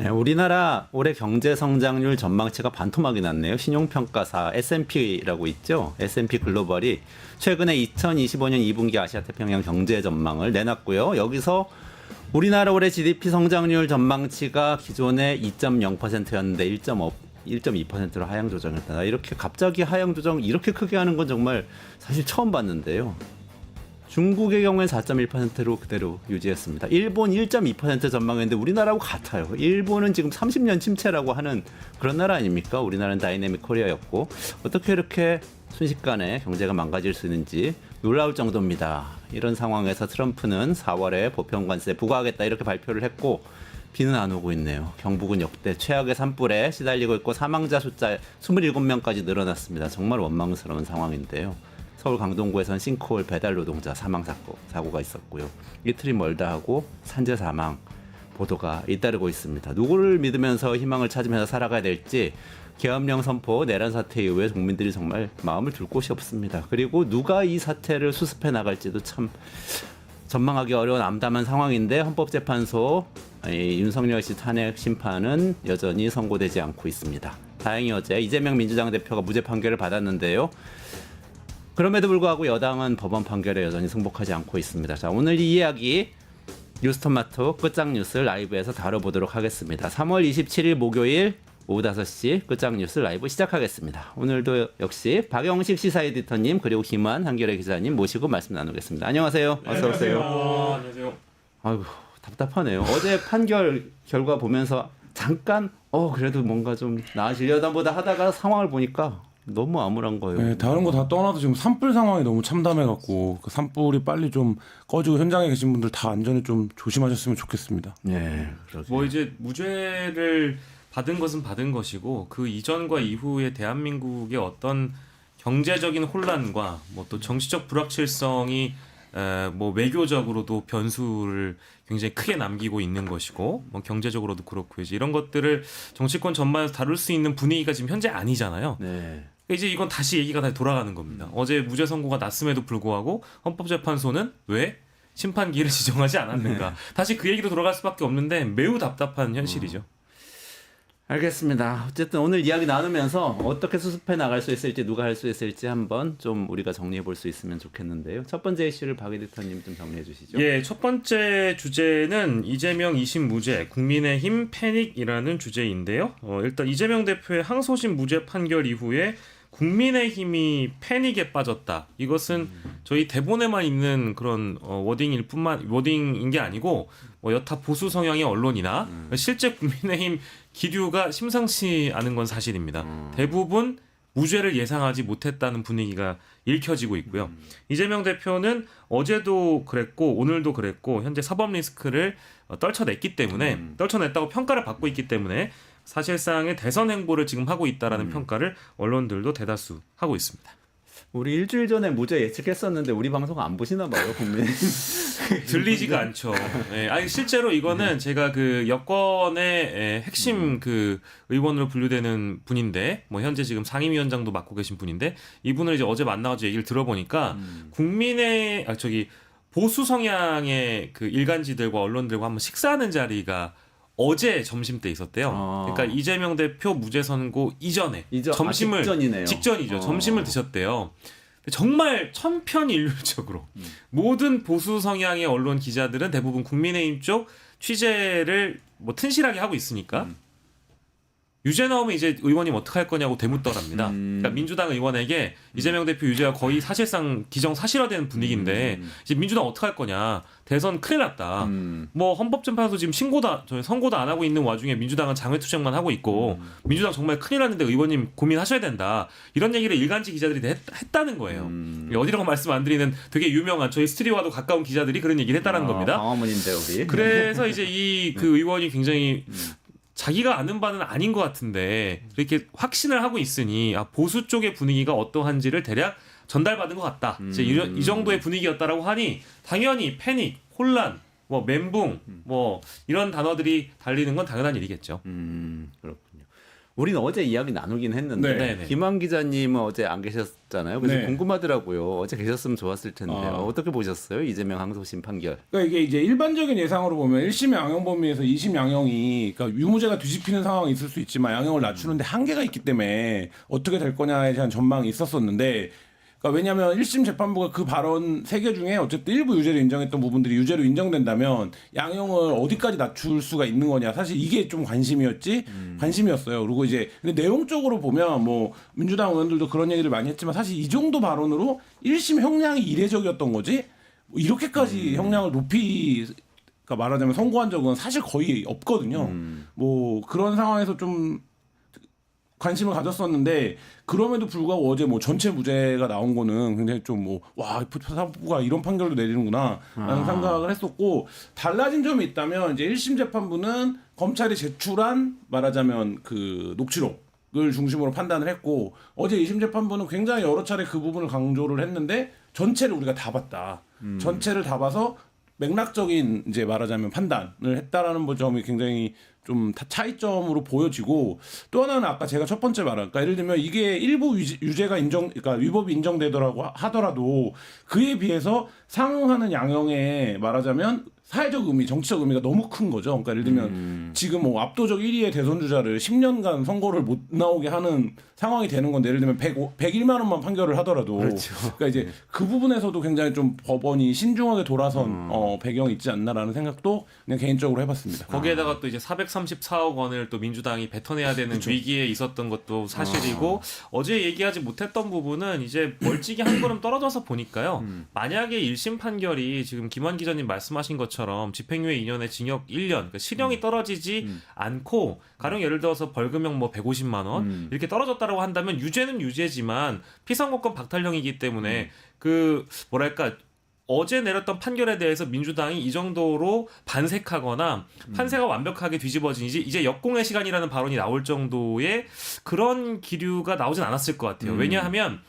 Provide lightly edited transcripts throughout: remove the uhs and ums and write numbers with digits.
네, 우리나라 올해 경제 성장률 전망치가 반토막이 났네요. 신용평가사 S&P라고 있죠. S&P 글로벌이 최근에 2025년 2분기 아시아 태평양 경제 전망을 내놨고요. 여기서 우리나라 올해 GDP 성장률 전망치가 기존에 2.0%였는데 1.2%로 하향 조정했다. 이렇게 갑자기 하향 조정 이렇게 크게 하는 건 정말 사실 처음 봤는데요. 중국의 경우엔 4.1%로 그대로 유지했습니다. 일본 1.2% 전망했는데 우리나라하고 같아요. 일본은 지금 30년 침체라고 하는 그런 나라 아닙니까? 우리나라는 다이내믹 코리아였고 어떻게 이렇게 순식간에 경제가 망가질 수 있는지 놀라울 정도입니다. 이런 상황에서 트럼프는 4월에 보편관세 부과하겠다 이렇게 발표를 했고 비는 안 오고 있네요. 경북은 역대 최악의 산불에 시달리고 있고 사망자 숫자 27명까지 늘어났습니다. 정말 원망스러운 상황인데요. 서울 강동구에선 싱크홀 배달 노동자 사망 사고가 있었고요. 이틀이 멀다 하고 산재 사망 보도가 잇따르고 있습니다. 누구를 믿으면서 희망을 찾으면서 살아가야 될지 계엄령 선포 내란 사태 이후에 국민들이 정말 마음을 둘 곳이 없습니다. 그리고 누가 이 사태를 수습해 나갈지도 참 전망하기 어려운 암담한 상황인데 헌법재판소 윤석열 씨 탄핵 심판은 여전히 선고되지 않고 있습니다. 다행히 어제 이재명 민주당 대표가 무죄 판결을 받았는데요. 그럼에도 불구하고 여당은 법원 판결에 여전히 승복하지 않고 있습니다. 자, 오늘 이 이야기 뉴스토마토 끝장뉴스 라이브에서 다뤄보도록 하겠습니다. 3월 27일 목요일 오후 5시 끝장뉴스 라이브 시작하겠습니다. 오늘도 역시 박영식 시사 에디터님 그리고 김환 한겨레 기자님 모시고 말씀 나누겠습니다. 안녕하세요. 네, 어서 오세요. 안녕하세요. 아이고 답답하네요. 어제 판결 결과 보면서 잠깐 그래도 뭔가 좀 나아지려다 보다 하다가 상황을 보니까 너무 암울한 거예요. 네, 다른 거 다 떠나도 지금 산불 상황이 너무 참담해갖고 그 산불이 빨리 좀 꺼지고 현장에 계신 분들 다 안전에 좀 조심하셨으면 좋겠습니다. 네, 뭐 이제 무죄를 받은 것은 받은 것이고 그 이전과 이후에 대한민국의 어떤 경제적인 혼란과 뭐 또 정치적 불확실성이 뭐 외교적으로도 변수를 굉장히 크게 남기고 있는 것이고 뭐 경제적으로도 그렇고 이제 이런 것들을 정치권 전반에서 다룰 수 있는 분위기가 지금 현재 아니잖아요. 네. 이제 이건 다시 얘기가 다시 돌아가는 겁니다. 어제 무죄 선고가 났음에도 불구하고 헌법재판소는 왜 심판기일을 지정하지 않았는가? 다시 그 얘기로 돌아갈 수밖에 없는데 매우 답답한 현실이죠. 알겠습니다. 어쨌든 오늘 이야기 나누면서 어떻게 수습해 나갈 수 있을지 누가 할 수 있을지 한번 좀 우리가 정리해 볼 수 있으면 좋겠는데요. 첫 번째 이슈를 박 에디터님 좀 정리해 주시죠. 예, 첫 번째 주제는 이재명 2심 무죄, 국민의힘 패닉이라는 주제인데요. 일단 이재명 대표의 항소심 무죄 판결 이후에 국민의힘이 패닉에 빠졌다. 이것은 저희 대본에만 있는 그런 워딩인 게 아니고 뭐 여타 보수 성향의 언론이나 실제 국민의힘 기류가 심상치 않은 건 사실입니다. 대부분 무죄를 예상하지 못했다는 분위기가 읽혀지고 있고요. 이재명 대표는 어제도 그랬고 오늘도 그랬고 현재 사법 리스크를 떨쳐냈기 때문에 떨쳐냈다고 평가를 받고 있기 때문에 사실상의 대선 행보를 지금 하고 있다라는 평가를 언론들도 대다수 하고 있습니다. 우리 일주일 전에 무죄 예측했었는데 우리 방송 안 보시나 봐요, 국민. 들리지가 않죠. 예, 아니 실제로 이거는 제가 그 여권의 핵심 그 의원으로 분류되는 분인데, 뭐 현재 지금 상임위원장도 맡고 계신 분인데, 이분을 이제 어제 만나가지고 얘기를 들어보니까 보수 성향의 그 일간지들과 언론들과 한번 식사하는 자리가 어제 점심 때 있었대요. 그러니까 이재명 대표 무죄 선고 이전에 점심을 직전이죠. 점심을 드셨대요. 정말 천편일률적으로 모든 보수 성향의 언론 기자들은 대부분 국민의힘 쪽 취재를 뭐 튼실하게 하고 있으니까 유죄 나오면 이제 의원님 어떡할 거냐고 되묻더랍니다. 그러니까 민주당 의원에게 이재명 대표 유죄가 거의 사실상 기정사실화되는 분위기인데 이제 민주당 어떡할 거냐. 대선 큰일 났다. 뭐 헌법재판소 지금 선고도 안 하고 있는 와중에 민주당은 장외투쟁만 하고 있고 민주당 정말 큰일 났는데 의원님 고민하셔야 된다. 이런 얘기를 일간지 기자들이 했다는 거예요. 어디라고 말씀 안 드리는 되게 유명한 저희 스튜디오와도 가까운 기자들이 그런 얘기를 했다는 겁니다. 방어문인데 우리. 그래서 이제 그 의원이 굉장히 자기가 아는 바는 아닌 것 같은데 이렇게 확신을 하고 있으니 보수 쪽의 분위기가 어떠한지를 대략 전달받은 것 같다. 이제 이 정도의 분위기였다라고 하니 당연히 패닉, 혼란, 뭐 멘붕, 뭐 이런 단어들이 달리는 건 당연한 일이겠죠. 그렇군요. 우리는 어제 이야기 나누긴 했는데 네. 김한 기자님은 어제 안 계셨잖아요. 그래서 네. 궁금하더라고요. 어제 계셨으면 좋았을 텐데요. 어떻게 보셨어요? 이재명 항소심 판결. 그러니까 이게 이제 일반적인 예상으로 보면 1심 양형 범위에서 2심 양형이 그러니까 유무죄가 뒤집히는 상황이 있을 수 있지만 양형을 낮추는데 한계가 있기 때문에 어떻게 될 거냐에 대한 전망이 있었었는데 그러니까 왜냐하면 1심 재판부가 그 발언 3개 중에 어쨌든 일부 유죄로 인정했던 부분들이 유죄로 인정된다면 양형을 어디까지 낮출 수가 있는 거냐 사실 이게 좀 관심이었어요. 그리고 이제 근데 내용적으로 보면 뭐 민주당 의원들도 그런 얘기를 많이 했지만 사실 이 정도 발언으로 1심 형량이 이례적이었던 거지 뭐 이렇게까지 형량을 높이 그러니까 말하자면 선고한 적은 사실 거의 없거든요. 뭐 그런 상황에서 좀 관심을 가졌었는데 그럼에도 불구하고 어제 뭐 전체 무죄가 나온 거는 굉장히 좀 뭐 와 사법부가 이런 판결도 내리는구나라는 생각을 했었고 달라진 점이 있다면 이제 1심 재판부는 검찰이 제출한 말하자면 그 녹취록을 중심으로 판단을 했고 어제 2심 재판부는 굉장히 여러 차례 그 부분을 강조를 했는데 전체를 우리가 다 봤다. 전체를 다 봐서 맥락적인 이제 말하자면 판단을 했다라는 점이 굉장히 좀 차이점으로 보여지고 또 하나는 아까 제가 첫 번째 말한 그러니까 예를 들면 이게 일부 유죄가 그러니까 위법이 인정되더라고 하더라도 그에 비해서 상응하는 양형에 말하자면 사회적 의미, 정치적 의미가 너무 큰 거죠. 그러니까 예를 들면 지금 뭐 압도적 1위의 대선 주자를 10년간 선거를 못 나오게 하는 상황이 되는 건데 예를 들면 101만 원만 판결을 하더라도 그렇죠. 그러니까 이제 그 부분에서도 굉장히 좀 법원이 신중하게 돌아선 배경이 있지 않나라는 생각도 그냥 개인적으로 해봤습니다. 거기에다가 또 이제 434억 원을 또 민주당이 뱉어내야 되는 그렇죠. 위기에 있었던 것도 사실이고 어제 얘기하지 못했던 부분은 이제 멀찍이 한 걸음 떨어져서 보니까요. 만약에 1심 판결이 지금 김환 기자님 말씀하신 것처럼 집행유예 2년에 징역 1년 그러니까 실형이 떨어지지 않고 가령 예를 들어서 벌금형 뭐 150만 원 이렇게 떨어졌다라고 한다면 유죄는 유죄지만 피선거권 박탈형이기 때문에 그 뭐랄까 어제 내렸던 판결에 대해서 민주당이 이 정도로 반색하거나 판세가 완벽하게 뒤집어지지 이제 역공의 시간이라는 발언이 나올 정도의 그런 기류가 나오진 않았을 것 같아요. 왜냐하면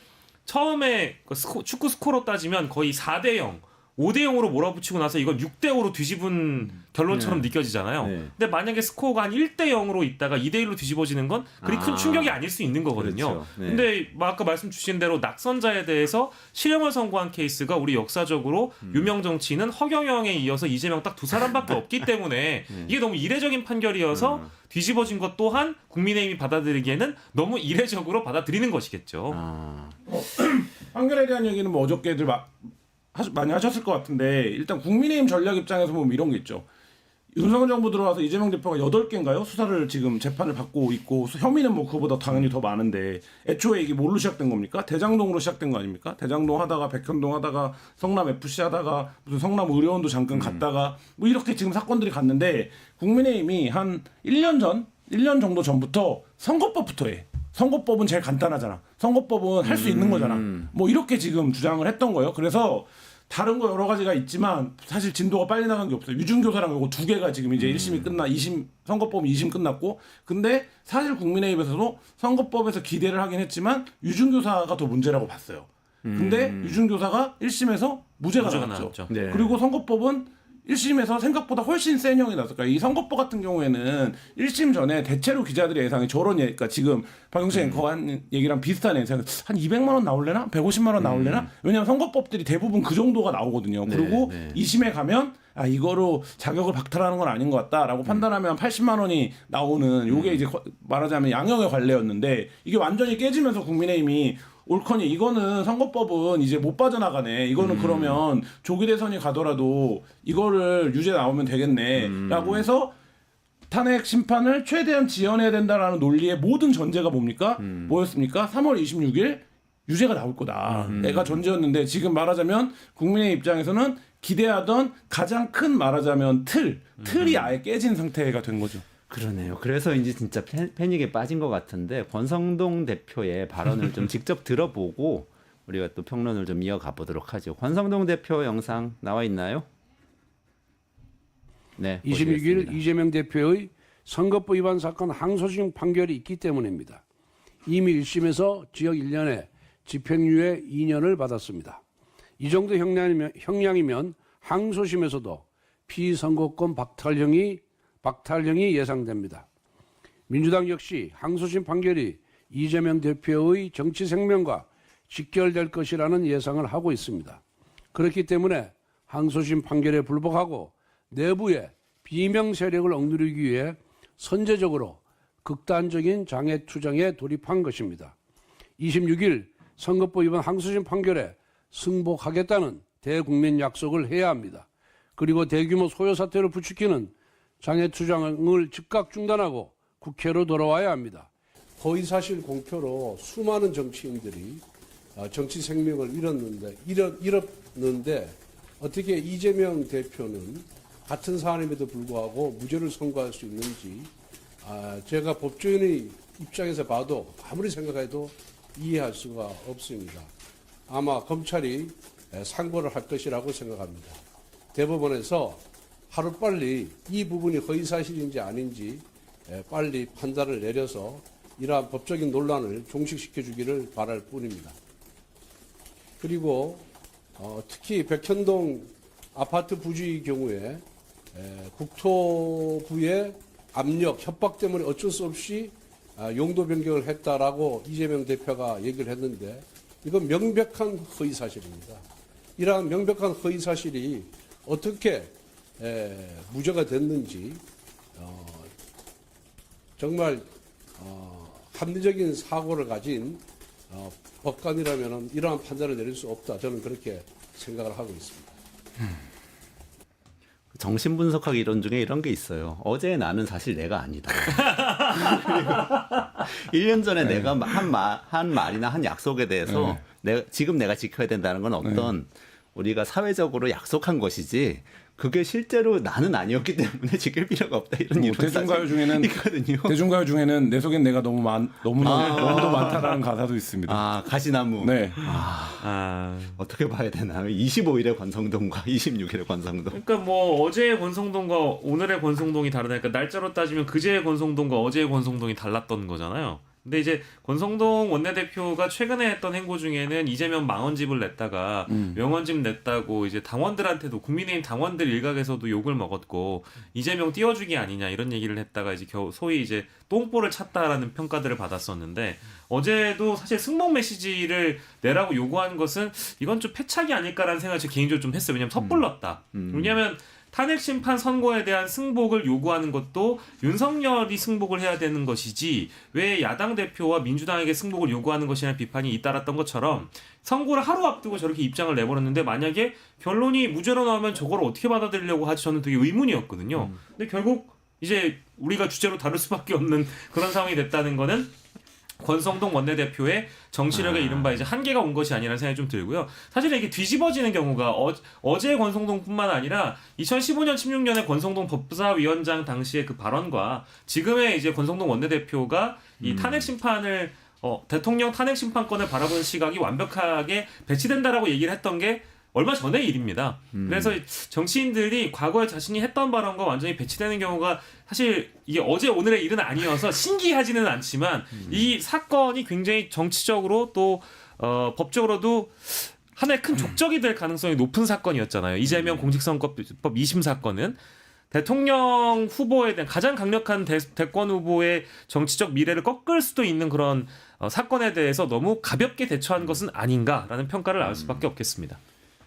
처음에 축구 스코어로 따지면 거의 4대 0 5대 0으로 몰아붙이고 나서 이걸 6대 5로 뒤집은 결론처럼 느껴지잖아요. 근데 만약에 스코어가 한 1대 0으로 있다가 2대 1로 뒤집어지는 건 그리 큰 충격이 아닐 수 있는 거거든요. 그렇죠. 네. 근데 아까 말씀 주신 대로 낙선자에 대해서 실형을 선고한 케이스가 우리 역사적으로 유명 정치인은 허경영에 이어서 이재명 딱 두 사람밖에 없기 때문에 이게 너무 이례적인 판결이어서 뒤집어진 것 또한 국민의힘이 받아들이기에는 너무 이례적으로 받아들이는 것이겠죠. 판결에 대한 얘기는 뭐 어저께들 많이 하셨을 것 같은데 일단 국민의힘 전략 입장에서 보면 이런 게 있죠. 윤석열 정부 들어와서 이재명 대표가 8개인가요? 수사를 지금 재판을 받고 있고 혐의는 뭐 그거보다 당연히 더 많은데 애초에 이게 뭘로 시작된 겁니까? 대장동으로 시작된 거 아닙니까? 대장동 하다가 백현동 하다가 성남FC 하다가 무슨 성남의료원도 잠깐 갔다가 뭐 이렇게 지금 사건들이 갔는데 국민의힘이 한 1년 정도 전부터 선거법부터 해. 선거법은 제일 간단하잖아. 선거법은 할 수 있는 거잖아. 뭐 이렇게 지금 주장을 했던 거예요. 그래서 다른 거 여러 가지가 있지만 사실 진도가 빨리 나간 게 없어요. 유증교사랑 이거 두 개가 지금 이제 1심이 끝나 2심 선거법은 2심 끝났고 근데 사실 국민의힘에서도 선거법에서 기대를 하긴 했지만 유증교사가 더 문제라고 봤어요. 근데 유증교사가 1심에서 무죄가 나왔죠. 네. 그리고 선거법은 1심에서 생각보다 훨씬 센 형이 나왔어요. 그러니까 이 선거법 같은 경우에는 1심 전에 대체로 기자들의 예상이 저런 그러니까 지금 박용식 앵커가 한 얘기랑 비슷한 예상 한 200만 원 나올래나? 150만 원 나올래나? 왜냐하면 선거법들이 대부분 그 정도가 나오거든요. 그리고 2심에 가면 이거로 자격을 박탈하는 건 아닌 것 같다라고 판단하면 80만 원이 나오는 요게 이제 말하자면 양형의 관례였는데 이게 완전히 깨지면서 국민의힘이 옳거니 이거는 선거법은 이제 못 빠져나가네. 이거는 그러면 조기 대선이 가더라도 이거를 유죄 나오면 되겠네라고 해서 탄핵 심판을 최대한 지연해야 된다라는 논리의 모든 전제가 뭡니까? 뭐였습니까? 3월 26일 유죄가 나올 거다. 애가 전제였는데 지금 말하자면 국민의 입장에서는 기대하던 가장 큰 말하자면 틀이 아예 깨진 상태가 된 거죠. 그러네요. 그래서 이제 진짜 패닉에 빠진 것 같은데 권성동 대표의 발언을 좀 직접 들어보고 우리가 또 평론을 좀 이어가 보도록 하죠. 권성동 대표 영상 나와 있나요? 네. 26일 이재명 대표의 선거법 위반 사건 항소심 판결이 있기 때문입니다. 이미 1심에서 징역 1년에 집행유예 2년을 받았습니다. 이 정도 형량이면 항소심에서도 피선거권 박탈형이 예상됩니다. 민주당 역시 항소심 판결이 이재명 대표의 정치 생명과 직결될 것이라는 예상을 하고 있습니다. 그렇기 때문에 항소심 판결에 불복하고 내부의 비명 세력을 억누르기 위해 선제적으로 극단적인 장애 투쟁에 돌입한 것입니다. 26일 선거법 위반 항소심 판결에 승복하겠다는 대국민 약속을 해야 합니다. 그리고 대규모 소요 사태를 부추기는 장애 투쟁을 즉각 중단하고 국회로 돌아와야 합니다. 허위사실 공표로 수많은 정치인들이 정치 생명을 잃었는데 어떻게 이재명 대표는 같은 사안임에도 불구하고 무죄를 선고할 수 있는지 제가 법조인의 입장에서 봐도 아무리 생각해도 이해할 수가 없습니다. 아마 검찰이 상고를 할 것이라고 생각합니다. 대법원에서 하루빨리 이 부분이 허위사실인지 아닌지 빨리 판단을 내려서 이러한 법적인 논란을 종식시켜 주기를 바랄 뿐입니다. 그리고 특히 백현동 아파트 부지의 경우에 국토부의 압력, 협박 때문에 어쩔 수 없이 용도 변경을 했다라고 이재명 대표가 얘기를 했는데 이건 명백한 허위사실입니다. 이러한 명백한 허위사실이 어떻게 무죄가 됐는지 정말 합리적인 사고를 가진 법관이라면 이러한 판단을 내릴 수 없다. 저는 그렇게 생각을 하고 있습니다. 정신분석학 이론 중에 이런 게 있어요. 어제 나는 사실 내가 아니다. 1년 전에 내가 한 말이나 한 약속에 대해서 지금 내가 지켜야 된다는 건 어떤 우리가 사회적으로 약속한 것이지 그게 실제로 나는 아니었기 때문에 지킬 필요가 없다 이런 이론 대중가요 중에는 있거든요. 대중가요 중에는 내 속엔 내가 너무도 많다라는 가사도 있습니다. 아 가시나무. 네. 어떻게 봐야 되나요? 25일의 권성동과 26일의 권성동. 그러니까 뭐 어제의 권성동과 오늘의 권성동이 다르다니까 날짜로 따지면 그제의 권성동과 어제의 권성동이 달랐던 거잖아요. 근데 이제 권성동 원내대표가 최근에 했던 행보 중에는 이재명 망언집을 냈다가 명언집 냈다고 이제 당원들한테도 국민의힘 당원들 일각에서도 욕을 먹었고 이재명 띄워주기 아니냐 이런 얘기를 했다가 이제 소위 이제 똥볼을 찼다라는 평가들을 받았었는데 어제도 사실 승복 메시지를 내라고 요구한 것은 이건 좀 패착이 아닐까라는 생각을 제 개인적으로 좀 했어요. 왜냐면 섣불렀다. 왜냐하면 탄핵 심판 선고에 대한 승복을 요구하는 것도 윤석열이 승복을 해야 되는 것이지 왜 야당 대표와 민주당에게 승복을 요구하는 것이라는 비판이 잇따랐던 것처럼 선고를 하루 앞두고 저렇게 입장을 내버렸는데 만약에 결론이 무죄로 나오면 저걸 어떻게 받아들이려고 하지 저는 되게 의문이었거든요. 근데 결국 이제 우리가 주제로 다룰 수밖에 없는 그런 상황이 됐다는 거는 권성동 원내대표의 정치력에 이른바 이제 한계가 온 것이 아니라는 생각이 좀 들고요. 사실 이게 뒤집어지는 경우가 어제의 권성동뿐만 아니라 2015년, 16년에 권성동 법사위원장 당시의 그 발언과 지금의 이제 권성동 원내대표가 이 탄핵 심판을 대통령 탄핵 심판권을 바라보는 시각이 완벽하게 배치된다라고 얘기를 했던 게 얼마 전의 일입니다. 그래서 정치인들이 과거에 자신이 했던 발언과 완전히 배치되는 경우가 사실 이게 어제 오늘의 일은 아니어서 신기하지는 않지만 이 사건이 굉장히 정치적으로 또 법적으로도 하나의 큰 족적이 될 가능성이 높은 사건이었잖아요. 이재명 공직선거법 2심 사건은 대통령 후보에 대한 가장 강력한 대권 후보의 정치적 미래를 꺾을 수도 있는 그런 사건에 대해서 너무 가볍게 대처한 것은 아닌가라는 평가를 나올 수밖에 없겠습니다.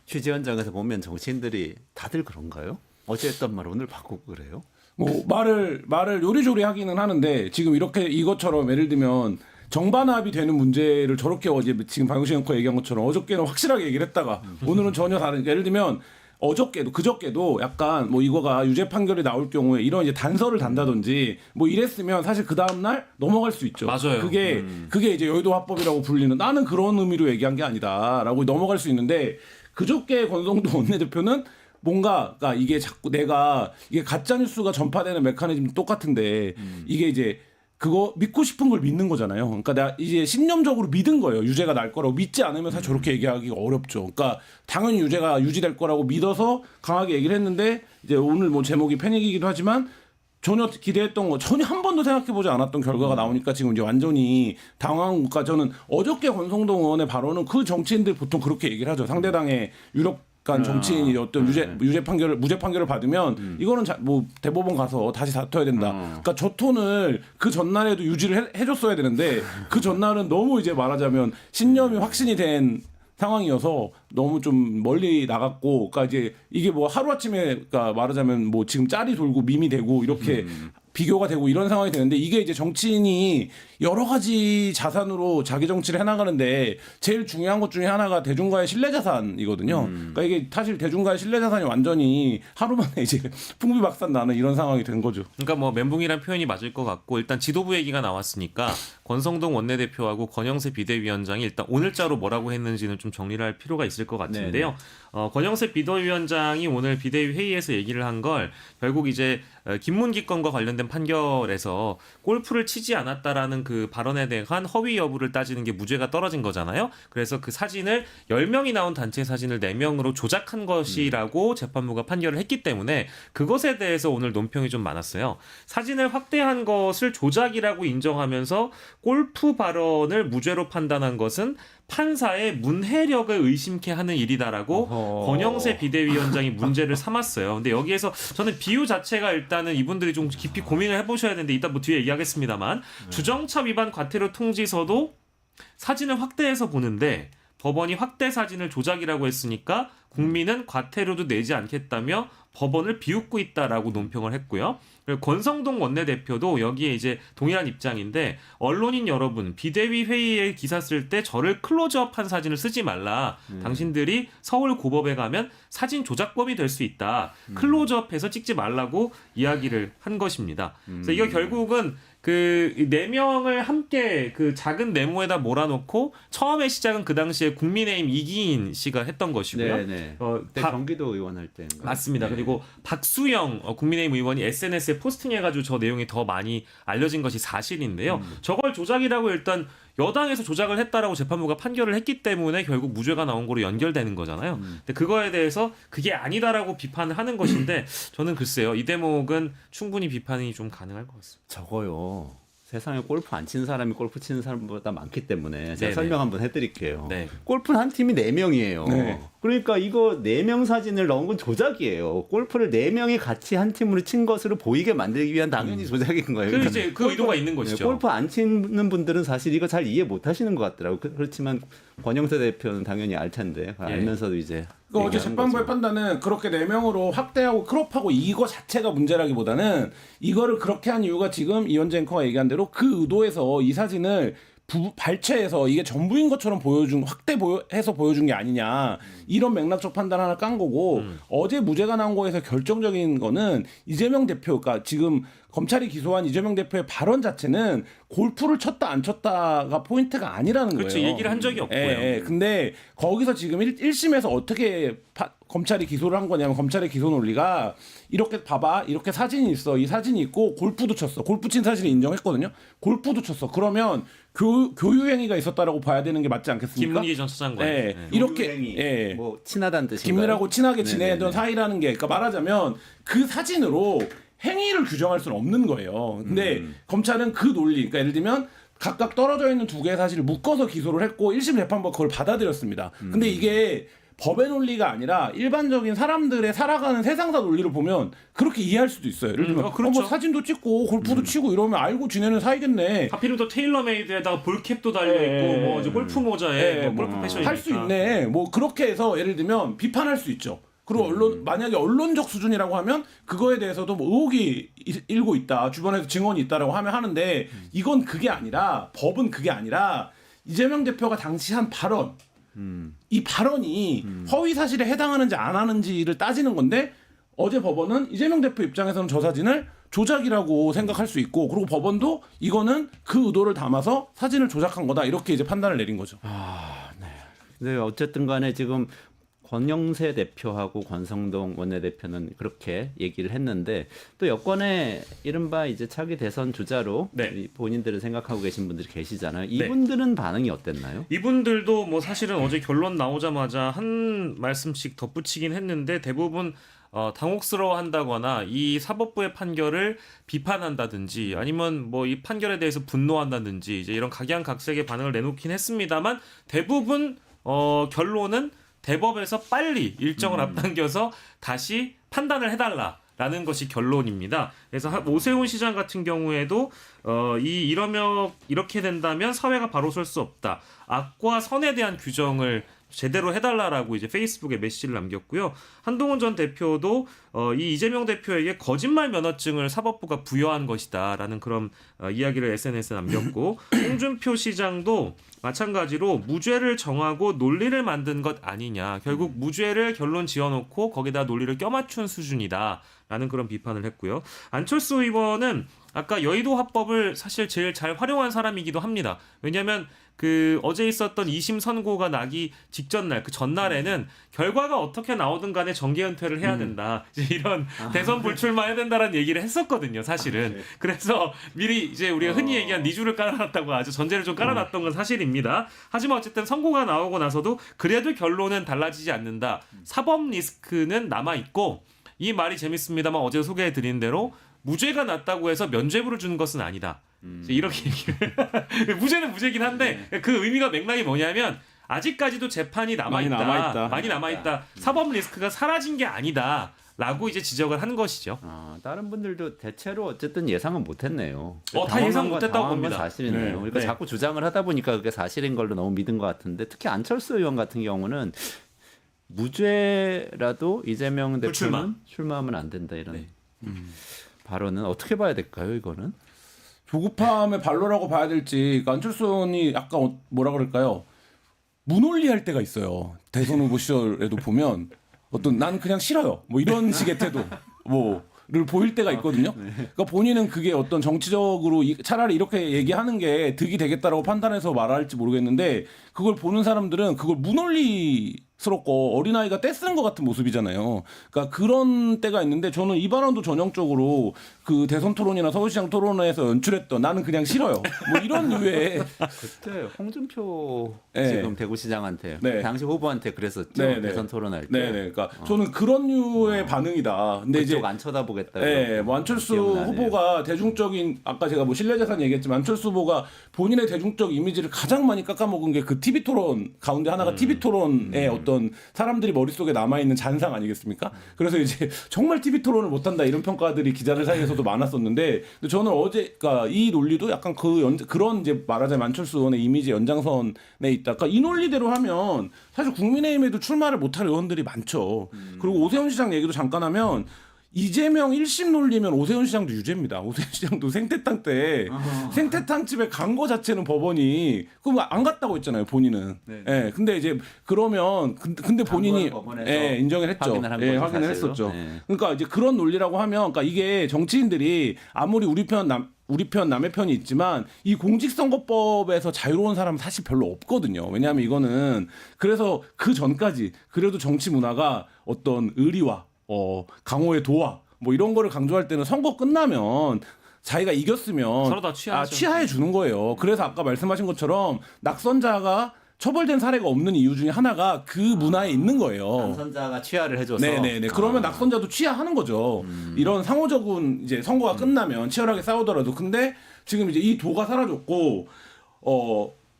취재 현장에서 보면 정치인들이 다들 그런가요? 어제 했던 말 오늘 바꾸고 그래요? 뭐 말을 요리조리 하기는 하는데 지금 이렇게 이것처럼 예를 들면 정반합이 되는 문제를 저렇게 어제 지금 박용신 앵커 얘기한 것처럼 어저께는 확실하게 얘기를 했다가 오늘은 전혀 다른 예를 들면 그저께도 약간 뭐 이거가 유죄 판결이 나올 경우에 이런 이제 단서를 단다든지 뭐 이랬으면 사실 그 다음 날 넘어갈 수 있죠. 맞아요. 그게 이제 여의도 화법이라고 불리는 나는 그런 의미로 얘기한 게 아니다라고 넘어갈 수 있는데 그저께 권성동 원내대표는 뭔가 그러니까 이게 자꾸 내가 이게 가짜 뉴스가 전파되는 메커니즘도 똑같은데 이게 이제 그거 믿고 싶은 걸 믿는 거잖아요. 그러니까 내가 이제 신념적으로 믿은 거예요. 유죄가 날 거라고 믿지 않으면 사실 저렇게 얘기하기가 어렵죠. 그러니까 당연히 유죄가 유지될 거라고 믿어서 강하게 얘기를 했는데 이제 오늘 뭐 제목이 패닉이기도 하지만 전혀 기대했던 거 전혀 한 번도 생각해보지 않았던 결과가 나오니까 지금 이제 완전히 당황과 저는 어저께 권성동 의원의 발언은 그 정치인들 보통 그렇게 얘기를 하죠. 상대당의 유력 정치인이 어떤 무죄 판결을 받으면 이거는 뭐 대법원 가서 다시 다퉈야 된다. 그러니까 저 톤을 그 전날에도 유지를 해줬어야 되는데 그 전날은 너무 이제 말하자면 신념이 확신이 된 상황이어서 너무 좀 멀리 나갔고, 그러니까 이제 이게 뭐 하루 아침에 그러니까 말하자면 뭐 지금 짤이 돌고 밈이 되고 이렇게 비교가 되고 이런 상황이 되는데 이게 이제 정치인이 여러 가지 자산으로 자기 정치를 해나가는데 제일 중요한 것 중에 하나가 대중과의 신뢰 자산이거든요. 그러니까 이게 사실 대중과의 신뢰 자산이 완전히 하루 만에 이제 풍비박산 나는 이런 상황이 된 거죠. 그러니까 뭐 멘붕이란 표현이 맞을 것 같고 일단 지도부 얘기가 나왔으니까 권성동 원내대표하고 권영세 비대위원장이 일단 오늘자로 뭐라고 했는지는 좀 정리를 할 필요가 있을 것 같은데요. 권영세 비대위원장이 오늘 비대위 회의에서 얘기를 한 걸 결국 이제 김문기 건과 관련된 판결에서 골프를 치지 않았다라는 그 발언에 대한 허위 여부를 따지는 게 무죄가 떨어진 거잖아요. 그래서 그 사진을 10명이 나온 단체 사진을 4명으로 조작한 것이라고 재판부가 판결을 했기 때문에 그것에 대해서 오늘 논평이 좀 많았어요. 사진을 확대한 것을 조작이라고 인정하면서 골프 발언을 무죄로 판단한 것은 판사의 문해력을 의심케 하는 일이다라고 권영세 비대위원장이 문제를 삼았어요. 근데 여기에서 저는 비유 자체가 일단은 이분들이 좀 깊이 고민을 해보셔야 되는데 이따 뭐 뒤에 얘기하겠습니다만 주정차 위반 과태료 통지서도 사진을 확대해서 보는데 법원이 확대 사진을 조작이라고 했으니까 국민은 과태료도 내지 않겠다며 법원을 비웃고 있다라고 논평을 했고요. 그리고 권성동 원내대표도 여기에 이제 동일한 입장인데 언론인 여러분 비대위 회의에 기사 쓸 때 저를 클로즈업한 사진을 쓰지 말라. 당신들이 서울 고법에 가면 사진 조작범이 될 수 있다. 클로즈업해서 찍지 말라고 이야기를 한 것입니다. 그래서 이거 결국은 그 4명을 함께 그 작은 네모에다 몰아놓고 처음에 시작은 그 당시에 국민의힘 이기인 씨가 했던 것이고요. 네네. 그때 경기도 의원 할 때. 맞습니다. 네. 그리고 박수영 국민의힘 의원이 SNS에 포스팅해가지고 저 내용이 더 많이 알려진 것이 사실인데요. 저걸 조작이라고 일단 여당에서 조작을 했다라고 재판부가 판결을 했기 때문에 결국 무죄가 나온 거로 연결되는 거잖아요. 근데 그거에 대해서 그게 아니다라고 비판을 하는 것인데 저는 글쎄요. 이 대목은 충분히 비판이 좀 가능할 것 같습니다. 저거요. 세상에 골프 안 치는 사람이 골프 치는 사람보다 많기 때문에 제가 네네. 설명 한번 해드릴게요. 네. 골프는 한 팀이 4명이에요. 네. 그러니까 이거 4명 사진을 넣은 건 조작이에요. 골프를 4명이 같이 한 팀으로 친 것으로 보이게 만들기 위한 당연히 조작인 거예요. 그 이제 그 의도가 있는 네, 것이죠. 골프 안 치는 분들은 사실 이거 잘 이해 못 하시는 것 같더라고요. 그렇지만 권영세 대표는 당연히 알 텐데 알면서도 이제 그러니까 어제 재판부의 판단은 그렇게 4명으로 확대하고 크롭하고 이거 자체가 문제라기보다는 이거를 그렇게 한 이유가 지금 이현재 앵커가 얘기한 대로 그 의도에서 이 사진을 발췌해서 이게 전부인 것처럼 해서 보여준 게 아니냐 이런 맥락적 판단 하나 깐 거고 어제 무죄가 나온 거에서 결정적인 거는 이재명 대표가 지금 검찰이 기소한 이재명 대표의 발언 자체는 골프를 쳤다 안 쳤다가 포인트가 아니라는 그렇죠. 거예요. 얘기를 한 적이 없고요. 예. 근데 거기서 지금 1심에서 어떻게 검찰이 기소를 한 거냐면 검찰의 기소 논리가 이렇게 봐봐. 이렇게 사진이 있어. 이 사진이 있고 골프도 쳤어. 골프 친 사진을 인정했거든요. 골프도 쳤어. 그러면 교유행위가 있었다라고 봐야 되는 게 맞지 않겠습니까? 김문기 전 차장관. 예. 네. 이렇게 뭐 친하다는 뜻인가요? 김밀하고 친하게 네네네. 지내던 사이라는 게 그러니까 말하자면 그 사진으로 행위를 규정할 수는 없는 거예요. 근데 검찰은 그 논리, 그러니까 예를 들면 각각 떨어져 있는 두 개의 사실을 묶어서 기소를 했고 1심 재판부가 그걸 받아들였습니다. 근데 이게 법의 논리가 아니라 일반적인 사람들의 살아가는 세상사 논리를 보면 그렇게 이해할 수도 있어요. 예를 들면 그렇죠. 뭐 사진도 찍고 골프도 치고 이러면 알고 지내는 사이겠네. 하필이면 또 테일러메이드에다가 볼캡도 달려있고 뭐 이제 골프 모자에 뭐 골프 패션이니까 할 수 있네. 뭐 그렇게 해서 예를 들면 비판할 수 있죠. 그리고 만약에 언론적 수준이라고 하면 그거에 대해서도 뭐 의혹이 일고 있다. 주변에서 증언이 있다라고 하면 하는데 이건 그게 아니라 법은 그게 아니라 이재명 대표가 당시 한 발언 이 발언이 허위 사실에 해당하는지 안 하는지를 따지는 건데 어제 법원은 이재명 대표 입장에서는 저 사진을 조작이라고 생각할 수 있고 그리고 법원도 이거는 그 의도를 담아서 사진을 조작한 거다 이렇게 이제 판단을 내린 거죠. 근데 어쨌든 간에 지금 권영세 대표하고 권성동 원내대표는 그렇게 얘기를 했는데 또 여권의 이른바 이제 차기 대선 주자로 네. 본인들을 생각하고 계신 분들이 계시잖아요. 이분들은 반응이 어땠나요? 이분들도 뭐 사실은 어제 결론 나오자마자 한 말씀씩 덧붙이긴 했는데 대부분 당혹스러워한다거나 이 사법부의 판결을 비판한다든지 아니면 뭐 이 판결에 대해서 분노한다든지 이제 이런 각양각색의 반응을 내놓긴 했습니다만 대부분 결론은 대법에서 빨리 일정을 앞당겨서 다시 판단을 해달라라는 것이 결론입니다. 그래서 오세훈 시장 같은 경우에도 이러면 이렇게 된다면 사회가 바로 설 수 없다. 악과 선에 대한 규정을 제대로 해달라라고 이제 페이스북에 메시지를 남겼고요. 한동훈 전 대표도 이 이재명 대표에게 거짓말 면허증을 사법부가 부여한 것이다라는 그런 이야기를 SNS에 남겼고 홍준표 시장도 마찬가지로 무죄를 정하고 논리를 만든 것 아니냐. 결국 무죄를 결론 지어놓고 거기다 논리를 껴맞춘 수준이다라는 그런 비판을 했고요. 안철수 의원은 아까 여의도 합법을 사실 제일 잘 활용한 사람이기도 합니다. 왜냐하면 그 어제 있었던 2심 선고가 나기 직전 날, 그 전날에는 결과가 어떻게 나오든 간에 정계 은퇴를 해야 된다. 이제 이런 대선 불출마해야 된다라는 얘기를 했었거든요, 사실은. 네. 그래서 미리 이제 우리가 흔히 얘기한 니주를 깔아놨다고 아주 전제를 좀 깔아놨던 건 사실입니다. 하지만 어쨌든 선고가 나오고 나서도 그래도 결론은 달라지지 않는다. 사법 리스크는 남아있고 이 말이 재밌습니다만 어제 소개해드린 대로 무죄가 났다고 해서 면죄부를 주는 것은 아니다. 이렇게 얘기를 무죄는 무죄긴 한데 그 의미가 맥락이 뭐냐면 아직까지도 재판이 남아있다. 많이 남아있다. 사법 리스크가 사라진 게 아니다. 라고 이제 지적을 한 것이죠. 다른 분들도 대체로 어쨌든 예상은 못했네요. 다 예상 못했다고 봅니다. 사실이네요. 네. 그러니까 자꾸 주장을 하다 보니까 그게 사실인 걸로 너무 믿은 것 같은데 특히 안철수 의원 같은 경우는 무죄라도 이재명 대표는 출마하면 안 된다 이런 발언은 어떻게 봐야 될까요? 이거는? 조급함의 발로라고 봐야 될지. 그러니까 안철수 의원이 약간 뭐라 그럴까요? 무논리할 때가 있어요. 대선 후보 시절에도 보면 어떤 난 그냥 싫어요. 뭐 이런 식의 태도 뭐를 보일 때가 있거든요. 그러니까 본인은 그게 어떤 정치적으로 차라리 이렇게 얘기하는 게 득이 되겠다라고 판단해서 말할지 모르겠는데 그걸 보는 사람들은 그걸 무논리스럽고 어린아이가 떼쓰는 것 같은 모습이잖아요. 그러니까 그런 때가 있는데 저는 이 발언도 전형적으로 그 대선 토론이나 서울시장 토론회에서 연출했던 나는 그냥 싫어요. 뭐 이런 류의 그때 홍준표 네. 지금 대구시장한테 네. 당시 후보한테 그랬었죠. 네, 대선 토론할 때. 네, 그러니까 저는 그런 류의 반응이다. 근데 이제 그쪽 안 쳐다보겠다. 네, 뭐 안철수 기억나네요. 후보가 대중적인 아까 제가 뭐 신뢰재산 얘기했지만 안철수 후보가 본인의 대중적 이미지를 가장 많이 깎아먹은 게 그 TV 토론 가운데 하나가 TV 토론의 어떤 사람들이 머릿속에 남아있는 잔상 아니겠습니까? 그래서 이제 정말 TV 토론을 못한다 이런 평가들이 기자들 사이에서도 많았었는데 근데 저는 어제 그러니까 이 논리도 약간 그런 이제 말하자면 안철수 의원의 이미지 연장선에 있다. 그러니까 이 논리대로 하면 사실 국민의힘에도 출마를 못할 의원들이 많죠. 그리고 오세훈 시장 얘기도 잠깐 하면 이재명 1심 놀리면 오세훈 시장도 유죄입니다. 오세훈 시장도 생태탕 때 생태탕 집에 간 거 자체는 법원이 그거 안 갔다고 했잖아요. 본인은. 예. 네. 근데 이제 그러면 근데 본인이 인정을 했죠. 확인을 했었죠. 네. 그러니까 이제 그런 논리라고 하면 그러니까 이게 정치인들이 아무리 우리 편 남의 편이 있지만 이 공직선거법에서 자유로운 사람은 사실 별로 없거든요. 왜냐하면 이거는 그래서 그 전까지 그래도 정치 문화가 어떤 의리와 강호의 도와 뭐 이런 거를 강조할 때는 선거 끝나면 자기가 이겼으면 서로 다 취하해 주는 거예요. 그래서 아까 말씀하신 것처럼 낙선자가 처벌된 사례가 없는 이유 중에 하나가 그 문화에 있는 거예요. 낙선자가 취하를 해줘서. 네네네. 그러면 낙선자도 취하하는 거죠. 이런 상호적인 이제 선거가 끝나면 치열하게 싸우더라도. 근데 지금 이제 이 도가 사라졌고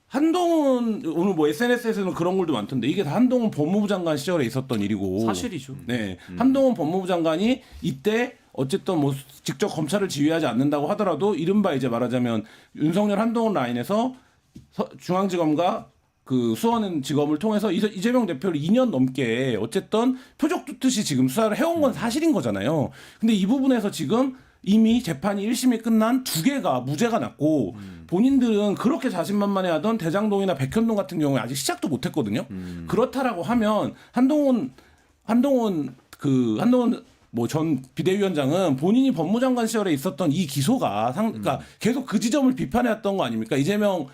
한동훈 오늘 뭐 SNS에서는 그런 글도 많던데 이게 다 한동훈 법무부 장관 시절에 있었던 일이고 사실이죠. 네, 한동훈 법무부 장관이 이때 어쨌든 뭐 직접 검찰을 지휘하지 않는다고 하더라도 이른바 이제 말하자면 윤석열 한동훈 라인에서 중앙지검과 그 수원지검을 통해서 이재명 대표를 2년 넘게 어쨌든 표적 두듯이 지금 수사를 해온 건 사실인 거잖아요. 근데 이 부분에서 지금 이미 재판이 1심이 끝난 2개가 무죄가 났고 본인들은 그렇게 자신만만해하던 대장동이나 백현동 같은 경우에 아직 시작도 못했거든요. 그렇다라고 하면 한동훈 뭐 전 비대위원장은 본인이 법무장관 시절에 있었던 이 기소가 그러니까 계속 그 지점을 비판해왔던 거 아닙니까? 이재명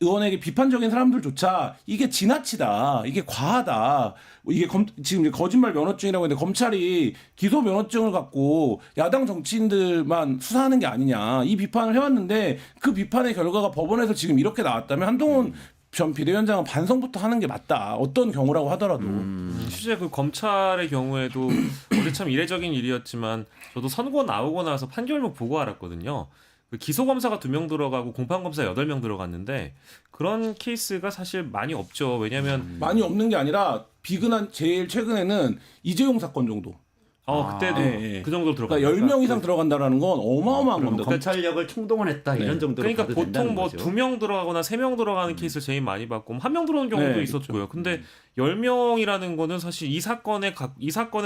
의원에게 비판적인 사람들조차 이게 지나치다, 이게 과하다, 이게 지금 거짓말 면허증이라고 했는데 검찰이 기소 면허증을 갖고 야당 정치인들만 수사하는 게 아니냐 이 비판을 해왔는데 그 비판의 결과가 법원에서 지금 이렇게 나왔다면 한동훈 전 비대위원장은 반성부터 하는 게 맞다. 어떤 경우라고 하더라도. 실제 그 검찰의 경우에도 어제 참 이례적인 일이었지만 저도 선고 나오고 나서 판결문 보고 알았거든요. 그 기소 검사가 2명 들어가고 공판 검사 8명 들어갔는데 그런 케이스가 사실 많이 없죠. 왜냐하면 많이 없는 게 아니라 비근한 제일 최근에는 이재용 사건 정도. 그때도 네. 그 정도 들어가. 그러니까 10명 이상 들어간다라는 건 어마어마한 겁니다. 검찰력을 총동원했다 이런 정도로 그러니까 봐도 보통 된다는 뭐 거죠. 2명 들어가거나 3명 들어가는 케이스를 제일 많이 봤고 1명 들어오는 경우도 네, 있었고요. 근데 10명이라는 거는 사실 이 사건에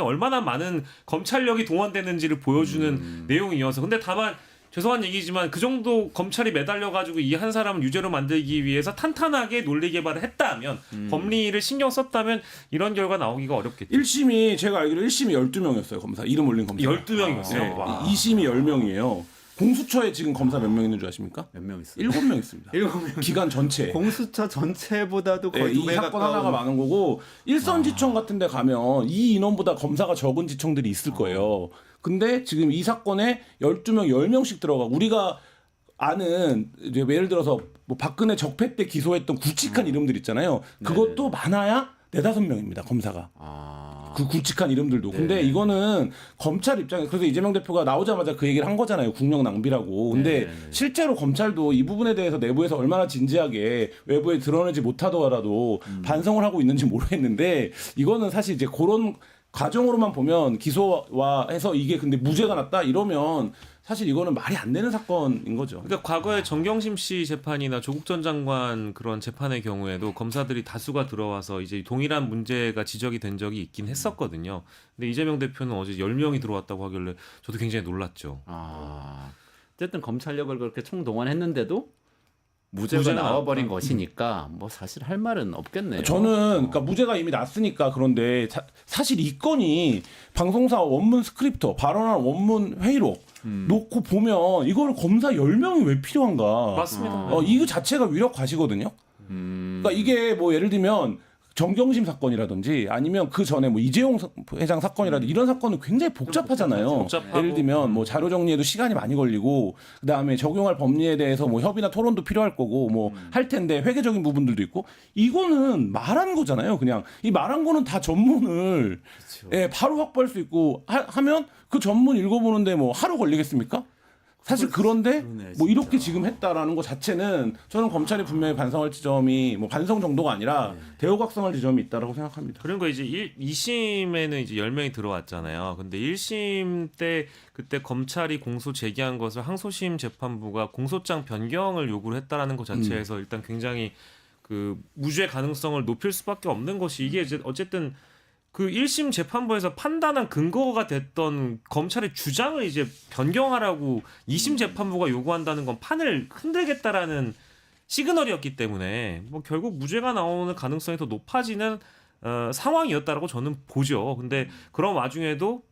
얼마나 많은 검찰력이 동원되는지를 보여주는 내용이어서 근데 다만 죄송한 얘기지만 그 정도 검찰이 매달려 가지고 이 한 사람을 유죄로 만들기 위해서 탄탄하게 논리 개발을 했다면 법리를 신경 썼다면 이런 결과 나오기가 어렵겠죠. 1심이 제가 알기로 1심이 12명이었어요. 검사. 이름 올린 검사. 12명이었어요. 네. 2심이 10명이에요. 공수처에 지금 검사 몇 명 있는 줄 아십니까? 몇 명 있어요? 7명 있습니다. 7명. 기간 전체. 공수처 전체보다도 거의 이 2배 사건 가까운. 하나가 많은 거고 일선지청 같은 데 가면 이 인원보다 검사가 적은 지청들이 있을 거예요. 근데 지금 이 사건에 12명, 10명씩 들어가 우리가 아는 이제 예를 들어서 뭐 박근혜 적폐 때 기소했던 굵직한 이름들 있잖아요. 그것도 많아야 4-5명입니다. 검사가. 그 굵직한 이름들도. 근데 이거는 검찰 입장에 그래서 이재명 대표가 나오자마자 그 얘기를 한 거잖아요. 국력 낭비라고. 근데 실제로 검찰도 이 부분에 대해서 내부에서 얼마나 진지하게 외부에 드러내지 못하더라도 반성을 하고 있는지 모르겠는데 이거는 사실 이제 그런 과정으로만 보면 기소와 해서 이게 근데 무죄가 났다 이러면 사실 이거는 말이 안 되는 사건인 거죠. 그러니까 과거에 정경심 씨 재판이나 조국 전 장관 그런 재판의 경우에도 검사들이 다수가 들어와서 이제 동일한 문제가 지적이 된 적이 있긴 했었거든요. 근데 이재명 대표는 어제 10명이 들어왔다고 하길래 저도 굉장히 놀랐죠. 어쨌든 검찰력을 그렇게 총동원했는데도 무죄가 무죄가 나와버린 것이니까 뭐 사실 할 말은 없겠네요. 저는 그러니까 무죄가 이미 났으니까 그런데 사실 이 건이 방송사 원문 스크립터 발언한 원문 회의록 놓고 보면 이걸 검사 10명이 왜 필요한가? 맞습니다. 이거 자체가 위력 과시거든요. 그러니까 이게 뭐 예를 들면 정경심 사건이라든지 아니면 그 전에 뭐 이재용 회장 사건이라든지 이런 사건은 굉장히 복잡하잖아요. 복잡하고. 예를 들면 뭐 자료 정리에도 시간이 많이 걸리고 그다음에 적용할 법리에 대해서 뭐 협의나 토론도 필요할 거고 뭐 할 텐데 회계적인 부분들도 있고 이거는 말한 거잖아요. 그냥 이 말한 거는 다 전문을 예, 바로 확보할 수 있고 하면 그 전문 읽어보는데 뭐 하루 걸리겠습니까? 사실 그런데 그러네, 뭐 진짜. 이렇게 지금 했다라는 것 자체는 저는 검찰이 분명히 반성할 지점이 뭐 반성 정도가 아니라 대우각성할 지점이 있다라고 생각합니다. 그리고 이제 2심에는 이제 10명이 들어왔잖아요. 근데 1심 때 그때 검찰이 공소 제기한 것을 항소심 재판부가 공소장 변경을 요구를 했다라는 것 자체에서 일단 굉장히 그 무죄 가능성을 높일 수밖에 없는 것이 이게 이제 어쨌든 그 1심 재판부에서 판단한 근거가 됐던 검찰의 주장을 이제 변경하라고 2심 재판부가 요구한다는 건 판을 흔들겠다라는 시그널이었기 때문에 뭐 결국 무죄가 나오는 가능성이 더 높아지는 상황이었다라고 저는 보죠. 근데 그런 와중에도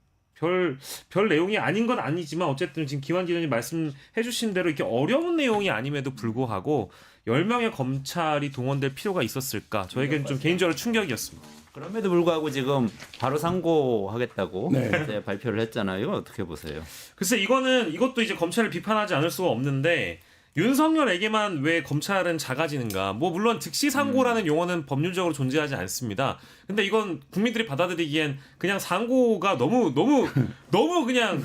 별 내용이 아닌 건 아니지만 어쨌든 지금 김환 기자님 말씀해 주신 대로 이렇게 어려운 내용이 아님에도 불구하고 10명의 검찰이 동원될 필요가 있었을까? 저에게는 좀 개인적으로 충격이었습니다. 그럼에도 불구하고 지금 바로 상고하겠다고 네. 이제 발표를 했잖아요. 이건 어떻게 보세요? 글쎄 이것도 이제 검찰을 비판하지 않을 수가 없는데 윤석열에게만 왜 검찰은 작아지는가? 뭐 물론 즉시 상고라는 용어는 법률적으로 존재하지 않습니다. 근데 이건 국민들이 받아들이기엔 그냥 상고가 너무 그냥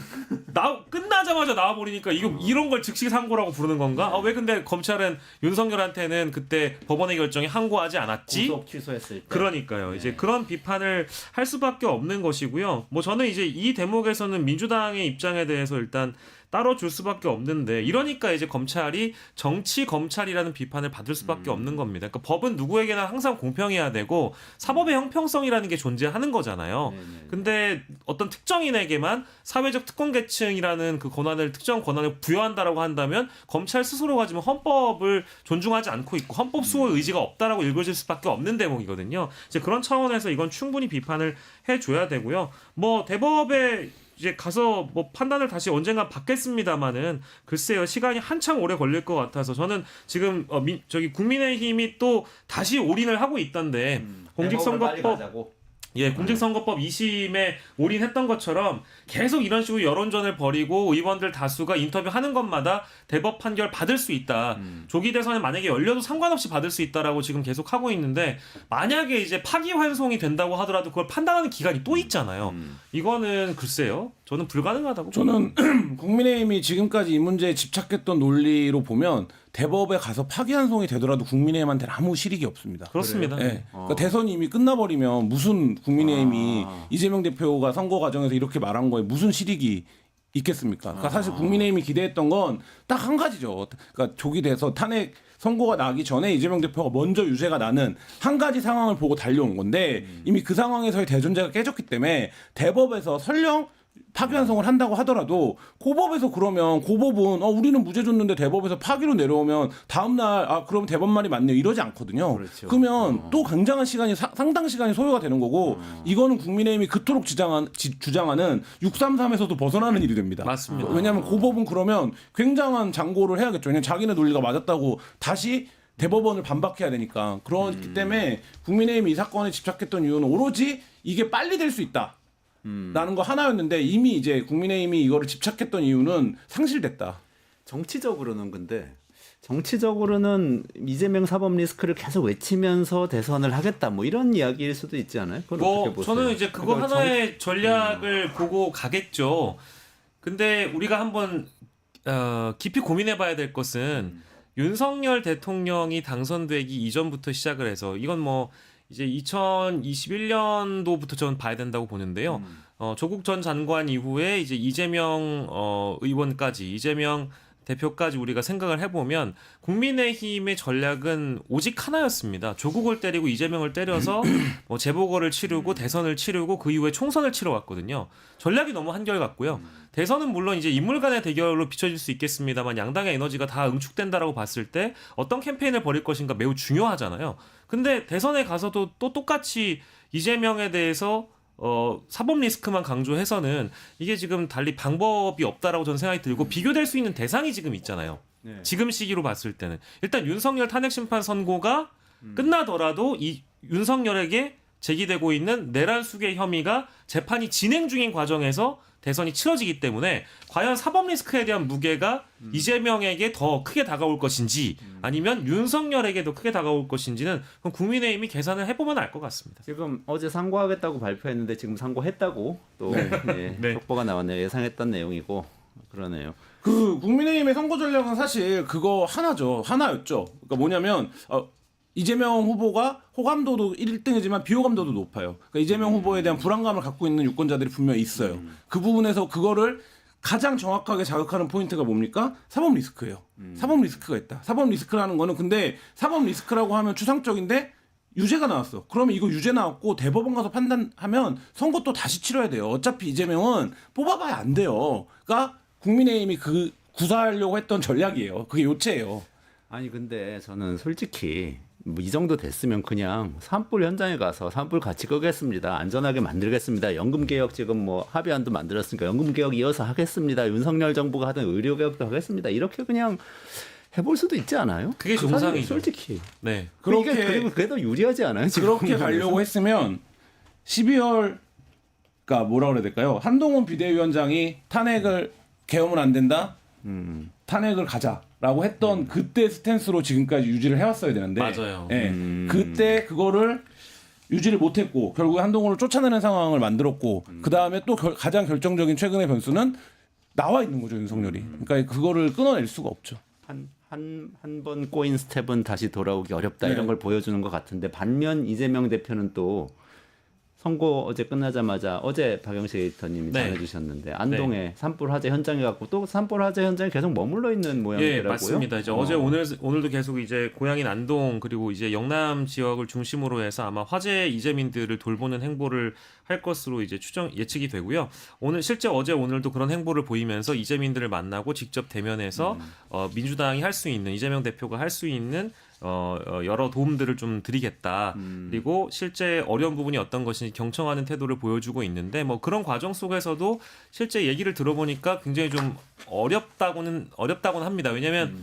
끝나자마자 나와 버리니까 이런 걸 즉시 상고라고 부르는 건가? 왜 근데 검찰은 윤석열한테는 그때 법원의 결정에 항고하지 않았지? 구속 취소했을 때. 그러니까요. 이제 그런 비판을 할 수밖에 없는 것이고요. 뭐 저는 이제 이 대목에서는 민주당의 입장에 대해서 일단 따로 줄 수밖에 없는데 이러니까 이제 검찰이 정치 검찰이라는 비판을 받을 수밖에 없는 겁니다. 그러니까 법은 누구에게나 항상 공평해야 되고 사법의 형평성이라는 게 존재하는 거잖아요. 근데 어떤 특정인에게만 사회적 특권 계층이라는 그 특정 권한을 부여한다라고 한다면 검찰 스스로가 지금 헌법을 존중하지 않고 있고 헌법 수호의 의지가 없다라고 읽어질 수밖에 없는 대목이거든요. 이제 그런 차원에서 이건 충분히 비판을 해줘야 되고요. 뭐 대법에 이제 가서 뭐 판단을 다시 언젠가 받겠습니다마는 글쎄요 시간이 한창 오래 걸릴 것 같아서 저는 지금 국민의힘이 또 다시 올인을 하고 있던데 공직선거법 공직선거법 2심에 올인했던 것처럼 계속 이런 식으로 여론전을 벌이고 의원들 다수가 인터뷰하는 것마다 대법 판결 받을 수 있다. 조기 대선에 만약에 열려도 상관없이 받을 수 있다라고 지금 계속 하고 있는데 만약에 이제 파기환송이 된다고 하더라도 그걸 판단하는 기간이 또 있잖아요. 이거는 글쎄요. 저는 불가능하다고 저는 국민의힘이 지금까지 이 문제에 집착했던 논리로 보면 대법에 가서 파기환송이 되더라도 국민의힘한테는 아무 실익이 없습니다. 그렇습니다. 네. 그러니까 대선이 이미 끝나버리면 무슨 국민의힘이 이재명 대표가 선거 과정에서 이렇게 말한 거에 무슨 실익이 있겠습니까? 그러니까 사실 국민의힘이 기대했던 건 딱 한 가지죠. 그러니까 조기 돼서 탄핵 선고가 나기 전에 이재명 대표가 먼저 유죄가 나는 한 가지 상황을 보고 달려온 건데 이미 그 상황에서의 대전제가 깨졌기 때문에 대법에서 설령 파기환송을 한다고 하더라도 고법에서 그러면 고법은 우리는 무죄 줬는데 대법에서 파기로 내려오면 다음날 그럼 대법 말이 맞네요 이러지 않거든요. 그렇죠. 그러면 또 굉장한 시간이 상당 시간이 소요가 되는 거고 이거는 국민의힘이 그토록 주장하는 633에서도 벗어나는 일이 됩니다. 맞습니다. 왜냐하면 고법은 그러면 굉장한 장고를 해야겠죠. 왜냐하면 자기네 논리가 맞았다고 다시 대법원을 반박해야 되니까. 그렇기 때문에 국민의힘이 이 사건에 집착했던 이유는 오로지 이게 빨리 될 수 있다. 라는 거 하나였는데 이미 이제 국민의힘이 이거를 집착했던 이유는 상실됐다. 정치적으로는 이재명 사법 리스크를 계속 외치면서 대선을 하겠다 뭐 이런 이야기일 수도 있지 않아요? 그걸 어떻게 보세요? 저는 이제 그거 하나의 전략을 보고 가겠죠. 근데 우리가 한번 깊이 고민해봐야 될 것은 윤석열 대통령이 당선되기 이전부터 시작을 해서 이건 뭐 이제 2021년도부터 저는 봐야 된다고 보는데요. 조국 전 장관 이후에 이제 이재명 의원까지 이재명 대표까지 우리가 생각을 해보면 국민의힘의 전략은 오직 하나였습니다. 조국을 때리고 이재명을 때려서 뭐 재보궐을 치르고 대선을 치르고 그 이후에 총선을 치러왔거든요. 전략이 너무 한결같고요. 대선은 물론 이제 인물 간의 대결로 비춰질 수 있겠습니다만 양당의 에너지가 다 응축된다라고 봤을 때 어떤 캠페인을 벌일 것인가 매우 중요하잖아요. 근데 대선에 가서도 또 똑같이 이재명에 대해서 사법 리스크만 강조해서는 이게 지금 달리 방법이 없다라고 저는 생각이 들고 비교될 수 있는 대상이 지금 있잖아요. 네. 지금 시기로 봤을 때는 일단 윤석열 탄핵 심판 선고가 끝나더라도 이 윤석열에게 제기되고 있는 내란 수괴 혐의가 재판이 진행 중인 과정에서 대선이 치러지기 때문에 과연 사법 리스크에 대한 무게가 이재명에게 더 크게 다가올 것인지 아니면 윤석열에게 더 크게 다가올 것인지는 그럼 국민의힘이 계산을 해보면 알 것 같습니다. 지금 어제 상고하겠다고 발표했는데 지금 상고했다고 또 네. 속보가 나왔네요. 예상했던 내용이고 그러네요. 그 국민의힘의 선거 전략은 사실 그거 하나였죠. 그러니까 뭐냐면 이재명 후보가 호감도도 1등이지만 비호감도도 높아요. 그러니까 이재명 후보에 대한 불안감을 갖고 있는 유권자들이 분명히 있어요. 그 부분에서 그거를 가장 정확하게 자극하는 포인트가 뭡니까? 사법 리스크예요. 사법 리스크가 있다. 사법 리스크라는 거는 근데 사법 리스크라고 하면 추상적인데 유죄가 나왔어. 그러면 이거 유죄 나왔고 대법원 가서 판단하면 선거 또 다시 치러야 돼요. 어차피 이재명은 뽑아봐야 안 돼요. 그러니까 국민의힘이 그 구사하려고 했던 전략이에요. 그게 요체예요. 아니 근데 저는 솔직히 뭐 이 정도 됐으면 그냥 산불 현장에 가서 산불 같이 끄겠습니다. 안전하게 만들겠습니다. 연금개혁 지금 뭐 합의안도 만들었으니까 연금개혁 이어서 하겠습니다. 윤석열 정부가 하던 의료개혁도 하겠습니다. 이렇게 그냥 해볼 수도 있지 않아요? 그게 정상이죠. 솔직히. 네. 그리고 그게 더 유리하지 않아요? 지금 그렇게 가려고 했으면 12월 그러니까 뭐라 그래야 될까요? 한동훈 비대위원장이 탄핵을 계엄은 안 된다. 탄핵을 가자라고 했던 그때 스탠스로 지금까지 유지를 해왔어야 되는데 맞아요. 예, 그때 그거를 유지를 못했고 결국에 한동훈을 쫓아내는 상황을 만들었고 그 다음에 또 가장 결정적인 최근의 변수는 나와 있는 거죠 윤석열이. 그러니까 그거를 끊어낼 수가 없죠. 한 번 꼬인 스텝은 다시 돌아오기 어렵다 이런 걸 보여주는 것 같은데 반면 이재명 대표는 또 선거 어제 끝나자마자 어제 박영식 에디터님이 전해주셨는데 안동에 산불 화재 현장에 갖고 또 산불 화재 현장에 계속 머물러 있는 모양이더라고요. 예, 맞습니다. 이제 어제 오늘도 계속 이제 고향인 안동 그리고 이제 영남 지역을 중심으로 해서 아마 화재 이재민들을 돌보는 행보를 할 것으로 이제 예측이 되고요. 실제 어제 오늘도 그런 행보를 보이면서 이재민들을 만나고 직접 대면해서 민주당이 할 수 있는 이재명 대표가 할 수 있는 여러 도움들을 좀 드리겠다. 그리고 실제 어려운 부분이 어떤 것인지 경청하는 태도를 보여주고 있는데 뭐 그런 과정 속에서도 실제 얘기를 들어보니까 굉장히 좀 어렵다고는 합니다. 왜냐하면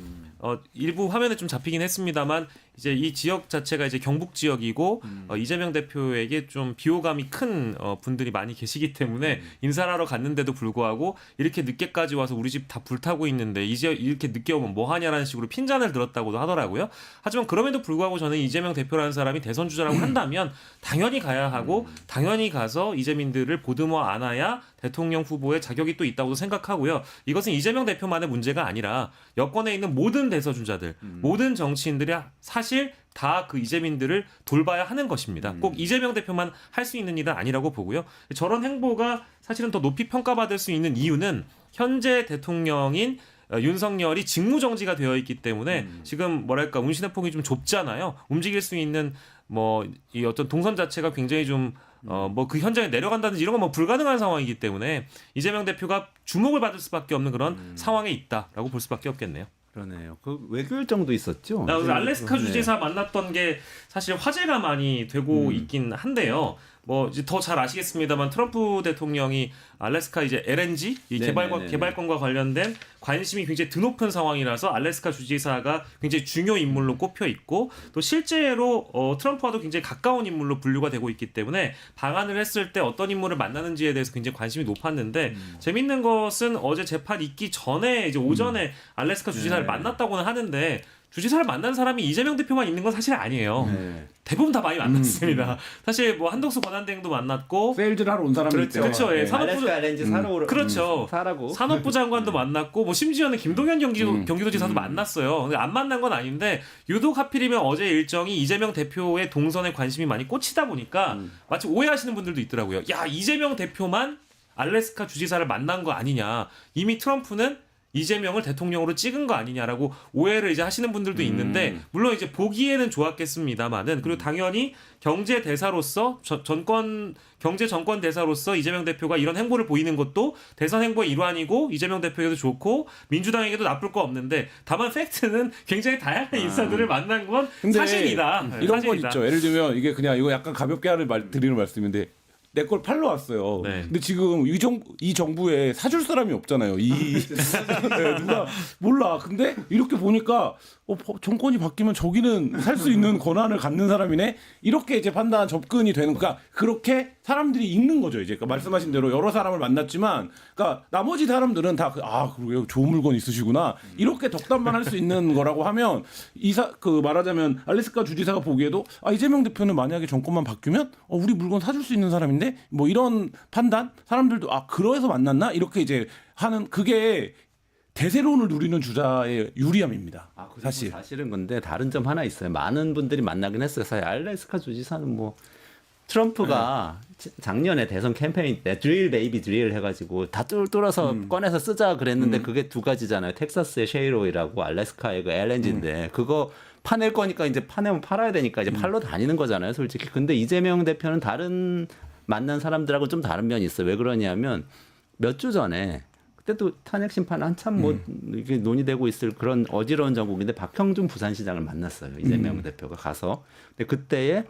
일부 화면에 좀 잡히긴 했습니다만 이제 이 지역 자체가 이제 경북 지역이고 이재명 대표에게 좀 비호감이 큰 분들이 많이 계시기 때문에 인사를 하러 갔는데도 불구하고 이렇게 늦게까지 와서 우리 집 다 불타고 있는데 이제 이렇게 늦게 오면 뭐 하냐라는 식으로 핀잔을 들었다고도 하더라고요. 하지만 그럼에도 불구하고 저는 이재명 대표라는 사람이 대선 주자라고 한다면 당연히 가야 하고 당연히 가서 이재민들을 보듬어 안아야 대통령 후보의 자격이 또 있다고 생각하고요. 이것은 이재명 대표만의 문제가 아니라 여권에 있는 모든 대서주자들, 모든 정치인들이 사실 다 그 이재민들을 돌봐야 하는 것입니다. 꼭 이재명 대표만 할 수 있는 일은 아니라고 보고요. 저런 행보가 사실은 더 높이 평가받을 수 있는 이유는 현재 대통령인 윤석열이 직무정지가 되어 있기 때문에 지금 뭐랄까 운신의 폭이 좀 좁잖아요. 움직일 수 있는 뭐 이 어떤 동선 자체가 굉장히 좀 뭐 그 현장에 내려간다든지 이런 건 뭐 불가능한 상황이기 때문에 이재명 대표가 주목을 받을 수밖에 없는 그런 상황에 있다라고 볼 수밖에 없겠네요. 그러네요. 그 외교 일정도 있었죠. 알래스카 주지사 만났던 게 사실 화제가 많이 되고 있긴 한데요. 뭐 이제 더 잘 아시겠습니다만 트럼프 대통령이 알래스카 이제 LNG 이 개발권과 관련된 관심이 굉장히 드높은 상황이라서 알래스카 주지사가 굉장히 중요 인물로 꼽혀 있고 또 실제로 트럼프와도 굉장히 가까운 인물로 분류가 되고 있기 때문에 방한을 했을 때 어떤 인물을 만나는지에 대해서 굉장히 관심이 높았는데 재밌는 것은 어제 재판 있기 전에 이제 오전에 알래스카 주지사를 만났다고는 하는데 주지사를 만난 사람이 이재명 대표만 있는 건 사실 아니에요. 대부분 다 많이 만났습니다. 사실 뭐 한덕수 권한대행도 만났고 세일즈를 하러 온 사람이 있죠. 그렇죠. 예. 산업부 LNG 사러 그렇죠. 사라고. 산업부 장관도 만났고 뭐 심지어는 김동연 경기도지사도 만났어요. 근데 안 만난 건 아닌데 유독 하필이면 어제 일정이 이재명 대표의 동선에 관심이 많이 꽂히다 보니까 마치 오해하시는 분들도 있더라고요. 야, 이재명 대표만 알래스카 주지사를 만난 거 아니냐. 이미 트럼프는 이재명을 대통령으로 찍은 거 아니냐라고 오해를 이제 하시는 분들도 있는데 물론 이제 보기에는 좋았겠습니다만은 그리고 당연히 경제 대사로서 경제 정권 대사로서 이재명 대표가 이런 행보를 보이는 것도 대선 행보의 일환이고 이재명 대표에게도 좋고 민주당에게도 나쁠 거 없는데 다만 팩트는 굉장히 다양한 인사들을 만난 건 사실이다. 이런 사실이다. 건 있죠. 예를 들면 이게 그냥 이거 약간 가볍게 드리는 말씀인데 내 걸 팔러 왔어요. 네. 근데 지금 이 정부에 사줄 사람이 없잖아요. 네, 누가 몰라. 근데 이렇게 보니까 정권이 바뀌면 저기는 살 수 있는 권한을 갖는 사람이네. 이렇게 이제 판단 접근이 되는. 그러니까 그렇게 사람들이 읽는 거죠. 이제 그러니까 말씀하신 대로 여러 사람을 만났지만, 그러니까 나머지 사람들은 다 그러게요. 좋은 물건 있으시구나. 이렇게 덕담만 할 수 있는 거라고 하면 말하자면 알래스카 주지사가 보기에도 이재명 대표는 만약에 정권만 바뀌면 우리 물건 사줄 수 있는 사람인데 뭐 이런 판단 사람들도 그러해서 만났나 이렇게 이제 하는 그게 대세론을 누리는 주자의 유리함입니다. 사실은 근데 다른 점 하나 있어요. 많은 분들이 만나긴 했어요. 사실 알래스카 주지사는 뭐 트럼프가 작년에 대선 캠페인 때 드릴 베이비 드릴 해가지고 다 뚫어서 꺼내서 쓰자 그랬는데 그게 두 가지잖아요. 텍사스의 셰일오일하고 알래스카의 그 LNG인데 그거 파낼 거니까 이제 파내면 팔아야 되니까 이제 팔러 다니는 거잖아요. 솔직히. 근데 이재명 대표는 다른 만난 사람들하고 좀 다른 면이 있어요. 왜 그러냐면 몇 주 전에 그때도 탄핵 심판 한참 뭐 이게 논의되고 있을 그런 어지러운 정국인데 박형준 부산시장을 만났어요. 이재명 대표가 가서. 근데 그때에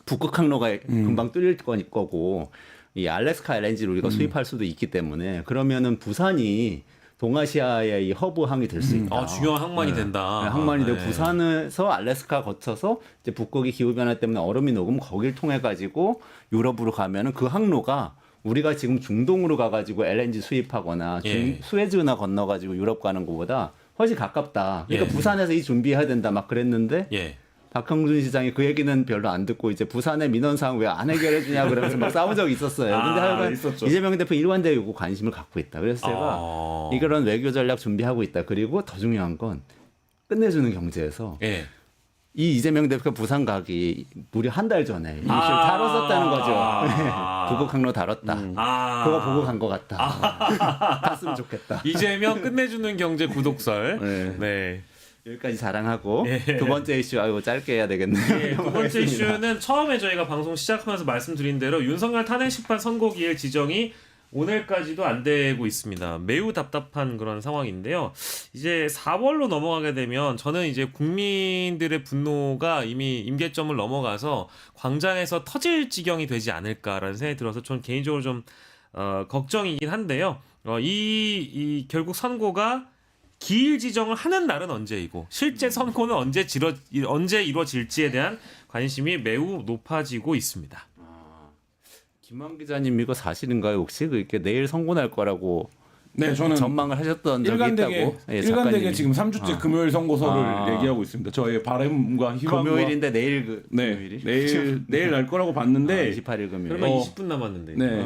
북극 항로가 금방 뚫릴 거고 이 알래스카 LNG를 우리가 수입할 수도 있기 때문에 그러면은 부산이 동아시아의 이 허브항이 될 수 있다. 중요한 항만이 된다. 네, 항만이 되고 부산에서 알래스카 거쳐서 이제 북극이 기후 변화 때문에 얼음이 녹으면 거길 통해 가지고 유럽으로 가면은 그 항로가 우리가 지금 중동으로 가가지고 LNG 수입하거나 수에즈나 건너가지고 유럽 가는 것보다 훨씬 가깝다. 그러니까 부산에서 이 준비해야 된다 막 그랬는데 박형준 시장이 그 얘기는 별로 안 듣고 이제 부산의 민원사항 왜 안 해결해 주냐 그러면서 막 싸운 적이 있었어요. 근데 하여간 이재명 대표 일관되게 요구 관심을 갖고 있다. 그래서 제가 이런 외교 전략 준비하고 있다. 그리고 더 중요한 건 끝내주는 경제에서 이 이재명 대표가 부산 가기 무려 한 달 전에 이슈를 다뤘었다는 거죠. 북극 항로 다뤘다. 그거 보고 간 것 같다. 갔으면 좋겠다. 이재명 끝내주는 경제 구독설. 네. 여기까지 자랑하고 두 번째 이슈 짧게 해야 되겠네요. 두 번째 이슈는 처음에 저희가 방송 시작하면서 말씀드린 대로 윤석열 탄핵 심판 선고기일 지정이 오늘까지도 안 되고 있습니다. 매우 답답한 그런 상황인데요. 이제 4월로 넘어가게 되면 저는 이제 국민들의 분노가 이미 임계점을 넘어가서 광장에서 터질 지경이 되지 않을까라는 생각이 들어서 전 개인적으로 좀 걱정이긴 한데요. 이 결국 선고가 기일 지정을 하는 날은 언제이고 실제 선고는 언제 이루어질지에 대한 관심이 매우 높아지고 있습니다. 김한 기자님 이거 사실인가요? 혹시 그렇게 내일 선고 날 거라고 네, 저는 전망을 하셨던 적이 있다고. 일관되게 지금 3주째 금요일 선고서를 얘기하고 있습니다. 저의 바람과 희망과 금요일인데 내일 금요일이? 내일 날 거라고 봤는데 28일 금요일. 그러면 20분 남았는데. 네.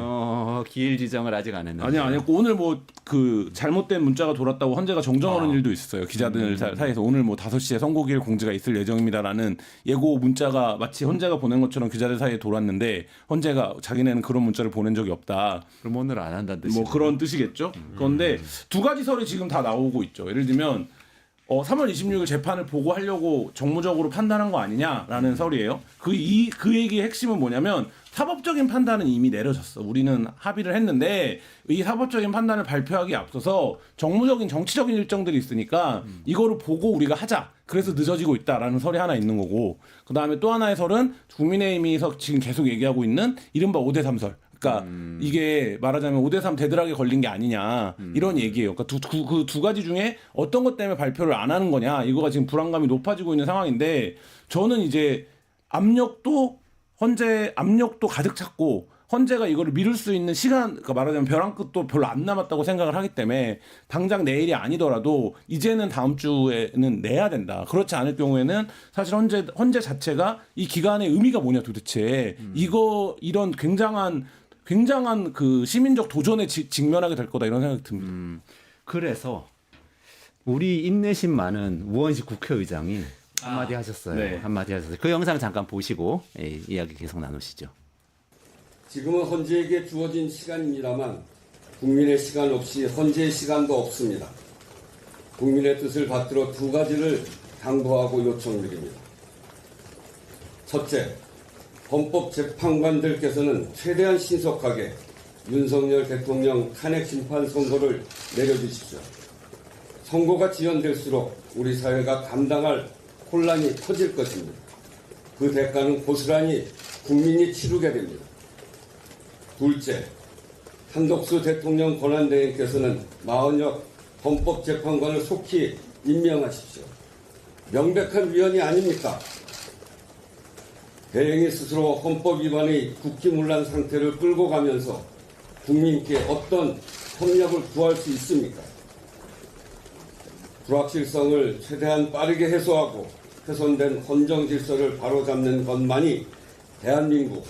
기일 지정을 아직 안 했는데. 아니 오늘 뭐 그 잘못된 문자가 돌았다고 헌재가 정정하는 일도 있었어요. 기자들 사이에서 오늘 뭐 5시에 선고기일 공지가 있을 예정입니다라는 예고 문자가 마치 헌재가 보낸 것처럼 기자들 사이에 돌았는데 헌재가 자기네는 그런 문자를 보낸 적이 없다. 그럼 오늘 안 한다는 뜻이. 뭐 그런 뜻이겠죠. 그런데 두 가지 설이 지금 다 나오고 있죠. 예를 들면 3월 26일 재판을 보고 하려고 정무적으로 판단한 거 아니냐라는 설이에요. 그 얘기의 핵심은 뭐냐면 사법적인 판단은 이미 내려졌어. 우리는 합의를 했는데 이 사법적인 판단을 발표하기에 앞서서 정무적인 정치적인 일정들이 있으니까 이거를 보고 우리가 하자. 그래서 늦어지고 있다라는 설이 하나 있는 거고 그다음에 또 하나의 설은 국민의힘에서 지금 계속 얘기하고 있는 이른바 5대3 설. 그러니까 이게 말하자면 5대3 대들하게 걸린 게 아니냐 이런 얘기예요. 그러니까 그 두 가지 중에 어떤 것 때문에 발표를 안 하는 거냐 이거가 지금 불안감이 높아지고 있는 상황인데 저는 이제 헌재 압력도 가득 찼고 헌재가 이거를 미룰 수 있는 시간, 그러니까 말하자면 벼랑 끝도 별로 안 남았다고 생각을 하기 때문에 당장 내일이 아니더라도 이제는 다음 주에는 내야 된다. 그렇지 않을 경우에는 사실 헌재 자체가 이 기간의 의미가 뭐냐 도대체 이런 굉장한 그 시민적 도전에 직면하게 될 거다 이런 생각이 듭니다. 그래서 우리 인내심 많은 우원식 국회의장이 한마디 하셨어요. 네. 한마디 하셨어요. 그 영상 잠깐 보시고 이야기 계속 나누시죠. 지금은 헌재에게 주어진 시간입니다만 국민의 시간 없이 헌재의 시간도 없습니다. 국민의 뜻을 받들어 두 가지를 당부하고 요청드립니다. 첫째, 헌법재판관들께서는 최대한 신속하게 윤석열 대통령 탄핵 심판 선고를 내려주십시오. 선고가 지연될수록 우리 사회가 감당할 혼란이 커질 것입니다. 그 대가는 고스란히 국민이 치르게 됩니다. 둘째, 한덕수 대통령 권한대행께서는 마흔여 헌법재판관을 속히 임명하십시오. 명백한 위헌이 아닙니까? 대행이 스스로 헌법 위반의 국기문란 상태를 끌고 가면서 국민께 어떤 협력을 구할 수 있습니까? 불확실성을 최대한 빠르게 해소하고 훼손된 헌정 질서를 바로잡는 것만이 대한민국,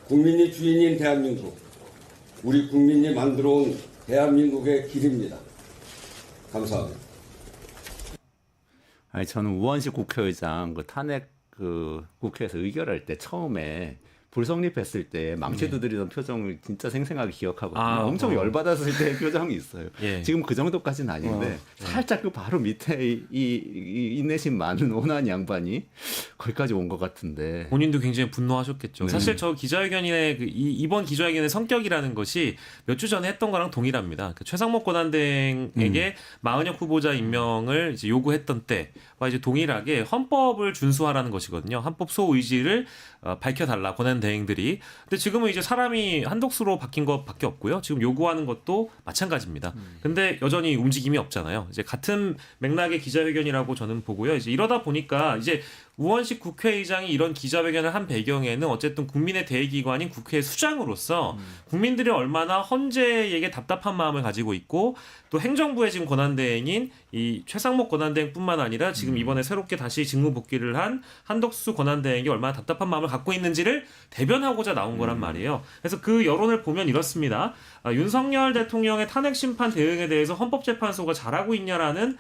국민이 주인인 대한민국, 우리 국민이 만들어온 대한민국의 길입니다. 감사합니다. 아니 저는 우원식 국회의장 그 탄핵 국회에서 의결할 때 처음에 불성립했을 때 망치 두드리던 표정을 진짜 생생하게 기억하거든요. 엄청 열받았을 때 표정이 있어요. 예. 지금 그 정도까지는 아닌데 살짝 그 바로 밑에 이 인내심 많은 온한 양반이 거기까지 온 것 같은데 본인도 굉장히 분노하셨겠죠. 사실 저 기자회견의 이번 기자회견의 성격이라는 것이 몇 주 전에 했던 거랑 동일합니다. 그 최상목 권한대행에게 마은혁 후보자 임명을 이제 요구했던 때와 이제 동일하게 헌법을 준수하라는 것이거든요. 헌법 소의지를 밝혀달라 권한대행들이. 근데 지금은 이제 사람이 한덕수로 바뀐 것밖에 없고요. 지금 요구하는 것도 마찬가지입니다. 근데 여전히 움직임이 없잖아요. 이제 같은 맥락의 기자회견이라고 저는 보고요. 이제 이러다 보니까 이제 우원식 국회의장이 이런 기자회견을 한 배경에는 어쨌든 국민의 대의기관인 국회의 수장으로서 국민들이 얼마나 헌재에게 답답한 마음을 가지고 있고 또 행정부의 지금 권한대행인 이 최상목 권한대행뿐만 아니라 지금 이번에 새롭게 다시 직무 복귀를 한 한덕수 권한대행이 얼마나 답답한 마음을 갖고 있는지를 대변하고자 나온 거란 말이에요. 그래서 그 여론을 보면 이렇습니다. 윤석열 대통령의 탄핵 심판 대응에 대해서 헌법재판소가 잘하고 있냐라는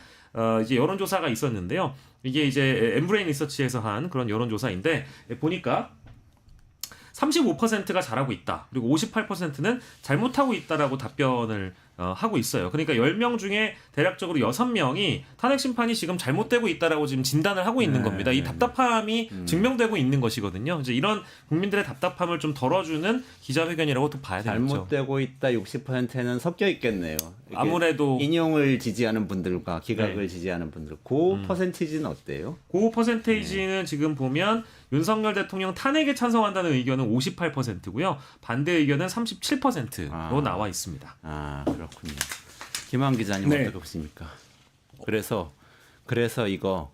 이제 여론조사가 있었는데요. 이게 이제 엠브레인 리서치에서 한 그런 여론조사인데 보니까 35%가 잘하고 있다. 그리고 58%는 잘못하고 있다라고 답변을 하고 있어요. 그러니까 10명 중에 대략적으로 6명이 탄핵 심판이 지금 잘못되고 있다라고 지금 진단을 하고 있는 겁니다. 이 답답함이 증명되고 있는 것이거든요. 이제 이런 국민들의 답답함을 좀 덜어주는 기자회견이라고 또 봐야 되겠죠. 잘못되고 있다 60%는 섞여 있겠네요. 아무래도 인용을 지지하는 분들과 기각을 지지하는 분들 그 퍼센티지는 어때요? 그 퍼센테이지는 지금 보면 윤석열 대통령 탄핵에 찬성한다는 의견은 58%고요. 반대 의견은 37%로 나와 있습니다. 그렇군요. 김한 기자님 네. 어떻게 보십니까? 그래서 이거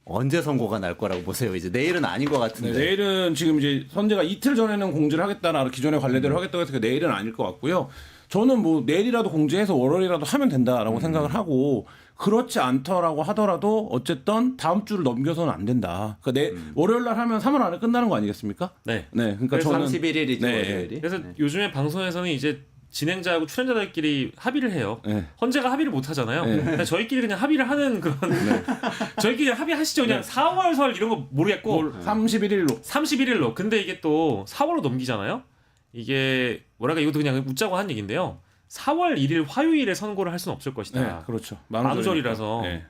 언제 선고가 날 거라고 보세요? 이제 내일은 아닌 것 같은데. 네, 내일은 지금 이제 선재가 이틀 전에는 공지를 하겠다나 기존의 관례대로 하겠다고 해서 내일은 아닐 것 같고요. 저는 뭐 내일이라도 공지해서 월요일이라도 하면 된다라고 생각을 하고 그렇지 않더라고 하더라도 어쨌든 다음 주를 넘겨서는 안 된다. 그러니까 월요일 날 하면 3월 안에 끝나는 거 아니겠습니까? 네. 네. 그러니까 그래서 저는 31일이죠. 네. 월요일이. 그래서 요즘에 방송에서는 이제 진행자하고 출연자들끼리 합의를 해요. 네. 헌재가 합의를 못 하잖아요. 그냥 저희끼리 그냥 합의를 하는 그런 저희끼리 그냥 합의하시죠. 그냥 4월 설 이런 거 모르겠고 31일로 31일로. 근데 이게 또 4월로 넘기잖아요. 이게 뭐랄까 이것도 그냥 웃자고 한 얘기인데요. 4월 1일 화요일에 선고를 할 수는 없을 것이다. 네, 그렇죠. 만우절이라서 네.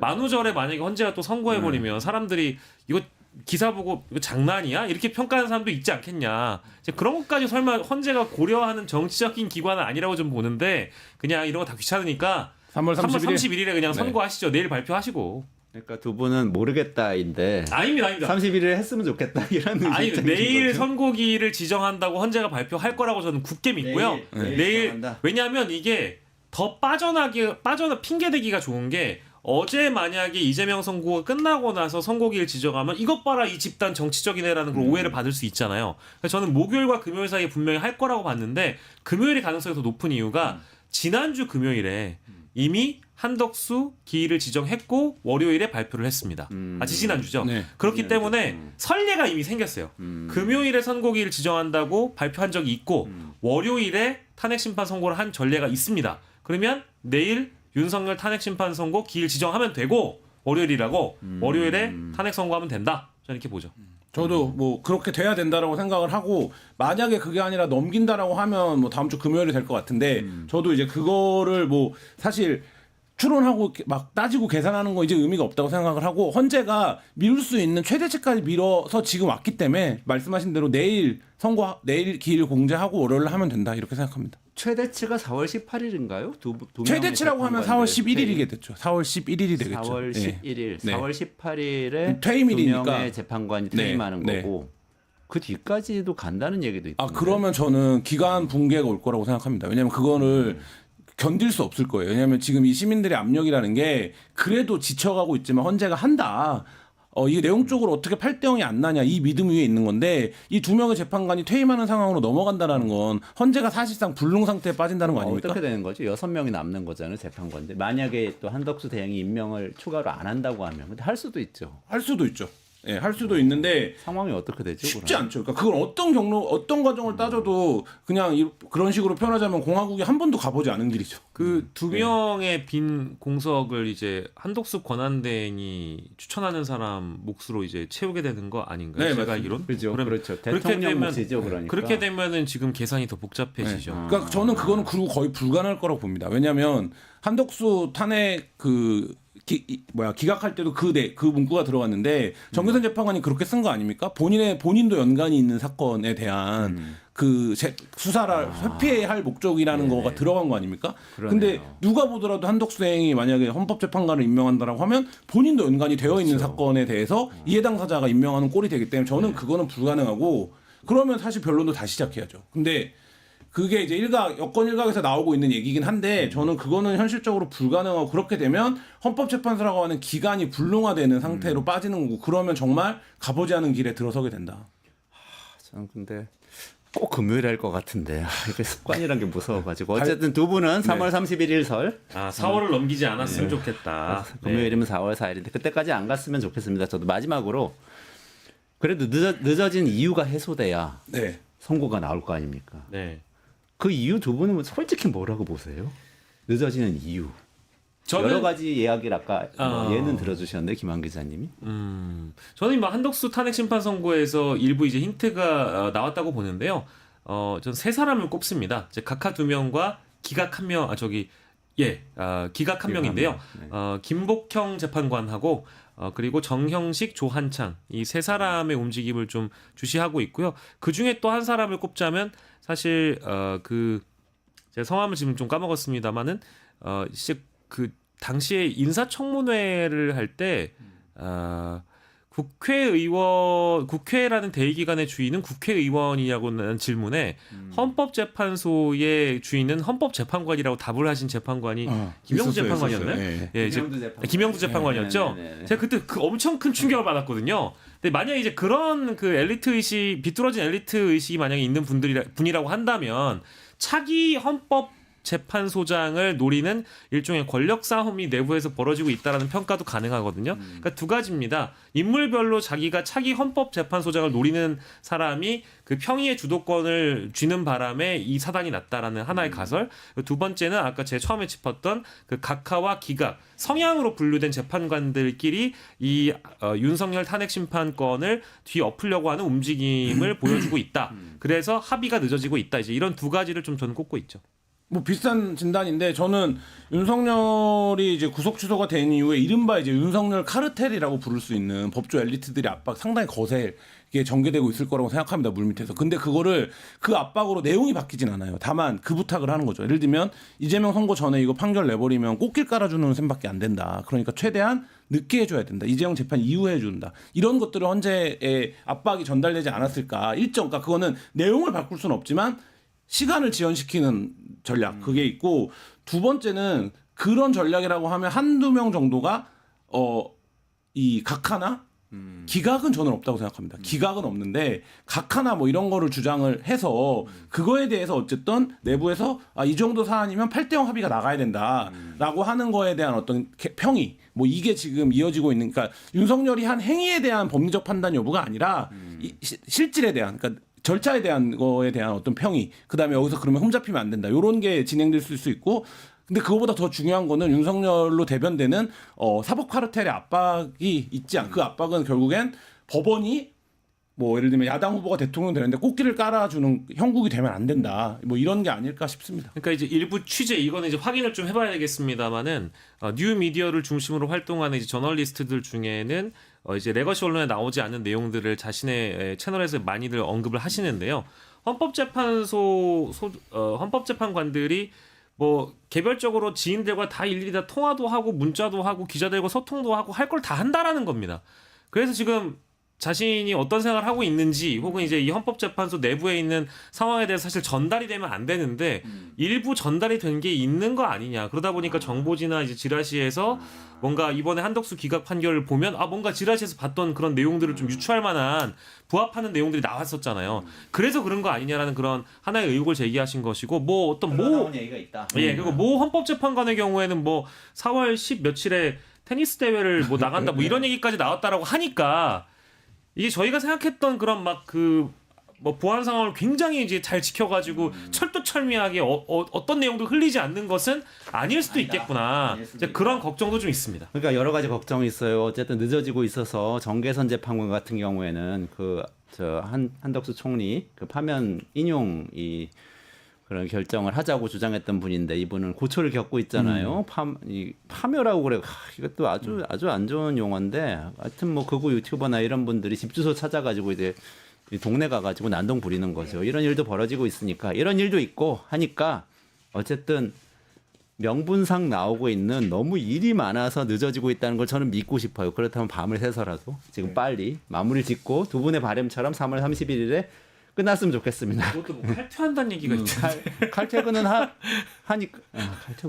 만우절에 만약에 헌재가 또 선고해버리면 사람들이 이거 기사 보고 이거 장난이야? 이렇게 평가하는 사람도 있지 않겠냐. 이제 그런 것까지 설마 헌재가 고려하는 정치적인 기관은 아니라고 좀 보는데 그냥 이런 거 다 귀찮으니까 3월 31일에 그냥 네. 선고하시죠. 내일 발표하시고. 그러니까 두 분은 모르겠다인데 아닙니다. 31일에 했으면 좋겠다 이런 아니 입장이신 내일 거죠? 선고기를 지정한다고 헌재가 발표할 거라고 저는 굳게 믿고요. 내일 지정한다. 왜냐하면 이게 더 빠져나 핑계대기가 좋은 게 어제 만약에 이재명 선고가 끝나고 나서 선고기를 지정하면 이것 봐라 이 집단 정치적인 애라는 그런 오해를 받을 수 있잖아요. 그래서 저는 목요일과 금요일 사이에 분명히 할 거라고 봤는데 금요일이 가능성이 더 높은 이유가 지난주 금요일에 이미 한덕수 기일을 지정했고 월요일에 발표를 했습니다. 지난주죠. 네. 그렇기 때문에 선례가 이미 생겼어요. 금요일에 선고기를 지정한다고 발표한 적이 있고 월요일에 탄핵심판 선고를 한 전례가 있습니다. 그러면 내일 윤석열 탄핵심판 선고 기일 지정하면 되고 월요일이라고 월요일에 탄핵 선고하면 된다. 저는 이렇게 보죠. 저도 뭐 그렇게 돼야 된다라고 생각을 하고 만약에 그게 아니라 넘긴다라고 하면 뭐 다음 주 금요일이 될 것 같은데 저도 이제 그거를 뭐 사실 추론하고 막 따지고 계산하는 거 이제 의미가 없다고 생각을 하고 헌재가 미룰 수 있는 최대치까지 미뤄서 지금 왔기 때문에 말씀하신 대로 내일 기일 공제하고 월요일 하면 된다 이렇게 생각합니다. 최대치가 4월 18일인가요? 최대치라고 하면 4월 11일이 됐죠. 4월 11일이 되겠죠. 4월 11일, 네. 4월 18일에 퇴임일이니까. 두 명의 재판관이 퇴임하는 네. 거고 그 뒤까지도 간다는 얘기도 있던데. 그러면 저는 기간 붕괴가 올 거라고 생각합니다. 왜냐하면 그거를 견딜 수 없을 거예요. 왜냐하면 지금 이 시민들의 압력이라는 게 그래도 지쳐가고 있지만 헌재가 한다. 이게 내용적으로 어떻게 8대0이 안 나냐 이 믿음 위에 있는 건데 이 두 명의 재판관이 퇴임하는 상황으로 넘어간다라는 건 헌재가 사실상 불능 상태에 빠진다는 거 아닙니까? 어떻게 되는 거죠? 6명이 남는 거잖아요, 재판관들. 만약에 또 한덕수 대행이 임명을 추가로 안 한다고 하면 근데 할 수도 있죠. 할 수도 있죠. 예, 할 수도 있는데 상황이 어떻게 되죠? 쉽지 않죠. 그러니까 그건 어떤 경로, 어떤 과정을 따져도 그냥 그런 식으로 표현하자면 공화국이 한 번도 가보지 않은 길이죠. 그 두 명의 빈 공석을 이제 한독수 권한대행이 추천하는 사람 몫으로 이제 채우게 되는 거 아닌가요? 네, 제가 맞습니다. 알기로는. 그죠. 그럼 그렇죠. 그렇게 대통령 되면 몫이죠, 그러니까. 그렇게 되면은 지금 계산이 더 복잡해지죠. 그러니까 저는 그거는 그리고 거의 불가능할 거라고 봅니다. 왜냐하면 한덕수 탄핵 기각할 때도 그 문구가 들어갔는데 정교선 재판관이 그렇게 쓴 거 아닙니까? 본인도 연관이 있는 사건에 대한 수사를 회피해야 할 목적이라는 거가 들어간 거 아닙니까? 근데 누가 보더라도 한덕수 대행이 만약에 헌법재판관을 임명한다라고 하면 본인도 연관이 되어 있는 사건에 대해서 이해 당사자가 임명하는 꼴이 되기 때문에 저는 그거는 불가능하고 그러면 사실 변론도 다시 시작해야죠. 근데 그게 이제 여권 일각에서 나오고 있는 얘기긴 한데 저는 그거는 현실적으로 불가능하고 그렇게 되면 헌법재판소라고 하는 기관이 불능화되는 상태로 빠지는 거고 그러면 정말 가보지 않은 길에 들어서게 된다. 저는 근데 꼭 금요일에 할 것 같은데 이게 습관이란 게 무서워가지고 어쨌든 두 분은 3월 31일 설 4월을 넘기지 않았으면 좋겠다. 금요일이면 4월 4일인데 그때까지 안 갔으면 좋겠습니다. 저도 마지막으로 그래도 늦어진 이유가 해소돼야 네. 선고가 나올 거 아닙니까? 네. 그 이유 두 분은 솔직히 뭐라고 보세요? 늦어지는 이유. 저는 여러 가지 이야기를 아까 예는 들어주셨는데 김한 기자님이. 저는 한덕수 탄핵 심판 선고에서 일부 이제 힌트가 나왔다고 보는데요. 전 세 사람을 꼽습니다. 이제 각하 2명과 기각 1명, 기각 1명인데요. 김복형 재판관하고 그리고 정형식, 조한창 이 세 사람의 움직임을 좀 주시하고 있고요. 그 중에 또 한 사람을 꼽자면 사실 제 성함을 지금 좀 까먹었습니다만은 당시에 인사청문회를 할 때 국회라는 대의기관의 주인은 국회의원이냐고는 질문에 헌법재판소의 주인은 헌법재판관이라고 답을 하신 재판관이 김영두 재판관이었나요? 네. 예, 김영두 재판관이었죠. 제가 그때 그 엄청 큰 충격을 받았거든요. 근데 만약에 이제 그런 그 엘리트 의식, 비뚤어진 엘리트 의식이 만약에 있는 분이라고 한다면 차기 헌법 재판소장을 노리는 일종의 권력 싸움이 내부에서 벌어지고 있다라는 평가도 가능하거든요. 그러니까 두 가지입니다. 인물별로 자기가 차기 헌법재판소장을 노리는 사람이 그 평의의 주도권을 쥐는 바람에 이 사단이 났다라는 하나의 가설. 두 번째는 아까 제가 처음에 짚었던 그 각하와 기각, 성향으로 분류된 재판관들끼리 이 윤석열 탄핵 심판권을 뒤엎으려고 하는 움직임을 보여주고 있다. 그래서 합의가 늦어지고 있다. 이제 이런 두 가지를 좀 저는 꼽고 있죠. 뭐 비슷한 진단인데 저는 윤석열이 이제 구속 취소가 된 이후에 이른바 이제 윤석열 카르텔이라고 부를 수 있는 법조 엘리트들의 압박 상당히 거세게 전개되고 있을 거라고 생각합니다. 물밑에서. 근데 그거를 그 압박으로 내용이 바뀌진 않아요. 다만 그 부탁을 하는 거죠. 예를 들면 이재명 선고 전에 이거 판결 내버리면 꽃길 깔아주는 셈밖에 안 된다. 그러니까 최대한 늦게 해줘야 된다. 이재명 재판 이후에 해준다. 이런 것들을 헌재에 압박이 전달되지 않았을까. 그러니까 그거는 내용을 바꿀 수는 없지만 시간을 지연시키는 전략 그게 있고 두 번째는 그런 전략이라고 하면 한두 명 정도가 이 각하나 기각은 저는 없다고 생각합니다. 기각은 없는데 각하나 뭐 이런 거를 주장을 해서 그거에 대해서 어쨌든 내부에서 이 정도 사안이면 8대0 합의가 나가야 된다라고 하는 거에 대한 어떤 평의 뭐 이게 지금 이어지고 있는 그러니까 윤석열이 한 행위에 대한 법리적 판단 여부가 아니라 실질에 대한 그러니까 절차에 대한 거에 대한 어떤 평의 그다음에 여기서 그러면 흠잡히면 안 된다. 이런 게 진행될 수 있고 근데 그거보다 더 중요한 거는 윤석열로 대변되는 사법 카르텔의 압박이 있지 않. 그 압박은 결국엔 법원이 뭐 예를 들면 야당 후보가 대통령 되는데 꽃길을 깔아주는 형국이 되면 안 된다. 뭐 이런 게 아닐까 싶습니다. 그러니까 이제 일부 취재 이거는 이제 확인을 좀 해봐야 되겠습니다만은 뉴 미디어를 중심으로 활동하는 이제 저널리스트들 중에는 이제 레거시 언론에 나오지 않는 내용들을 자신의 채널에서 많이들 언급을 하시는데요. 헌법재판관들이 뭐 개별적으로 지인들과 다 일일이 다 통화도 하고 문자도 하고 기자들과 소통도 하고 할 걸 다 한다라는 겁니다. 그래서 지금 자신이 어떤 생각을 하고 있는지 혹은 이제 이 헌법재판소 내부에 있는 상황에 대해서 사실 전달이 되면 안 되는데 일부 전달이 된 게 있는 거 아니냐. 그러다 보니까 정보지나 이제 지라시에서 뭔가 이번에 한덕수 기각 판결을 보면 뭔가 지라시에서 봤던 그런 내용들을 좀 유추할 만한 부합하는 내용들이 나왔었잖아요. 그래서 그런 거 아니냐라는 그런 하나의 의혹을 제기하신 것이고 뭐 어떤 얘기가 있다. 예, 그리고 모 헌법재판관의 경우에는 뭐 4월 10 며칠에 테니스 대회를 뭐 나간다 뭐 이런 얘기까지 나왔다라고 하니까 이게 저희가 생각했던 그런 막 그 뭐 보안 상황을 굉장히 이제 잘 지켜가지고 철두철미하게 어떤 내용도 흘리지 않는 것은 아닐 수도 있겠구나. 이제 그런 걱정도 좀 있습니다. 그러니까 여러 가지 걱정이 있어요. 어쨌든 늦어지고 있어서 정계선 재판관 같은 경우에는 한덕수 총리 그 파면 인용이 그런 결정을 하자고 주장했던 분인데 이분은 고초를 겪고 있잖아요. 파묘라고 그래요. 이것도 아주 안 좋은 용어인데 하여튼 뭐 극우 유튜버나 이런 분들이 집 주소 찾아가지고 이제 동네 가가지고 난동 부리는 거죠. 이런 일도 벌어지고 있으니까 이런 일도 있고 하니까 어쨌든 명분상 나오고 있는 너무 일이 많아서 늦어지고 있다는 걸 저는 믿고 싶어요. 그렇다면 밤을 새서라도 지금 빨리 마무리를 짓고 두 분의 바람처럼 3월 31일에 끝났으면 좋겠습니다. 그것도 뭐 칼퇴한다는 얘기가 있던데. 칼퇴근은 하니까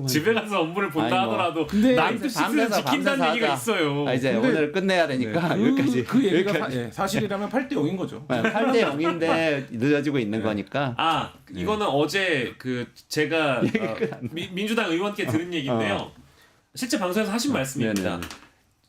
집에 가서 업무를 본다 하더라도 남도 시스템 지킨다는 얘기가 있어요. 이제 오늘 끝내야 되니까 여기까지. 그 얘기가 사실이라면 8대0인 거죠. 8대0인데 늦어지고 있는 거니까. 이거는 어제 그 제가 민주당 의원께 들은 얘기인데요. 실제 방송에서 하신 말씀입니다.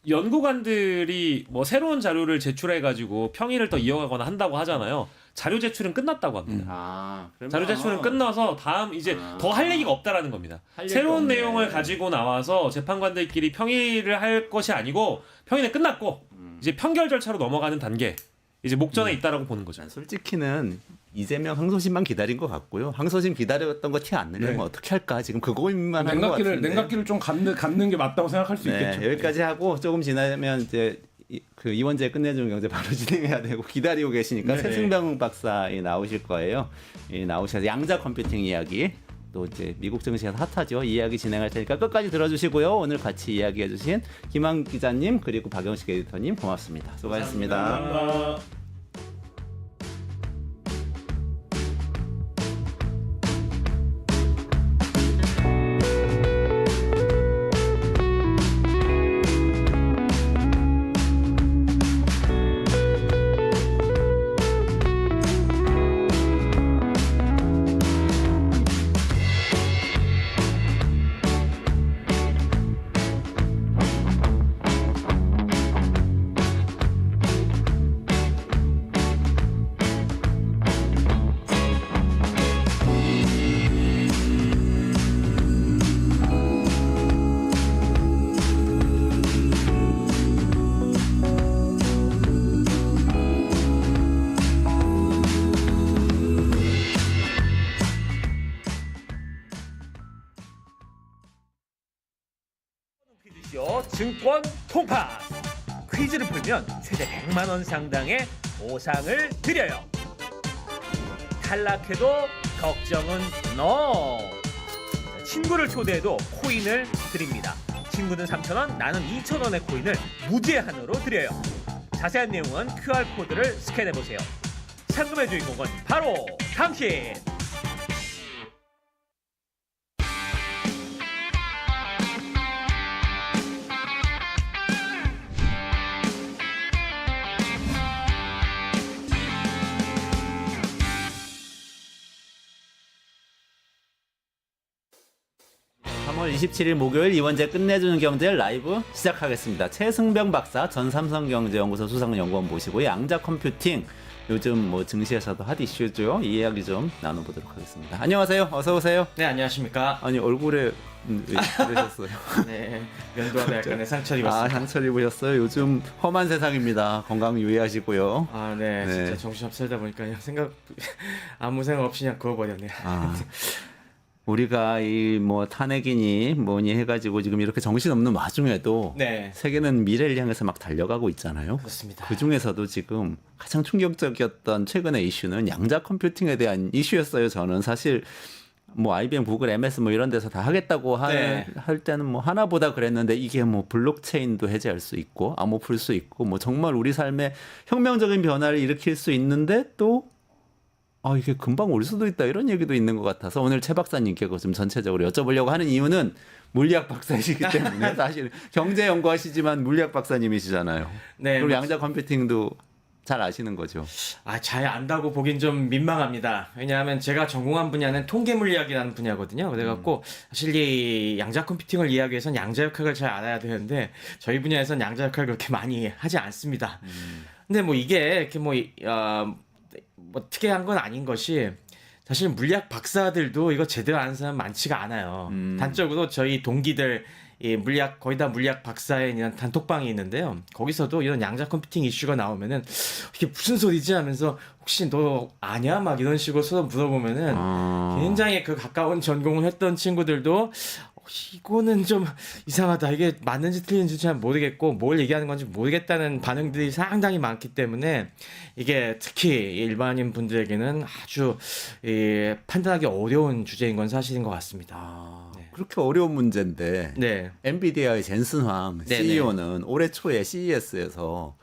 연구관들이 뭐 새로운 자료를 제출해가지고 평의를 더 이어가거나 한다고 하잖아요. 자료 제출은 끝났다고 합니다. 자료 제출은 끝나서 다음 이제 더 할 얘기가 없다라는 겁니다. 새로운 내용을 가지고 나와서 재판관들끼리 평의를 할 것이 아니고 평의는 끝났고 이제 판결 절차로 넘어가는 단계 이제 목전에 있다라고 보는 거죠. 솔직히는 이재명 항소심만 기다린 것 같고요. 항소심 기다렸던 거 티 안 내려면 어떻게 할까? 지금 그 고민만 하는 것 같은데. 냉각기를 좀 갖는 게 맞다고 생각할 수 있겠죠. 여기까지 하고 조금 지나면 이제 그 이원재 끝내주는 경제 바로 진행해야 되고 기다리고 계시니까 최승병 박사 나오실 거예요. 나오셔서 양자 컴퓨팅 이야기 또 이제 미국 증시에서 핫하죠. 이 이야기 진행할 테니까 끝까지 들어주시고요. 오늘 같이 이야기해주신 김한 기자님 그리고 박영식 에디터님 고맙습니다. 수고하셨습니다. 감사합니다. 퀴즈쇼 증권 통파스 퀴즈를 풀면 최대 100만 원 상당의 보상을 드려요. 탈락해도 걱정은 NO. 친구를 초대해도 코인을 드립니다. 친구는 3,000원, 나는 2,000원의 코인을 무제한으로 드려요. 자세한 내용은 QR코드를 스캔해보세요. 상금의 주인공은 바로 당신! (3월 27일) 목요일 이원재 끝내주는 경제 라이브 시작하겠습니다. 최승병 박사 전 삼성경제연구소 수석연구원 모시고 양자 컴퓨팅 요즘 뭐 증시에서도 핫 이슈죠. 이 이야기 좀 나눠보도록 하겠습니다. 안녕하세요. 어서 오세요. 네, 안녕하십니까. 아니 얼굴에 그러셨어요. 네, 면도하다 약간의 상처를 입었습니다. 아, 상처를 입으셨어요. 요즘 험한 세상입니다. 건강 유의하시고요. 아, 네, 네. 진짜 정신없이 살다 보니까 아무 생각 없이 그냥 그어버렸네요. 아, 우리가 이 뭐 탄핵이니 뭐니 해가지고 지금 이렇게 정신없는 와중에도 네, 세계는 미래를 향해서 막 달려가고 있잖아요. 그렇습니다. 그 중에서도 지금 가장 충격적이었던 최근의 이슈는 양자 컴퓨팅에 대한 이슈였어요. 저는 사실 뭐 IBM, 구글, MS 뭐 이런 데서 다 하겠다고 네. 할 때는 뭐 하나보다 그랬는데 이게 뭐 블록체인도 해제할 수 있고 암호 풀 수 있고 뭐 정말 우리 삶에 혁명적인 변화를 일으킬 수 있는데 또 이게 금방 올 수도 있다 이런 얘기도 있는 것 같아서 오늘 최 박사님께 좀 전체적으로 여쭤보려고 하는 이유는 물리학 박사이시기 때문에 사실 경제 연구하시지만 물리학 박사님이시잖아요. 네, 그리고 양자 컴퓨팅도 잘 아시는 거죠. 잘 안다고 보긴 좀 민망합니다. 왜냐하면 제가 전공한 분야는 통계 물리학이라는 분야거든요. 그래갖고 사실 이 양자 컴퓨팅을 이해하기 위해서는 양자역학을 잘 알아야 되는데 저희 분야에서는 양자역학을 그렇게 많이 하지 않습니다. 근데 뭐 이게 이렇게 뭐 특이한 건 아닌 것이 사실 물리학 박사들도 이거 제대로 아는 사람 많지가 않아요. 단적으로 저희 동기들 이 물리학 거의 다 물리학 박사에 대한 단톡방이 있는데요. 거기서도 이런 양자 컴퓨팅 이슈가 나오면은 이게 무슨 소리지 하면서 혹시 너 아냐 막 이런 식으로 서로 물어보면은 굉장히 그 가까운 전공을 했던 친구들도 이거는 좀 이상하다. 이게 맞는지 틀린지 잘 모르겠고 뭘 얘기하는 건지 모르겠다는 반응들이 상당히 많기 때문에 이게 특히 일반인 분들에게는 아주 판단하기 어려운 주제인 건 사실인 것 같습니다. 네. 그렇게 어려운 문제인데 네. 엔비디아의 젠슨 황 CEO는 올해 초에 CES에서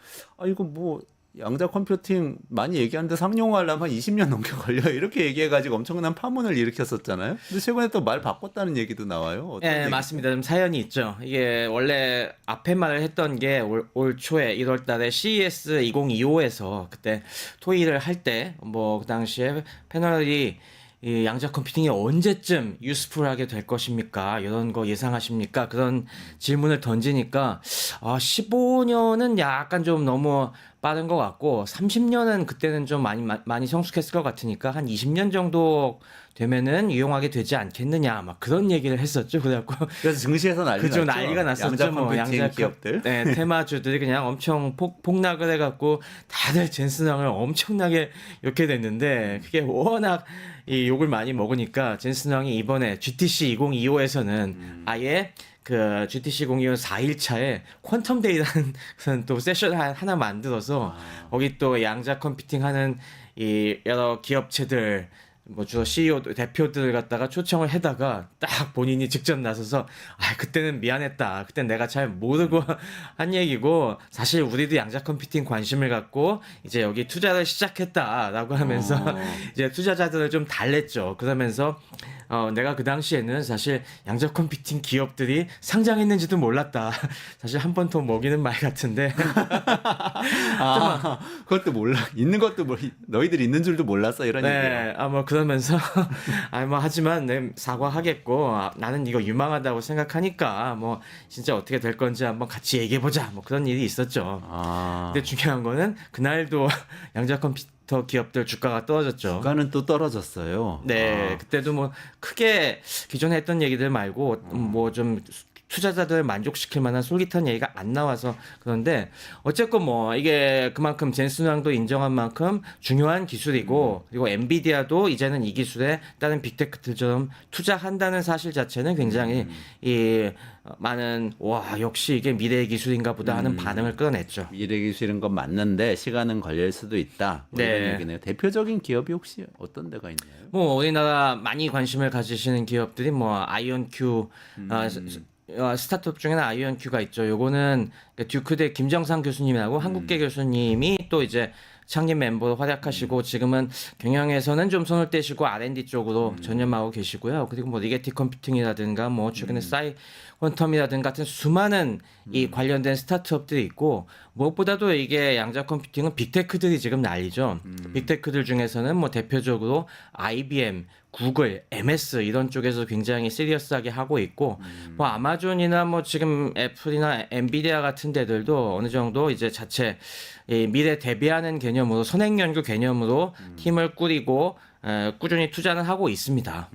이거 뭐 양자 컴퓨팅 많이 얘기하는데 상용화하려면 한 20년 넘게 걸려요. 이렇게 얘기해가지고 엄청난 파문을 일으켰었잖아요. 근데 최근에 또 말 바꿨다는 얘기도 나와요. 네, 얘기죠? 맞습니다. 좀 사연이 있죠. 이게 원래 앞에 말을 했던 게 올 초에 1월 달에 CES 2025에서 그때 토의를 할 때 뭐 그 당시에 패널이 이 양자 컴퓨팅이 언제쯤 유스풀하게 될 것입니까? 이런 거 예상하십니까? 그런 질문을 던지니까 15년은 약간 좀 너무 빠른 것 같고 30년은 그때는 좀 많이 성숙했을 것 같으니까 한 20년 정도 되면은 유용하게 되지 않겠느냐 막 그런 얘기를 했었죠. 그래서 증시에서 난리가 났었죠. 양자 컴퓨팅 기업들. 네, 테마주들이 그냥 엄청 폭락을 해갖고 다들 젠슨왕을 엄청나게 욕게 됐는데 그게 워낙 이 욕을 많이 먹으니까 젠슨왕이 이번에 GTC 2025에서는 아예 그 GTC 2025 4일차에 퀀텀 데이라는 또 세션 하나 만들어서 거기 또 양자 컴퓨팅 하는 이 여러 기업체들 뭐 주로 CEO 대표들을 갖다가 초청을 해다가 딱 본인이 직접 나서서 그때는 미안했다. 그때는 내가 잘 모르고 한 얘기고 사실 우리도 양자 컴퓨팅 관심을 갖고 이제 여기 투자를 시작했다라고 하면서 이제 투자자들을 좀 달랬죠. 그러면서 내가 그 당시에는 사실 양자 컴퓨팅 기업들이 상장했는지도 몰랐다. 사실 한 번 더 먹이는 말 같은데. 그것도 몰라. 있는 것도 너희들 있는 줄도 몰랐어 이런 얘기예요. 뭐 그러면서 뭐 하지만 사과하겠고 나는 이거 유망하다고 생각하니까 뭐 진짜 어떻게 될 건지 한번 같이 얘기해 보자. 뭐 그런 일이 있었죠. 근데 중요한 거는 그날도 양자 컴퓨터 기업들 주가가 떨어졌죠. 주가는 또 떨어졌어요. 네, 그때도 뭐 크게 기존에 했던 얘기들 말고 뭐 좀 투자자들 만족시킬 만한 솔깃한 얘기가 안 나와서 그런데 어쨌건 뭐 이게 그만큼 젠슨왕도 인정한 만큼 중요한 기술이고 그리고 엔비디아도 이제는 이 기술에 다른 빅테크들처럼 투자한다는 사실 자체는 굉장히 이 많은 와 역시 이게 미래의 기술인가 보다 하는 반응을 끌어냈죠. 미래 기술인 건 맞는데 시간은 걸릴 수도 있다. 뭐 이런 얘기네요. 대표적인 기업이 혹시 어떤 데가 있나요? 뭐 우리나라 많이 관심을 가지시는 기업들이 뭐 아이온큐 스타트업 중에는 아이온큐가 있죠. 요거는 듀크대 김정상 교수님이라고 한국계 교수님이 또 이제 창립 멤버로 활약하시고 지금은 경영에서는 좀 손을 떼시고 R&D 쪽으로 전념하고 계시고요. 그리고 뭐 리게티 컴퓨팅이라든가 뭐 최근에 싸이 퀀텀이라든가 같은 수많은 이 관련된 스타트업들이 있고 무엇보다도 이게 양자 컴퓨팅은 빅테크들이 지금 난리죠. 빅테크들 중에서는 뭐 대표적으로 IBM, 구글, MS 이런 쪽에서 굉장히 시리어스하게 하고 있고 뭐 아마존이나 뭐 지금 애플이나 엔비디아 같은 데들도 어느 정도 이제 자체 이 미래 대비하는 개념으로 선행 연구 개념으로 팀을 꾸리고 꾸준히 투자는 하고 있습니다.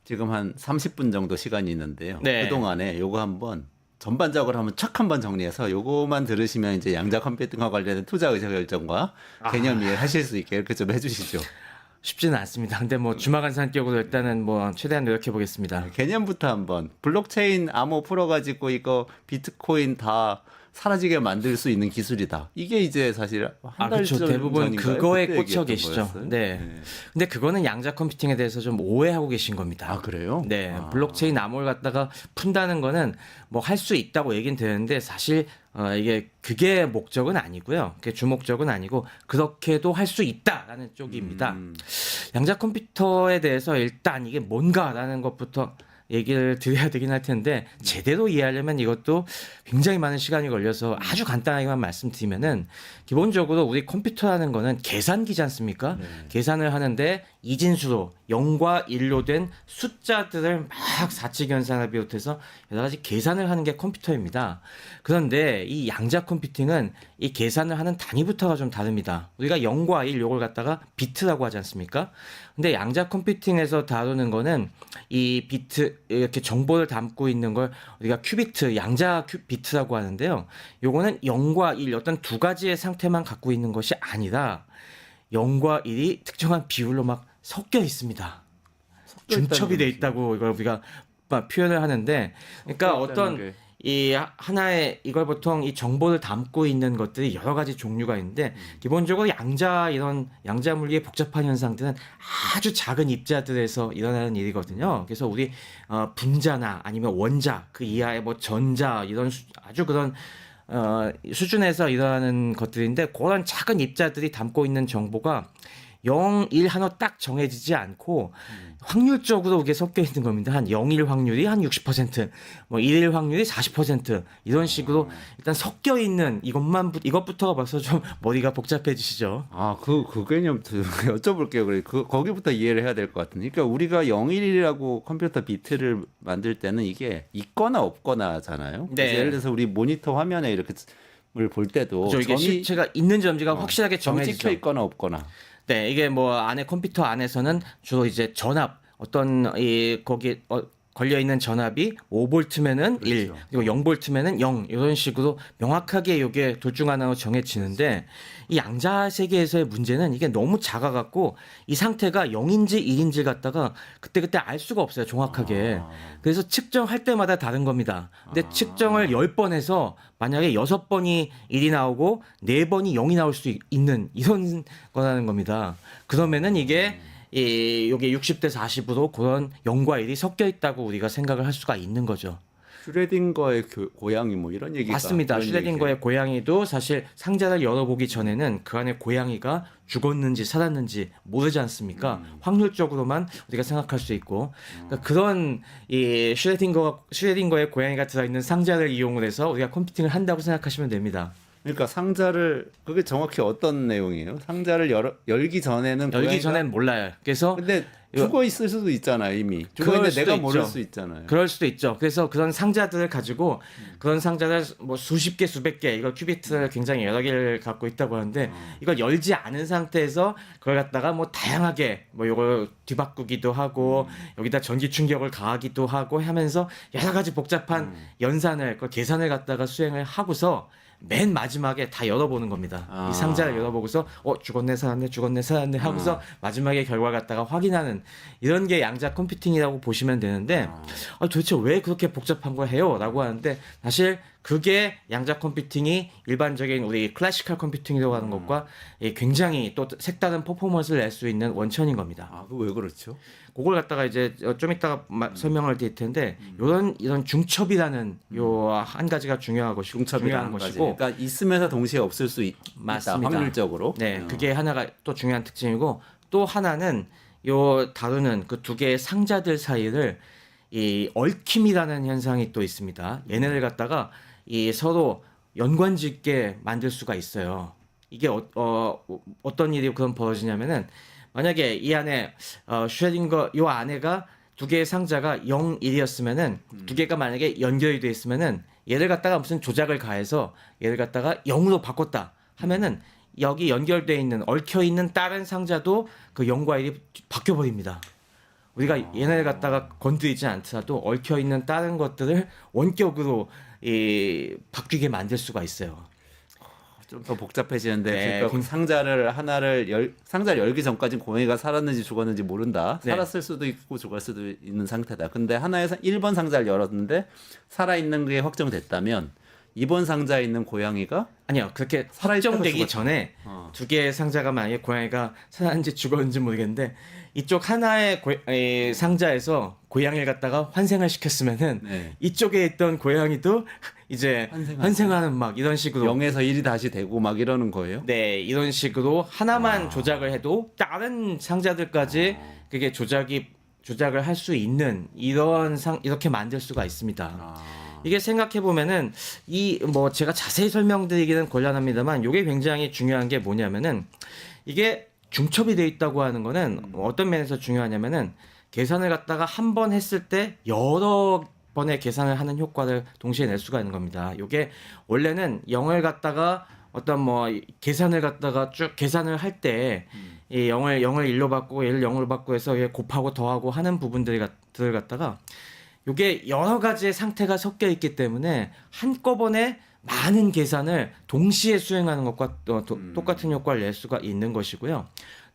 지금 한 30분 정도 시간이 있는데요. 네. 그동안에 요거 한번 전반적으로 한번 촥 한번 정리해서 요거만 들으시면 이제 양자 컴퓨팅과 관련된 투자 의사 결정과 개념 이해하실 수 있게 이렇게 좀 해주시죠. 쉽지는 않습니다. 근데 뭐 주마간 산격으로 일단은 뭐 최대한 노력해 보겠습니다. 개념부터 한번 블록체인 암호 풀어가지고 이거 비트코인 다 사라지게 만들 수 있는 기술이다. 이게 이제 사실 한 달 그렇죠. 전 대부분 전인가요? 그거에 그때 꽂혀 얘기했던 계시죠. 거였어요? 네. 근데 그거는 양자 컴퓨팅에 대해서 좀 오해하고 계신 겁니다. 아 그래요? 네. 블록체인 암호를 갖다가 푼다는 거는 뭐 할 수 있다고 얘기는 되는데 사실 이게 그게 목적은 아니고요. 그게 주목적은 아니고 그렇게도 할 수 있다라는 쪽입니다. 양자 컴퓨터에 대해서 일단 이게 뭔가라는 것부터 얘기를 드려야 되긴 할 텐데 제대로 이해하려면 이것도 굉장히 많은 시간이 걸려서 아주 간단하게만 말씀드리면은 기본적으로 우리 컴퓨터라는 거는 계산기지 않습니까? 계산을 하는데 이진수로 0과 1로 된 숫자들을 막 사치 계산을 비롯해서 여러 가지 계산을 하는 게 컴퓨터입니다. 그런데 이 양자 컴퓨팅은 이 계산을 하는 단위부터가 좀 다릅니다. 우리가 0과 1 요걸 갖다가 비트라고 하지 않습니까? 근데 양자 컴퓨팅에서 다루는 거는 이 비트 이렇게 정보를 담고 있는 걸 우리가 큐비트, 양자 비트라고 하는데요. 요거는 0과 1 어떤 두 가지의 상태만 갖고 있는 것이 아니라 0과 1이 특정한 비율로 막 섞여 있습니다. 중첩이 돼 있다고 이걸 우리가 표현을 하는데 그러니까 어떤 이 하나의 이걸 보통 이 정보를 담고 있는 것들이 여러 가지 종류가 있는데 기본적으로 이런 양자 물리의 복잡한 현상들은 아주 작은 입자들에서 일어나는 일이거든요. 그래서 우리 분자나 아니면 원자 그 이하의 뭐 전자 이런 아주 그런 수준에서 일어나는 것들인데 그런 작은 입자들이 담고 있는 정보가 0, 1 하나 딱 정해지지 않고 확률적으로 그게 섞여 있는 겁니다. 한 0, 1 확률이 한 60%, 뭐 1 확률이 40% 이런 식으로 일단 섞여 있는 이것부터가 벌써 좀 머리가 복잡해지시죠. 그 개념 여쭤볼게요. 그래. 거기부터 이해를 해야 될 것 같은데. 그러니까 우리가 0, 1이라고 컴퓨터 비트를 만들 때는 이게 있거나 없거나잖아요. 네. 예를 들어서 우리 모니터 화면에 이렇게 을 볼 때도 그렇죠. 이게 실체가 있는지 없는지가 확실하게 정해지죠. 찍혀 있거나 없거나. 네, 이게 뭐 안에 컴퓨터 안에서는 주로 이제 전압 어떤 거기 걸려 있는 전압이 5볼트면은 1, 그리고 0볼트면은 0 이런 식으로 명확하게 이게 둘 중 하나로 정해지는데 이 양자 세계에서의 문제는 이게 너무 작아갖고 이 상태가 0인지 1인지 갖다가 그때 알 수가 없어요 정확하게. 그래서 측정할 때마다 다른 겁니다. 근데 측정을 10번 해서 만약에 6번이 1이 나오고 4번이 0이 나올 수 있는 이런 거라는 겁니다. 그러면은 이게 요게 60대 40으로 그런 0과 1이 섞여 있다고 우리가 생각을 할 수가 있는 거죠. 슈레딩거의 고양이 뭐 이런 얘기가 맞습니다. 그런 슈레딩거의 얘기예요. 고양이도 사실 상자를 열어보기 전에는 그 안에 고양이가 죽었는지 살았는지 모르지 않습니까? 확률적으로만 우리가 생각할 수 있고 그러니까 그런 이 슈레딩거의 고양이가 들어있는 상자를 이용을 해서 우리가 컴퓨팅을 한다고 생각하시면 됩니다. 그러니까 상자를 그게 정확히 어떤 내용이에요? 상자를 열기 전에는 열기 전엔 몰라요. 그래서 근데 죽어 있을 수도 있잖아요 이미. 죽어 그럴 있는데 수도 내가 있죠. 모를 수 있잖아요. 그럴 수도 있죠. 그래서 그런 상자들을 가지고 그런 상자를 뭐 수십 개, 수백 개, 이걸 큐비트를 굉장히 여러 개를 갖고 있다고 하는데 이걸 열지 않은 상태에서 그걸 갖다가 뭐 다양하게 뭐 이걸 뒤바꾸기도 하고 여기다 전기 충격을 가하기도 하고 하면서 여러 가지 복잡한 연산을, 그 계산을 갖다가 수행을 하고서 맨 마지막에 다 열어보는 겁니다. 이 상자를 열어보고서 죽었네 살았네 죽었네 살았네 하고서 마지막에 결과 갖다가 확인하는 이런 게 양자 컴퓨팅이라고 보시면 되는데 도대체 왜 그렇게 복잡한 걸 해요? 라고 하는데 사실 그게 양자 컴퓨팅이 일반적인 우리 클래시컬 컴퓨팅이라고 하는 것과 굉장히 또 색다른 퍼포먼스를 낼 수 있는 원천인 겁니다. 아, 그 왜 그렇죠? 그걸 갖다가 이제 좀 이따가 설명을 드릴 텐데 이런 중첩이라는 요 한 가지가 중요한 것이고 중요한 것이고 그러니까 있으면서 동시에 없을 수 있다. 맞습니다. 확률적으로. 네, 그게 하나가 또 중요한 특징이고 또 하나는 요 다루는 그 두 개의 상자들 사이를 이 얽힘이라는 현상이 또 있습니다. 얘네를 갖다가 이 서로 연관짓게 만들 수가 있어요. 이게 어떤 일이 그럼 벌어지냐면은 만약에 이 안에 슈레딩거 요 안에가 두 개의 상자가 0, 1이었으면은 두 개가 만약에 연결이 돼 있으면은 얘를 갖다가 무슨 조작을 가해서 얘를 갖다가 0으로 바꿨다 하면은 여기 연결돼 있는 얽혀 있는 다른 상자도 그 0과 1이 바뀌어 버립니다. 우리가 얘네를 갖다가 건드리지 않더라도 얽혀 있는 다른 것들을 원격으로 바뀌게 만들 수가 있어요. 좀 더 복잡해지는데 네, 그러니까 그 상자를 열기 전까지는 고양이가 살았는지 죽었는지 모른다. 네. 살았을 수도 있고 죽을 수도 있는 상태다. 근데 하나의 1번 상자를 열었는데 살아 있는 게 확정됐다면 2번 상자에 있는 고양이가 아니요, 그렇게 살아있다가 확정되기 죽었다. 전에 두 개의 상자가 만약에 고양이가 살았는지 죽었는지 모르겠는데 이쪽 하나의 상자에서 고양이를 갖다가 환생을 시켰으면은 네. 이쪽에 있던 고양이도 이제 환생하는 막 이런 식으로 0에서 1이 다시 되고 막 이러는 거예요? 네, 이런 식으로 하나만 조작을 해도 다른 상자들까지 그게 조작을 할 수 있는 이렇게 만들 수가 있습니다. 이게 생각해 보면은 뭐 제가 자세히 설명드리기는 곤란합니다만 이게 굉장히 중요한 게 뭐냐면은 이게 중첩이 돼 있다고 하는 거는 어떤 면에서 중요하냐면은 계산을 갖다가 한 번 했을 때 여러 번의 계산을 하는 효과를 동시에 낼 수가 있는 겁니다. 이게 원래는 0을 갖다가 어떤 뭐 계산을 갖다가 쭉 계산을 할 때 이 0을 1로 바꾸고 얘를 0으로 바꾸고 해서 얘 곱하고 더하고 하는 부분들을 갖다가 이게 여러 가지의 상태가 섞여 있기 때문에 한꺼번에 많은 계산을 동시에 수행하는 것과 똑같은 효과를 낼 수가 있는 것이고요.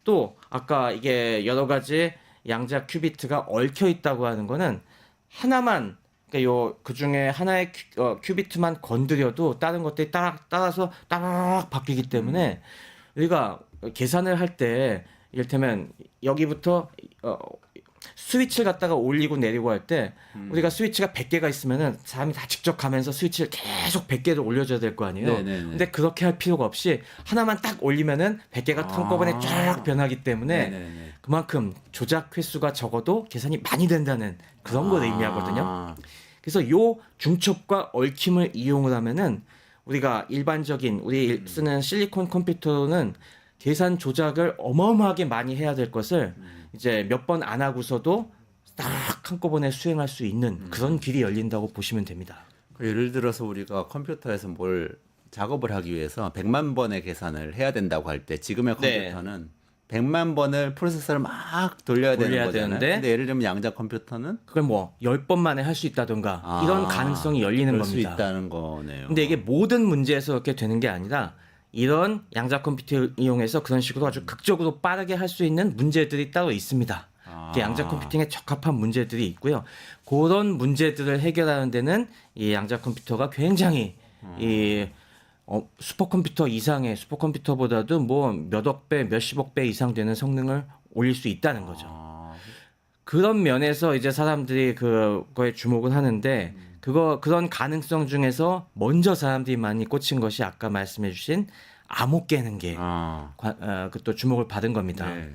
또 아까 이게 여러 가지 양자 큐비트가 얽혀 있다고 하는 거는 하나만 그러니까 그 중에 하나의 큐비트만 건드려도 다른 것들이 따라서 따라락 바뀌기 때문에 우리가 계산을 할 때 이를테면 여기부터 스위치를 갖다가 올리고 내리고 할 때 우리가 스위치가 100개가 있으면은 사람이 다 직접 가면서 스위치를 계속 100개를 올려줘야 될 거 아니에요. 네네네. 근데 그렇게 할 필요가 없이 하나만 딱 올리면은 100개가 한꺼번에 쫙 변하기 때문에 네네네. 그만큼 조작 횟수가 적어도 계산이 많이 된다는 그런 걸 의미하거든요. 그래서 요 중첩과 얽힘을 이용을 하면은 우리가 일반적인 우리 쓰는 실리콘 컴퓨터는 계산 조작을 어마어마하게 많이 해야 될 것을 이제 몇 번 안 하고서도 딱 한꺼번에 수행할 수 있는 그런 길이 열린다고 보시면 됩니다. 예를 들어서 우리가 컴퓨터에서 뭘 작업을 하기 위해서 100만 번의 계산을 해야 된다고 할 때 지금의 네. 컴퓨터는 100만 번을 프로세서를 막 돌려야 되는 거잖아요. 되는데 근데 예를 들면 양자 컴퓨터는 그걸 뭐 10번 만에 할 수 있다던가 이런 가능성이 열리는 그럴 겁니다. 수 있다는 거네요. 근데 이게 모든 문제에서 그렇게 되는 게 아니라 이런 양자 컴퓨터를 이용해서 그런 식으로 아주 극적으로 빠르게 할 수 있는 문제들이 따로 있습니다. 이게 양자 컴퓨팅에 적합한 문제들이 있고요. 그런 문제들을 해결하는 데는 이 양자 컴퓨터가 굉장히 이 슈퍼컴퓨터 이상의 슈퍼컴퓨터보다도 뭐 몇억 배, 몇십억 배 이상 되는 성능을 올릴 수 있다는 거죠. 그런 면에서 이제 사람들이 그거에 주목을 하는데 그런 가능성 중에서 먼저 사람들이 많이 꽂힌 것이 아까 말씀해주신 암호 깨는 게 또 주목을 받은 겁니다. 네.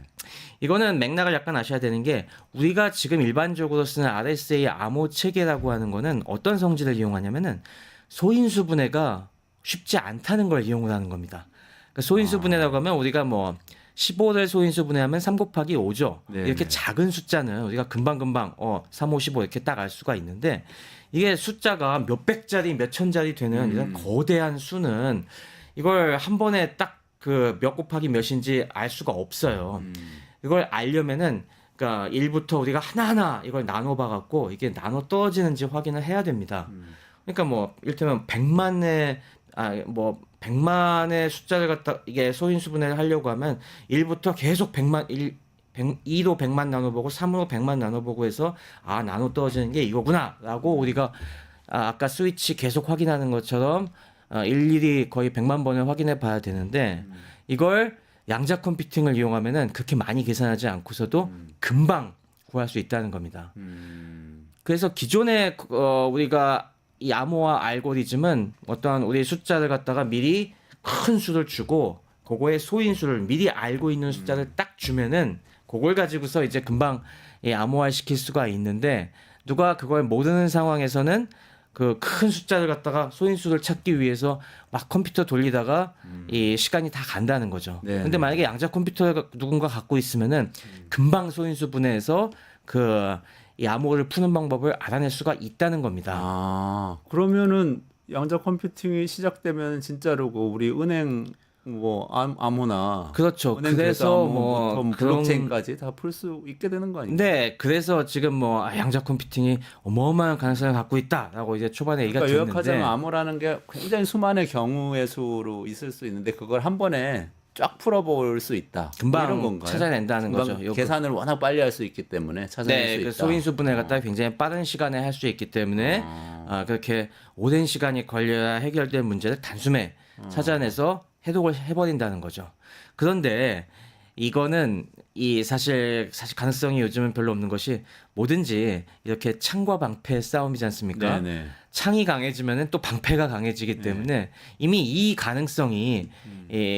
이거는 맥락을 약간 아셔야 되는 게 우리가 지금 일반적으로 쓰는 RSA 암호 체계라고 하는 거는 어떤 성질을 이용하냐면은 소인수 분해가 쉽지 않다는 걸 이용을 하는 겁니다. 그러니까 소인수 분해라고 하면 우리가 뭐 15를 소인수 분해하면 3 곱하기 5죠. 네네. 이렇게 작은 숫자는 우리가 금방 3, 5, 15 이렇게 딱 알 수가 있는데 이게 숫자가 몇백짜리, 몇천짜리 되는 이런 거대한 수는 이걸 한 번에 딱 그 몇 곱하기 몇인지 알 수가 없어요. 이걸 알려면은 그러니까 1부터 우리가 하나하나 이걸 나눠봐 갖고 이게 나눠 떨어지는지 확인을 해야 됩니다. 그러니까 뭐 이를테면 100만의 숫자를 갖다 이게 소인수 분해를 하려고 하면 1부터 계속 2로 100만 나눠보고 3으로 100만 나눠보고 해서 나눠 떨어지는 게 이거구나라고 우리가 아까 스위치 계속 확인하는 것처럼 일일이 거의 100만 번을 확인해 봐야 되는데 이걸 양자 컴퓨팅을 이용하면은 그렇게 많이 계산하지 않고서도 금방 구할 수 있다는 겁니다. 그래서 기존에 우리가 이 암호화 알고리즘은 어떠한 우리 숫자를 갖다가 미리 큰 수를 주고 그거의 소인수를 미리 알고 있는 숫자를 딱 주면은 그걸 가지고서 이제 금방 암호화 시킬 수가 있는데 누가 그걸 모르는 상황에서는 그 큰 숫자를 갖다가 소인수를 찾기 위해서 막 컴퓨터 돌리다가 이 시간이 다 간다는 거죠. 네. 근데 만약에 양자 컴퓨터를 누군가 갖고 있으면은 금방 소인수 분해해서 이 암호를 푸는 방법을 알아낼 수가 있다는 겁니다. 그러면은 양자 컴퓨팅이 시작되면 진짜로 우리 은행 뭐 암호나 그렇죠. 은행 그래서 뭐 블록체인까지 다 풀 수 있게 되는 거 아니에요? 네, 그래서 지금 뭐 양자 컴퓨팅이 어마어마한 가능성을 갖고 있다라고 이제 초반에 얘기가 그러니까 됐는데 요약하자면 암호라는 게 굉장히 수많은 경우의 수로 있을 수 있는데 그걸 한 번에 쫙 풀어볼 수 있다. 금방 이런 건가요? 찾아낸다는 금방 거죠. 계산을 워낙 빨리 할 수 있기 때문에 찾아낼 수 네, 있다. 그 소인수 분해 갖다 굉장히 빠른 시간에 할 수 있기 때문에 그렇게 오랜 시간이 걸려야 해결될 문제를 단숨에 찾아내서 해독을 해버린다는 거죠. 그런데 이거는 사실 가능성이 요즘은 별로 없는 것이 뭐든지 이렇게 창과 방패의 싸움이지 않습니까? 네네. 창이 강해지면은 또 방패가 강해지기 때문에 이미 이 가능성이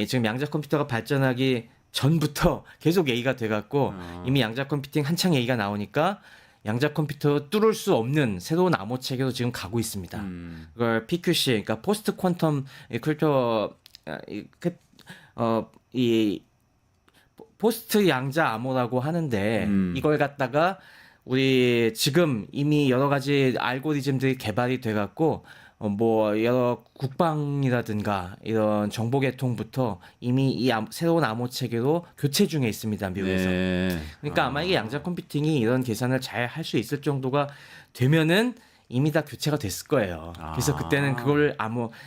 지금 양자 컴퓨터가 발전하기 전부터 계속 얘기가 돼갖고 이미 양자 컴퓨팅 한창 얘기가 나오니까 양자 컴퓨터 뚫을 수 없는 새로운 암호 체계로 지금 가고 있습니다. 그걸 PQC, 그러니까 포스트 퀀텀 크립토 이 포스트 양자 암호라고 하는데 이걸 갖다가 우리 지금 이미 여러 가지 알고리즘들이 개발이 돼갖고 뭐 여러 국방이라든가 이런 정보 계통부터 이미 이 새로운 암호 체계로 교체 중에 있습니다, 미국에서. 네. 그러니까 아마 이게 양자 컴퓨팅이 이런 계산을 잘 할 수 있을 정도가 되면은 이미 다 교체가 됐을 거예요. 그래서 그때는 그걸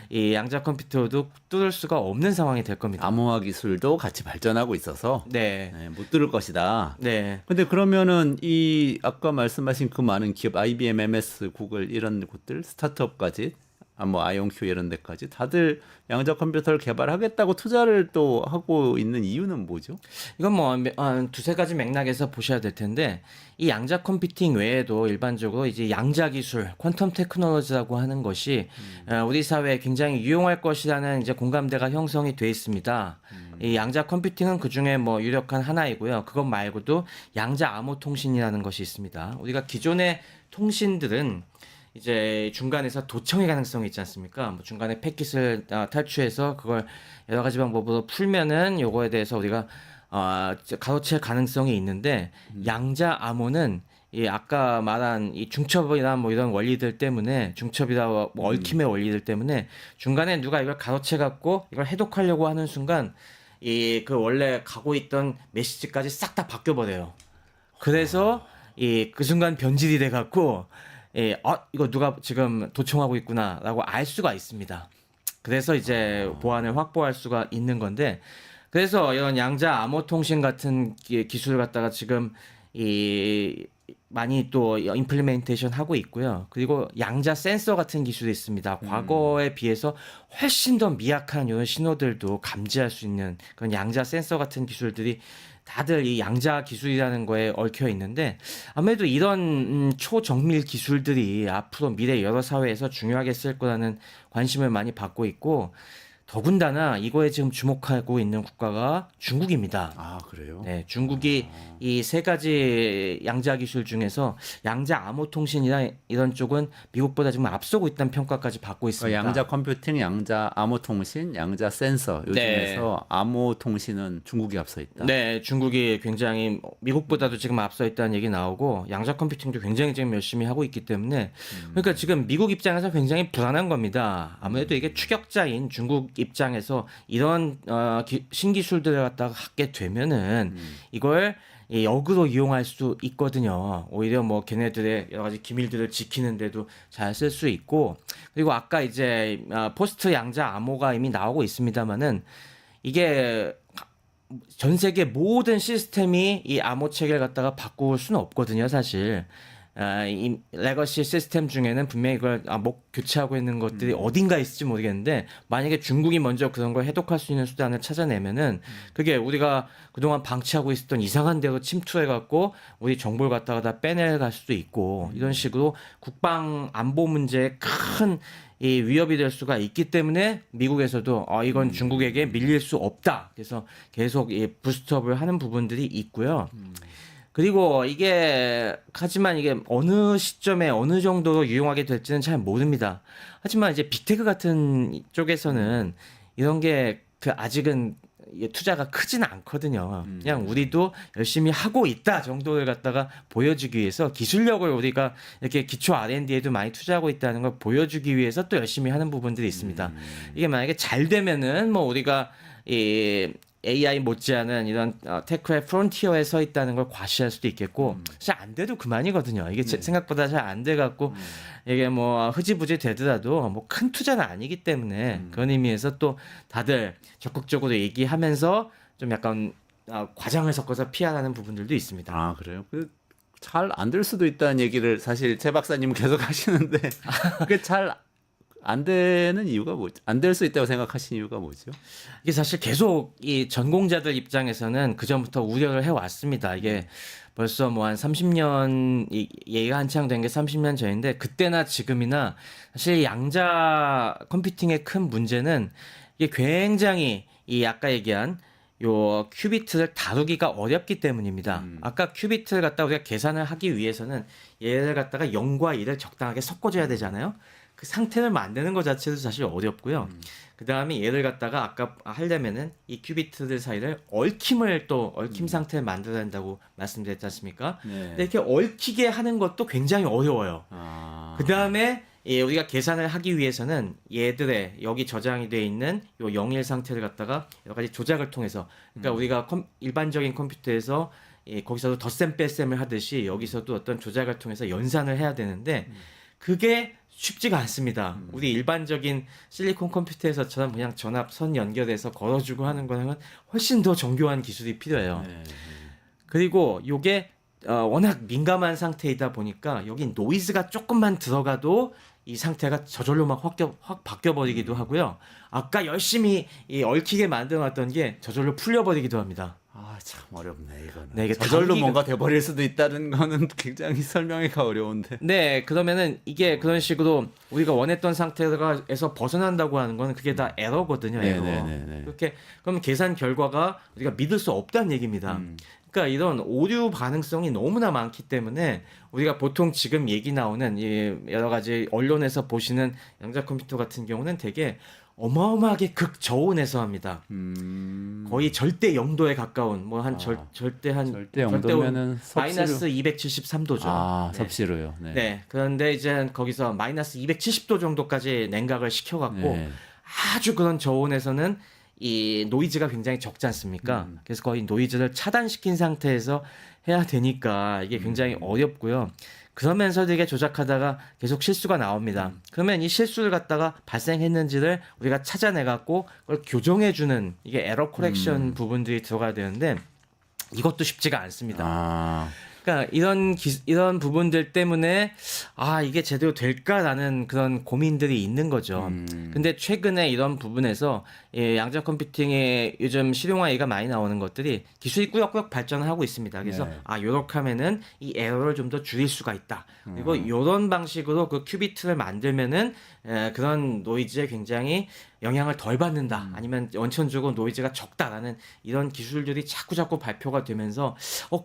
이 양자 컴퓨터도 뚫을 수가 없는 상황이 될 겁니다. 암호화 기술도 같이 발전하고 있어서 네. 못 뚫을 것이다. 네. 근데 그러면은 이 아까 말씀하신 그 많은 기업 IBM, MS, 구글 이런 곳들 스타트업까지 뭐 아이온큐 이런 데까지 다들 양자 컴퓨터를 개발하겠다고 투자를 또 하고 있는 이유는 뭐죠? 이건 뭐 두세 가지 맥락에서 보셔야 될 텐데 이 양자 컴퓨팅 외에도 일반적으로 이제 양자 기술, 퀀텀 테크놀로지라고 하는 것이 우리 사회에 굉장히 유용할 것이라는 이제 공감대가 형성이 돼 있습니다. 이 양자 컴퓨팅은 그 중에 뭐 유력한 하나이고요. 그것 말고도 양자 암호 통신이라는 것이 있습니다. 우리가 기존의 통신들은 이제 중간에서 도청의 가능성이 있지 않습니까? 뭐 중간에 패킷을 탈취해서 그걸 여러 가지 방법으로 풀면은 요거에 대해서 우리가 가로챌 가능성이 있는데 양자 암호는 이 아까 말한 이 중첩이나 뭐 이런 원리들 때문에 중첩이나 뭐 얽힘의 원리들 때문에 중간에 누가 이걸 가로채 갖고 이걸 해독하려고 하는 순간 그 원래 가고 있던 메시지까지 싹 다 바뀌어 버려요. 그래서 그 순간 변질이 돼 갖고 이거 누가 지금 도청하고 있구나라고 알 수가 있습니다. 그래서 이제 보안을 확보할 수가 있는 건데, 그래서 이런 양자 암호 통신 같은 기술을 갖다가 지금 많이 또 임플리멘테이션 하고 있고요. 그리고 양자 센서 같은 기술이 있습니다. 과거에 비해서 훨씬 더 미약한 이런 신호들도 감지할 수 있는 그런 양자 센서 같은 기술들이 다들 이 양자 기술이라는 거에 얽혀 있는데 아무래도 이런 초정밀 기술들이 앞으로 미래 여러 사회에서 중요하게 쓸 거라는 관심을 많이 받고 있고 더군다나 이거에 지금 주목하고 있는 국가가 중국입니다. 아, 그래요? 네, 중국이 이 세 가지 양자 기술 중에서 양자 암호 통신이나 이런 쪽은 미국보다 지금 앞서고 있다는 평가까지 받고 있습니다. 양자 컴퓨팅, 양자 암호 통신, 양자 센서 요즘에서 암호 통신은 중국이 앞서 있다. 네, 중국이 굉장히 미국보다도 지금 앞서 있다는 얘기 나오고 양자 컴퓨팅도 굉장히 지금 열심히 하고 있기 때문에 그러니까 지금 미국 입장에서 굉장히 불안한 겁니다. 아무래도 이게 추격자인 중국 입장에서 이런 신기술들을 갖다가 갖게 되면은 이걸 역으로 이용할 수 있거든요. 오히려 뭐 걔네들의 여러 가지 기밀들을 지키는데도 잘 쓸 수 있고 그리고 아까 이제 포스트 양자 암호가 이미 나오고 있습니다만은 이게 전 세계 모든 시스템이 이 암호 체계를 갖다가 바꿀 수는 없거든요, 사실. 이 레거시 시스템 중에는 분명히 이걸 교체하고 있는 것들이 어딘가 있을지 모르겠는데 만약에 중국이 먼저 그런 걸 해독할 수 있는 수단을 찾아내면은 그게 우리가 그동안 방치하고 있었던 이상한 데로 침투해갖고 우리 정보를 갖다가 다 빼내갈 수도 있고 이런 식으로 국방 안보 문제에 큰 이 위협이 될 수가 있기 때문에 미국에서도 이건 중국에게 밀릴 수 없다. 그래서 계속 이 부스트업을 하는 부분들이 있고요. 그리고 하지만 이게 어느 시점에 어느 정도로 유용하게 될지는 잘 모릅니다. 하지만 이제 빅테크 같은 쪽에서는 이런 게 아직은 투자가 크지는 않거든요. 그냥 우리도 열심히 하고 있다 정도를 갖다가 보여주기 위해서 기술력을 우리가 이렇게 기초 R&D에도 많이 투자하고 있다는 걸 보여주기 위해서 또 열심히 하는 부분들이 있습니다. 이게 만약에 잘 되면은 뭐 우리가 이 AI 못지않은 이런 테크의 프론티어에 서 있다는 걸 과시할 수도 있겠고 잘 안 돼도 그만이거든요. 이게 생각보다 잘 안 돼 갖고 이게 뭐 흐지부지 되더라도 뭐 큰 투자는 아니기 때문에 그런 의미에서 또 다들 적극적으로 얘기하면서 좀 약간 과장을 섞어서 피하라는 부분들도 있습니다. 아, 그래요? 잘 안 될 수도 있다는 얘기를 사실 최 박사님은 계속 하시는데 그게 잘 안 되는 이유가 뭐죠? 안 될 수 있다고 생각하신 이유가 뭐죠? 이게 사실 계속 이 전공자들 입장에서는 그 전부터 우려를 해왔습니다. 이게 벌써 뭐 한 30년 얘기가 한창 된 게 30년 전인데 그때나 지금이나 사실 양자 컴퓨팅의 큰 문제는 이게 굉장히 이 아까 얘기한 요 큐비트를 다루기가 어렵기 때문입니다. 아까 큐비트를 갖다 우리가 계산을 하기 위해서는 얘를 갖다가 0과 1을 적당하게 섞어줘야 되잖아요. 그 상태를 만드는 것 자체도 사실 어렵고요. 그 다음에 얘를 갖다가 아까 하려면은 이 큐비트들 사이를 얽힘 상태를 만들어야 한다고 말씀드렸지 않습니까? 네. 근데 이렇게 얽히게 하는 것도 굉장히 어려워요. 그 다음에 우리가 계산을 하기 위해서는 얘들의 여기 저장이 되어 있는 요 0일 상태를 갖다가 여러 가지 조작을 통해서 그러니까 우리가 일반적인 컴퓨터에서 거기서도 덧셈 뺄셈을 하듯이 여기서도 어떤 조작을 통해서 연산을 해야 되는데 그게 쉽지가 않습니다. 우리 일반적인 실리콘 컴퓨터에서처럼 그냥 전압 선 연결해서 걸어주고 하는 거랑은 훨씬 더 정교한 기술이 필요해요. 그리고 요게 워낙 민감한 상태이다 보니까 여기 노이즈가 조금만 들어가도 이 상태가 저절로 막 확 바뀌어버리기도 하고요. 아까 열심히 얽히게 만들어놨던 게 저절로 풀려버리기도 합니다. 아, 참 어렵네 이거는. 네, 이게 저절로 뭔가 돼버릴 수도 있다는 거는 굉장히 설명하기가 어려운데. 네, 그러면은 이게 그런 식으로 우리가 원했던 상태에서 벗어난다고 하는 거는 그게 다 에러거든요. 에러. 네네네. 그렇게 그럼 계산 결과가 우리가 믿을 수 없다는 얘기입니다. 그러니까 이런 오류 가능성이 너무나 많기 때문에 우리가 보통 지금 얘기 나오는 이 여러 가지 언론에서 보시는 양자 컴퓨터 같은 경우는 되게 어마어마하게 극저온에서 합니다. 거의 절대 0도에 가까운 뭐 한 절대 0도면은 마이너스 273도죠. 아, 네. 섭씨로요. 네. 네. 그런데 이제 거기서 마이너스 270도 정도까지 냉각을 시켜갖고 네. 아주 그런 저온에서는 이 노이즈가 굉장히 적지 않습니까? 그래서 거의 노이즈를 차단시킨 상태에서 해야 되니까 이게 굉장히 어렵고요. 그러면서도 이게 조작하다가 계속 실수가 나옵니다. 그러면 이 실수를 갖다가 발생했는지를 우리가 찾아내갖고 그걸 교정해주는 이게 에러 코렉션 부분들이 들어가야 되는데 이것도 쉽지가 않습니다. 그러니까 이런 부분들 때문에 이게 제대로 될까라는 그런 고민들이 있는 거죠. 근데 최근에 이런 부분에서 양자 컴퓨팅의 요즘 실용화 얘기가 많이 나오는 것들이 기술이 꾸역꾸역 발전을 하고 있습니다. 그래서 요렇게 하면은 이 에러를 좀 더 줄일 수가 있다. 그리고 요런 방식으로 그 큐비트를 만들면은 그런 노이즈에 굉장히 영향을 덜 받는다. 아니면 원천적으로 노이즈가 적다라는 이런 기술들이 자꾸 발표가 되면서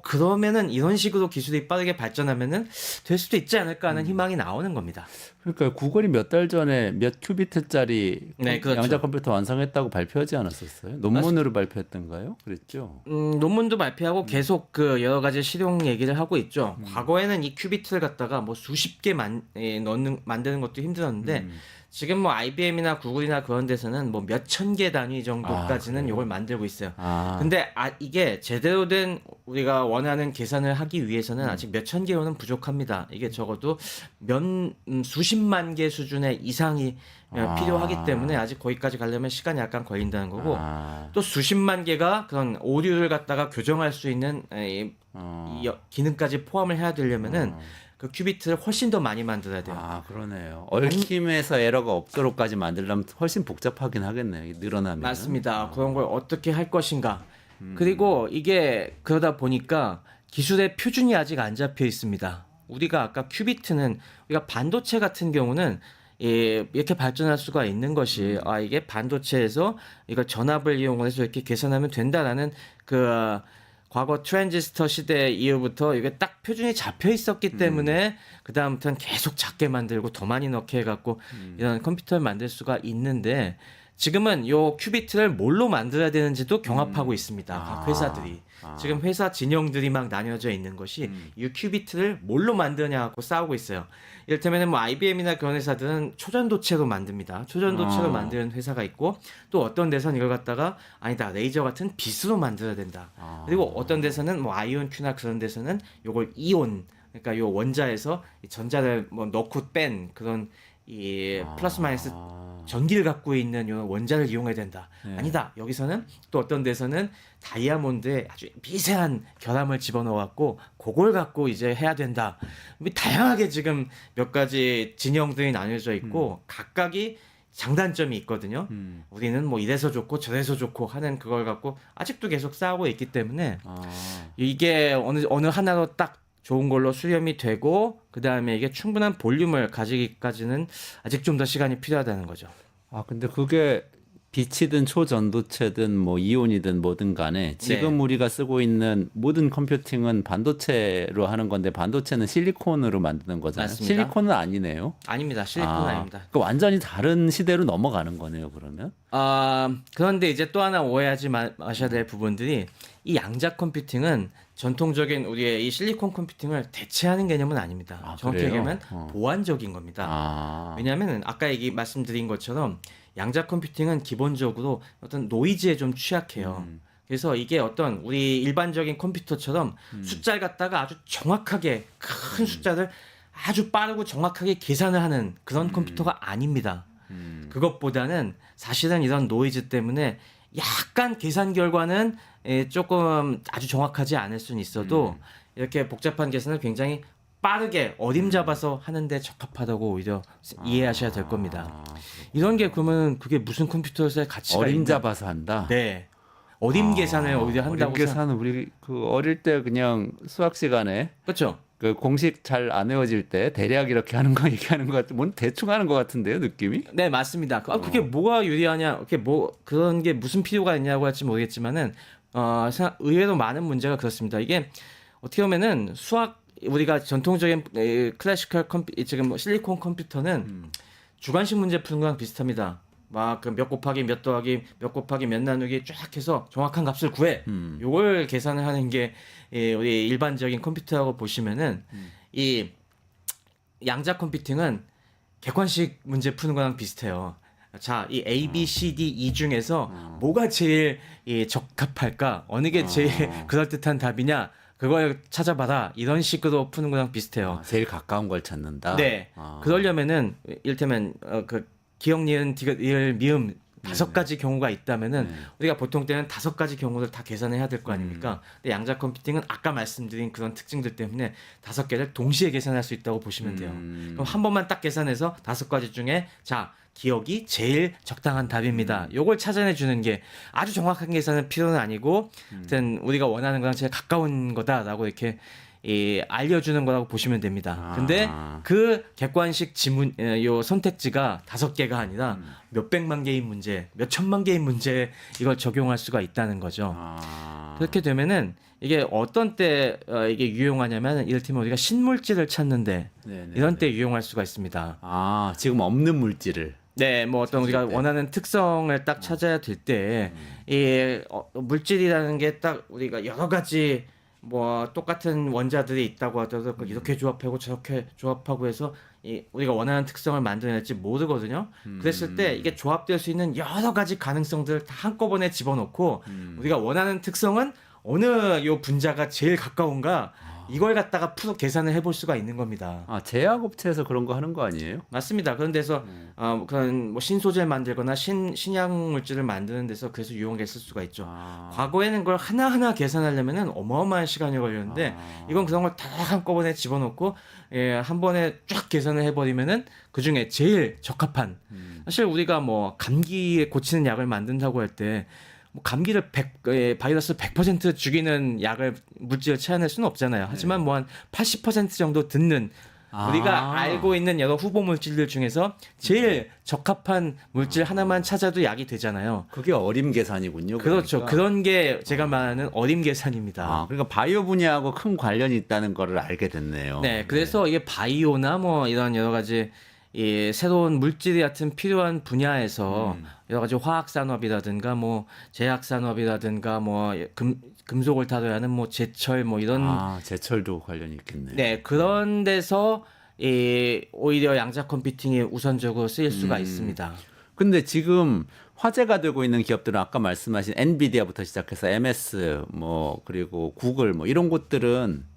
그러면은 이런 식으로 기술이 빠르게 발전하면은 될 수도 있지 않을까 하는 희망이 나오는 겁니다. 그러니까 구글이 몇 달 전에 몇 큐비트짜리 네, 그렇죠. 양자 컴퓨터 완성했다고 발표하지 않았었어요? 논문으로 발표했던가요? 그랬죠. 논문도 발표하고 계속 그 여러 가지 실용 얘기를 하고 있죠. 과거에는 이 큐비트를 갖다가 뭐 수십 개 만드는 것도 힘들었는데 지금 뭐 IBM이나 구글이나 그런 데서는 뭐 몇천 개 단위 정도까지는 이걸 만들고 있어요. 근데 이게 제대로 된 우리가 원하는 계산을 하기 위해서는 아직 몇천 개로는 부족합니다. 이게 적어도 수십만 개 수준의 이상이 필요하기 때문에 아직 거기까지 가려면 시간이 약간 걸린다는 거고 또 수십만 개가 그런 오류를 갖다가 교정할 수 있는 기능까지 포함을 해야 되려면은 그 큐비트를 훨씬 더 많이 만들어야 돼요. 그러네요. 얽힘에서 에러가 없도록까지 만들려면 훨씬 복잡하긴 하겠네요. 늘어나면. 맞습니다. 그런 걸 어떻게 할 것인가. 그리고 이게 그러다 보니까 기술의 표준이 아직 안 잡혀 있습니다. 우리가 아까 큐비트는 우리가 반도체 같은 경우는 이렇게 발전할 수가 있는 것이 이게 반도체에서 이걸 전압을 이용해서 이렇게 계산하면 된다라는 그 과거 트랜지스터 시대 이후부터 이게 딱 표준이 잡혀 있었기 때문에 그 다음부터는 계속 작게 만들고 더 많이 넣게 해갖고 이런 컴퓨터를 만들 수가 있는데 지금은 요 큐비트를 뭘로 만들어야 되는지도 경합하고 있습니다. 각 회사들이. 지금 회사 진영들이 막 나뉘어져 있는 것이 이 큐비트를 뭘로 만드냐 갖고 싸우고 있어요. 이를테면 뭐 IBM이나 그런 회사들은 초전도체로 만듭니다. 초전도체로 만드는 회사가 있고 또 어떤 데서는 이걸 갖다가 아니다 레이저 같은 빛으로 만들어야 된다. 그리고 어떤 데서는 뭐 아이온 큐나 그런 데서는 요걸 이온 그러니까 요 원자에서 전자를 뭐 넣고 뺀 그런 이 플러스 마이너스 전기를 갖고 있는 요 원자를 이용해야 된다. 아니다. 여기서는 또 어떤 데서는 다이아몬드에 아주 미세한 결함을 집어넣어갖고 그걸 갖고 이제 해야 된다. 다양하게 지금 몇 가지 진영들이 나뉘어져 있고 각각이 장단점이 있거든요. 우리는 뭐 이래서 좋고 저래서 좋고 하는 그걸 갖고 아직도 계속 싸우고 있기 때문에 이게 어느 하나로 딱 좋은 걸로 수렴이 되고 그 다음에 이게 충분한 볼륨을 가지기까지는 아직 좀 더 시간이 필요하다는 거죠. 근데 그게 빛이든 초전도체든 뭐 이온이든 뭐든 간에 지금 우리가 쓰고 있는 모든 컴퓨팅은 반도체로 하는 건데 반도체는 실리콘으로 만드는 거잖아요. 맞습니다. 실리콘은 아니네요. 아닙니다. 실리콘 아닙니다. 그러니까 완전히 다른 시대로 넘어가는 거네요. 그러면. 그런데 이제 또 하나 오해하지 마셔야 될 부분들이 이 양자 컴퓨팅은 전통적인 우리의 이 실리콘 컴퓨팅을 대체하는 개념은 아닙니다. 정확히 얘기하면 보완적인 겁니다. 왜냐하면 아까 말씀드린 것처럼 양자 컴퓨팅은 기본적으로 어떤 노이즈에 좀 취약해요. 그래서 이게 어떤 우리 일반적인 컴퓨터처럼 숫자를 갖다가 아주 정확하게 큰 숫자를 아주 빠르고 정확하게 계산을 하는 그런 컴퓨터가 아닙니다. 그것보다는 사실은 이런 노이즈 때문에 약간 계산 결과는 조금 아주 정확하지 않을 수는 있어도 이렇게 복잡한 계산을 굉장히 빠르게 어림잡아서 하는데 적합하다고 오히려 이해하셔야 될 겁니다. 이런 게 그러면 그게 무슨 컴퓨터에서의 가치가 어림잡아서 한다? 네. 어림 계산을 오히려 한다고 어림 계산은 우리 그 어릴 때 그냥 수학 시간에 그렇죠. 그 공식 잘 안 외워질 때 대략 이렇게 하는 거 얘기하는 것 같은 뭐 대충 하는 것 같은데요 느낌이? 네 맞습니다. 그게 뭐가 유리하냐, 그게 뭐 그런 게 무슨 필요가 있냐고 할지 모르겠지만은 의외로 많은 문제가 그렇습니다. 이게 어떻게 보면은 수학 우리가 전통적인 클래시컬 지금 뭐 실리콘 컴퓨터는 주관식 문제 푸는 거랑 비슷합니다. 막 그 몇 곱하기 몇 더하기 몇 곱하기 몇 나누기 쫙 해서 정확한 값을 구해. 요걸 계산을 하는 게 우리 일반적인 컴퓨터라고 보시면은 이 양자 컴퓨팅은 객관식 문제 푸는 거랑 비슷해요. 자, 이 A, B, C, D, E 중에서 뭐가 제일 적합할까? 어느 게 제일 그럴듯한 답이냐? 그걸 찾아봐라. 이런 식으로 푸는 거랑 비슷해요. 제일 가까운 걸 찾는다. 네. 그러려면은 이를테면 그 기억 니은 디귿 리을 미음 5 가지 경우가 있다면은 우리가 보통 때는 5 가지 경우를 다 계산해야 될 거 아닙니까? 근데 양자 컴퓨팅은 아까 말씀드린 그런 특징들 때문에 5개를 동시에 계산할 수 있다고 보시면 돼요. 그럼 한 번만 딱 계산해서 5 가지 중에 자 기억이 제일 적당한 답입니다. 요걸 찾아내 주는 게 아주 정확한 계산은 필요는 아니고, 하여튼 우리가 원하는 거랑 제일 가까운 거다라고 이렇게 알려주는 거라고 보시면 됩니다. 근데 그 객관식 지문, 요 선택지가 5개가 아니라 몇백만 개인 문제, 몇천만 개인 문제에 이걸 적용할 수가 있다는 거죠. 그렇게 되면은 이게 어떤 때 이게 유용하냐면 이를테면 우리가 신물질을 찾는데 이런 때 유용할 수가 있습니다. 지금 없는 물질을. 네, 뭐 어떤 우리가 원하는 특성을 딱 찾아야 될 때 이 물질이라는 게 딱 우리가 여러 가지 뭐 똑같은 원자들이 있다고 하더라도 이렇게 조합하고 저렇게 조합하고 해서 우리가 원하는 특성을 만들어낼지 모르거든요. 그랬을 때 이게 조합될 수 있는 여러 가지 가능성들을 다 한꺼번에 집어넣고 우리가 원하는 특성은 어느 요 분자가 제일 가까운가 이걸 갖다가 풀어 계산을 해볼 수가 있는 겁니다. 제약업체에서 그런 거 하는 거 아니에요? 맞습니다. 그런 데서 그런 뭐 신소재 만들거나 신약 물질을 만드는 데서 그래서 유용했을 수가 있죠. 과거에는 그걸 하나하나 계산하려면은 어마어마한 시간이 걸렸는데 이건 그런 걸 다 한꺼번에 집어넣고 한 번에 쫙 계산을 해버리면은 그 중에 제일 적합한 사실 우리가 뭐 감기에 고치는 약을 만든다고 할 때 뭐 감기를 바이러스 100% 죽이는 약을 물질을 찾아낼 수는 없잖아요. 하지만 뭐 한 80% 정도 듣는 우리가 알고 있는 여러 후보 물질들 중에서 제일 적합한 물질 하나만 찾아도 약이 되잖아요. 그게 어림 계산이군요. 그렇죠. 그러니까. 그런 게 제가 말하는 어림 계산입니다. 그러니까 바이오 분야하고 큰 관련이 있다는 거를 알게 됐네요. 네, 그래서 이게 바이오나 뭐 이런 여러 가지 이 새로운 물질이 같은 필요한 분야에서 여러 가지 화학 산업이라든가 뭐 제약 산업이라든가 뭐 금속을 다뤄야 하는 뭐 제철 뭐 이런 제철도 관련이 있겠네요. 네, 그런 데서 오히려 양자 컴퓨팅이 우선적으로 쓰일 수가 있습니다. 근데 지금 화제가 되고 있는 기업들은 아까 말씀하신 엔비디아부터 시작해서 MS 뭐 그리고 구글 뭐 이런 곳들은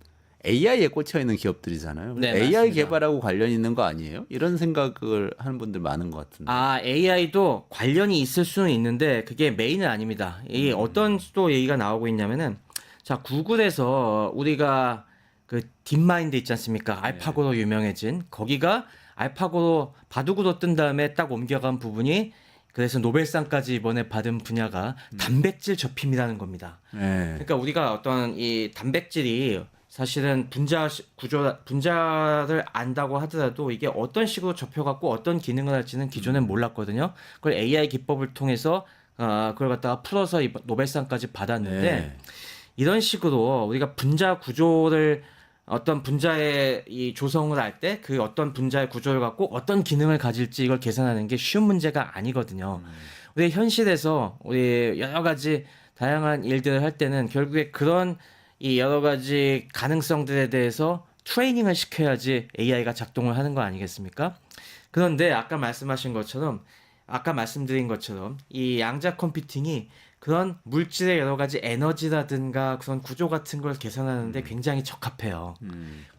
AI에 꽂혀 있는 기업들이잖아요. 네, AI 맞습니다. 개발하고 관련 있는 거 아니에요? 이런 생각을 하는 분들 많은 것 같은데. AI도 관련이 있을 수는 있는데 그게 메인은 아닙니다. 이 어떤 또 얘기가 나오고 있냐면은 자, 구글에서 우리가 그 딥마인드 있지 않습니까? 알파고로 유명해진 거기가 알파고로 바둑으로 뜬 다음에 딱 옮겨간 부분이 그래서 노벨상까지 이번에 받은 분야가 단백질 접힘이라는 겁니다. 그러니까 우리가 어떤 이 단백질이 사실은 분자를 안다고 하더라도 이게 어떤 식으로 접혀갖고 어떤 기능을 할지는 기존엔 몰랐거든요. 그걸 AI 기법을 통해서 그걸 갖다가 풀어서 노벨상까지 받았는데 이런 식으로 우리가 분자 구조를 어떤 분자의 이 조성을 할 때 그 어떤 분자의 구조를 갖고 어떤 기능을 가질지 이걸 계산하는 게 쉬운 문제가 아니거든요. 우리 현실에서 우리 여러 가지 다양한 일들을 할 때는 결국에 그런 이 여러 가지 가능성들에 대해서 트레이닝을 시켜야지 AI가 작동을 하는 거 아니겠습니까? 그런데 아까 말씀드린 것처럼 이 양자 컴퓨팅이 그런 물질의 여러 가지 에너지라든가 그런 구조 같은 걸 계산하는데 굉장히 적합해요.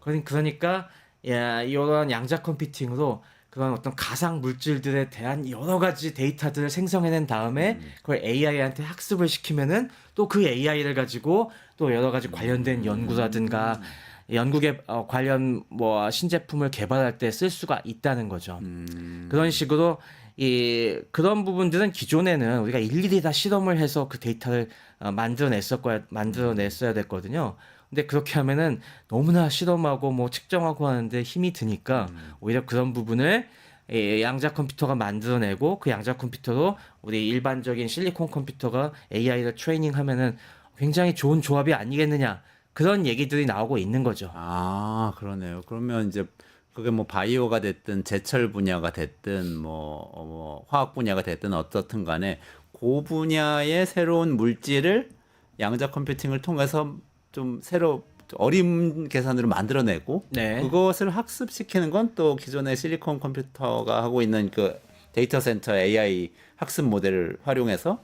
그러니까 이런 양자 컴퓨팅으로 그런 어떤 가상 물질들에 대한 여러 가지 데이터들을 생성해낸 다음에 그걸 AI한테 학습을 시키면은 또 그 AI를 가지고 또 여러 가지 관련된 연구라든가 연구에 관련 뭐 신제품을 개발할 때 쓸 수가 있다는 거죠. 그런 식으로 그런 부분들은 기존에는 우리가 일일이 다 실험을 해서 그 데이터를 만들어냈어야 됐거든요. 근데 그렇게 하면은 너무나 실험하고 뭐 측정하고 하는데 힘이 드니까 오히려 그런 부분을 양자 컴퓨터가 만들어내고 그 양자 컴퓨터로 우리 일반적인 실리콘 컴퓨터가 AI를 트레이닝하면은 굉장히 좋은 조합이 아니겠느냐 그런 얘기들이 나오고 있는 거죠. 그러네요. 그러면 이제 그게 뭐 바이오가 됐든 제철 분야가 됐든 뭐 화학 분야가 됐든 어떻든 간에 그 분야의 새로운 물질을 양자 컴퓨팅을 통해서 좀 새로 어림 계산으로 만들어내고 그것을 학습시키는 건 또 기존의 실리콘 컴퓨터가 하고 있는 그 데이터 센터 AI 학습 모델을 활용해서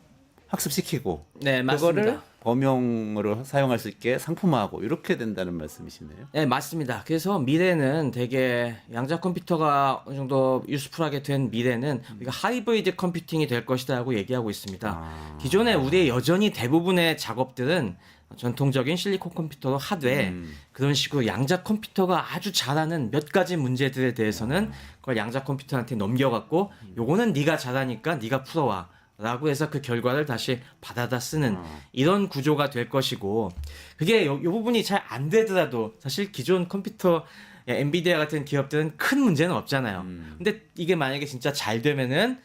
학습시키고 네, 맞습니다. 그거를 범용으로 사용할 수 있게 상품화하고 이렇게 된다는 말씀이시네요. 네, 맞습니다. 그래서 미래는 되게 양자 컴퓨터가 어느 정도 유스풀하게 된 미래는 우리가 하이브리드 컴퓨팅이 될 것이다라고 얘기하고 있습니다. 기존에 우리의 여전히 대부분의 작업들은 전통적인 실리콘 컴퓨터로 하되 그런 식으로 양자 컴퓨터가 아주 잘하는 몇 가지 문제들에 대해서는 그걸 양자 컴퓨터한테 넘겨갖고 요거는 네가 잘하니까 네가 풀어와 라고 해서 그 결과를 다시 받아다 쓰는 이런 구조가 될 것이고 그게 요 부분이 잘 안 되더라도 사실 기존 컴퓨터 엔비디아 같은 기업들은 큰 문제는 없잖아요. 근데 이게 만약에 진짜 잘 되면은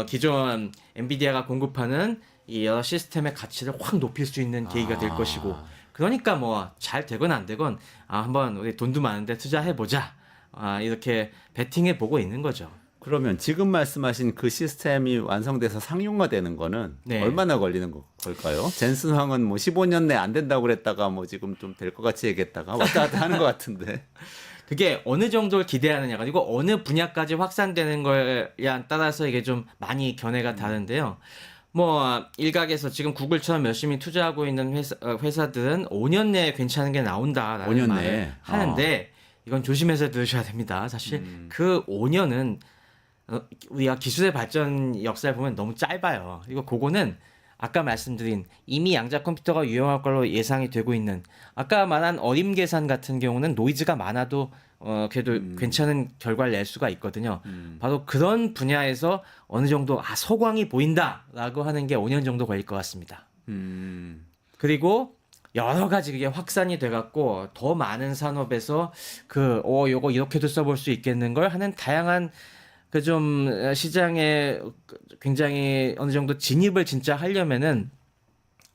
기존 엔비디아가 공급하는 이 여러 시스템의 가치를 확 높일 수 있는 계기가 될 것이고 그러니까 뭐 잘 되건 안 되건 한번 우리 돈도 많은데 투자해 보자 이렇게 베팅해 보고 있는 거죠. 그러면 지금 말씀하신 그 시스템이 완성돼서 상용화되는 거는 네. 얼마나 걸리는 걸까요? 젠슨 황은 뭐 15년 내에 안 된다고 그랬다가 뭐 지금 좀 될 것 같이 얘기했다가 왔다 갔다 하는 것 같은데. 그게 어느 정도를 기대하느냐 그리고 어느 분야까지 확산되는 거에 따라서 이게 좀 많이 견해가 다른데요. 뭐 일각에서 지금 구글처럼 열심히 투자하고 있는 회사들은 5년 내에 괜찮은 게 나온다라는 5년 말을 내에. 하는데 이건 조심해서 들으셔야 됩니다. 사실 그 5년은 우리가 기술의 발전 역사를 보면 너무 짧아요. 그리고 그거는 아까 말씀드린 이미 양자 컴퓨터가 유용할 걸로 예상이 되고 있는 아까 말한 어림 계산 같은 경우는 노이즈가 많아도 그래도 괜찮은 결과를 낼 수가 있거든요. 바로 그런 분야에서 어느 정도 소광이 보인다라고 하는 게 5년 정도 걸릴 것 같습니다. 그리고 여러 가지 그게 확산이 돼갖고 더 많은 산업에서 요거 이렇게도 써볼 수 있겠는 걸 하는 다양한 그 좀 시장에 굉장히 어느 정도 진입을 진짜 하려면은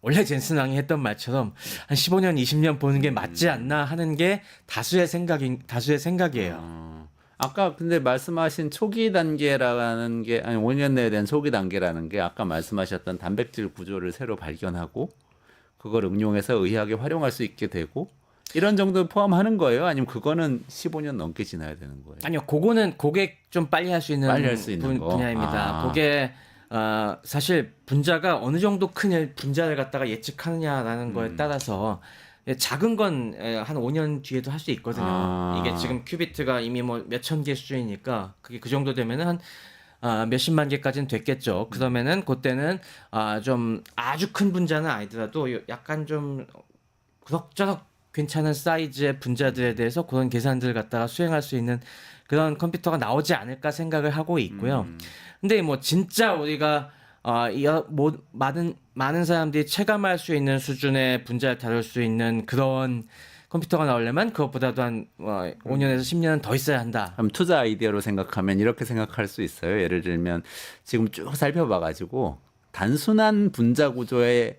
원래 젠슨 왕이 했던 말처럼 한 15년, 20년 보는 게 맞지 않나 하는 게 다수의 생각이에요. 아까 근데 말씀하신 초기 단계라는 게 아니 5년 내에 대한 초기 단계라는 게 아까 말씀하셨던 단백질 구조를 새로 발견하고 그걸 응용해서 의학에 활용할 수 있게 되고 이런 정도 포함하는 거예요? 아니면 그거는 15년 넘게 지나야 되는 거예요? 아니요, 그게 좀 빨리 할 수 있는 분야입니다. 그게 사실 분자가 어느 정도 큰 분자를 갖다가 예측하느냐라는 거에 따라서 작은 건 한 5년 뒤에도 할 수 있거든요. 이게 지금 큐비트가 이미 뭐 몇천 개 수준이니까 그게 그 정도 되면은 한 몇십만 개까지는 됐겠죠. 그러면은 그때는 좀 아주 큰 분자는 아니더라도 약간 좀 그럭저럭 괜찮은 사이즈의 분자들에 대해서 그런 계산들을 갖다가 수행할 수 있는 그런 컴퓨터가 나오지 않을까 생각을 하고 있고요. 근데 뭐 진짜 우리가 많은 사람들이 체감할 수 있는 수준의 분자를 다룰 수 있는 그런 컴퓨터가 나오려면 그것보다도 한 5년에서 10년은 더 있어야 한다. 그럼 투자 아이디어로 생각하면 이렇게 생각할 수 있어요. 예를 들면 지금 쭉 살펴봐가지고 단순한 분자 구조의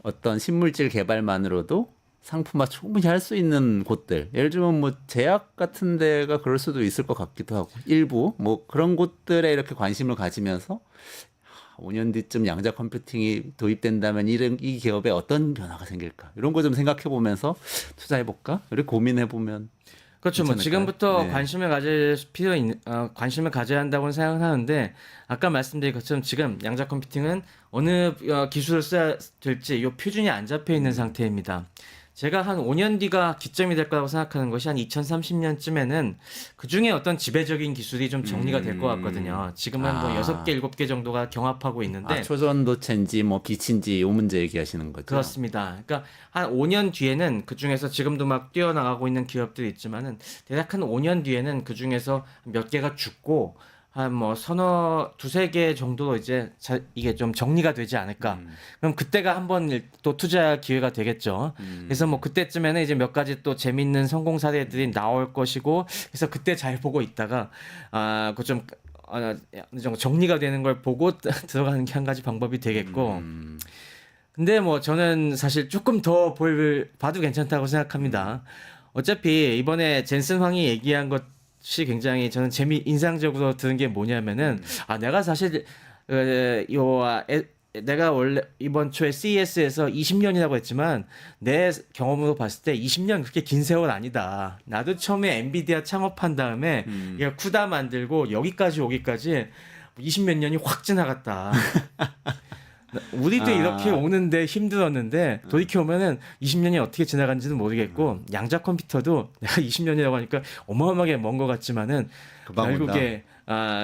어떤 신물질 개발만으로도 상품화 충분히 할 수 있는 곳들, 예를 들면 뭐 제약 같은 데가 그럴 수도 있을 것 같기도 하고 일부 뭐 그런 곳들에 이렇게 관심을 가지면서 5년 뒤쯤 양자 컴퓨팅이 도입된다면 이 기업에 어떤 변화가 생길까 이런 거 좀 생각해 보면서 투자해 볼까 이렇게 고민해 보면 그렇죠. 뭐 지금부터 네. 관심을 가져야 한다고는 생각하는데 아까 말씀드린 것처럼 지금 양자 컴퓨팅은 어느 기술을 써야 될지 요 표준이 안 잡혀 있는 상태입니다. 제가 한 5년 뒤가 기점이 될 거라고 생각하는 것이 한 2030년쯤에는 그 중에 어떤 지배적인 기술이 좀 정리가 될 것 같거든요. 지금은 뭐 6개, 7개 정도가 경합하고 있는데. 초전도체인지 뭐 빛인지 이 문제 얘기하시는 거죠? 그렇습니다. 그러니까 한 5년 뒤에는 그 중에서 지금도 막 뛰어나가고 있는 기업들이 있지만은 대략 한 5년 뒤에는 그 중에서 몇 개가 죽고 한 뭐 두세 개 정도로 이제 이게 좀 정리가 되지 않을까. 그럼 그때가 한번 또 투자 기회가 되겠죠. 그래서 뭐 그때쯤에는 이제 몇 가지 또 재밌는 성공 사례들이 나올 것이고, 그래서 그때 잘 보고 있다가 그 좀 어느 정도 정리가 되는 걸 보고 들어가는 게 한 가지 방법이 되겠고. 근데 뭐 저는 사실 조금 더 봐도 괜찮다고 생각합니다. 어차피 이번에 젠슨 황이 얘기한 것이 굉장히 저는 인상적으로 들은 게 뭐냐면은 내가 사실 내가 원래 이번 초에 CES에서 20년이라고 했지만 내 경험으로 봤을 때 20년 그렇게 긴 세월 아니다. 나도 처음에 엔비디아 창업한 다음에 쿠다 만들고 여기까지 오기까지 20몇 년이 확 지나갔다. 우리도 이렇게 오는데 힘들었는데 돌이켜보면은 20년이 어떻게 지나간지는 모르겠고 양자 컴퓨터도 내가 20년이라고 하니까 어마어마하게 먼 것 같지만은 결국에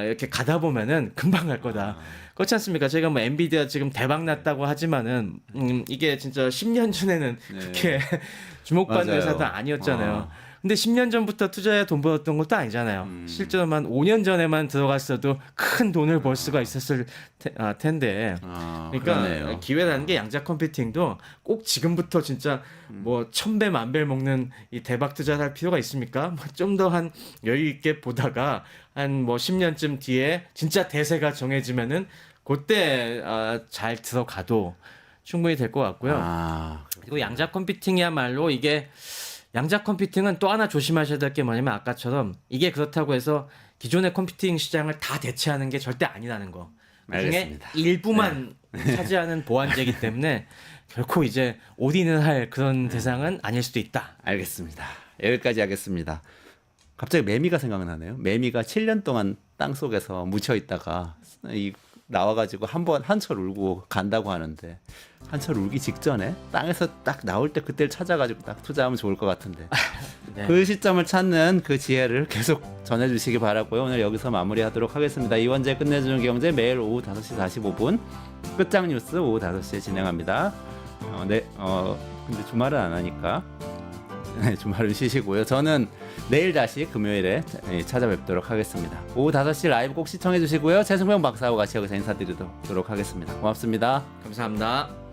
이렇게 가다 보면은 금방 갈 거다. 그렇지 않습니까? 제가 뭐 엔비디아 지금 대박 났다고 하지만은 이게 진짜 10년 전에는 그렇게 주목받는 맞아요. 회사도 아니었잖아요. 근데 10년 전부터 투자해 돈 벌었던 것도 아니잖아요. 실제로만 5년 전에만 들어갔어도 큰 돈을 벌 수가 있었을 텐데. 그러니까 그러네요. 기회라는 게 양자 컴퓨팅도 꼭 지금부터 진짜 뭐 1000배 만배를 먹는 이 대박 투자를 할 필요가 있습니까? 좀 더 한 여유 있게 보다가 한 뭐 10년쯤 뒤에 진짜 대세가 정해지면은 그때 잘 들어가도 충분히 될 것 같고요. 그리고 양자 컴퓨팅이야말로 이게 양자 컴퓨팅은 또 하나 조심하셔야 될 게 뭐냐면 아까처럼 이게 그렇다고 해서 기존의 컴퓨팅 시장을 다 대체하는 게 절대 아니라는 거. 그중에 알겠습니다. 일부만 차지하는 보완제이기 때문에 결코 이제 올인을 할 그런 대상은 아닐 수도 있다. 알겠습니다. 여기까지 하겠습니다. 갑자기 매미가 생각나네요. 매미가 7년 동안 땅 속에서 묻혀 있다가 나와가지고 한철 울고 간다고 하는데 한철 울기 직전에 땅에서 딱 나올 때 그때를 찾아가지고 딱 투자하면 좋을 것 같은데 네. 그 시점을 찾는 그 지혜를 계속 전해주시기 바라고요. 오늘 여기서 마무리하도록 하겠습니다. 이원재 끝내주는 경제 매일 오후 5시 45분 끝장 뉴스 오후 5시에 진행합니다. 근데 주말은 안 하니까 주말은 쉬시고요. 저는 내일 다시 금요일에 찾아뵙도록 하겠습니다. 오후 5시 라이브 꼭 시청해 주시고요. 최승병 박사하고 같이 여기서 인사드리도록 하겠습니다. 고맙습니다. 감사합니다.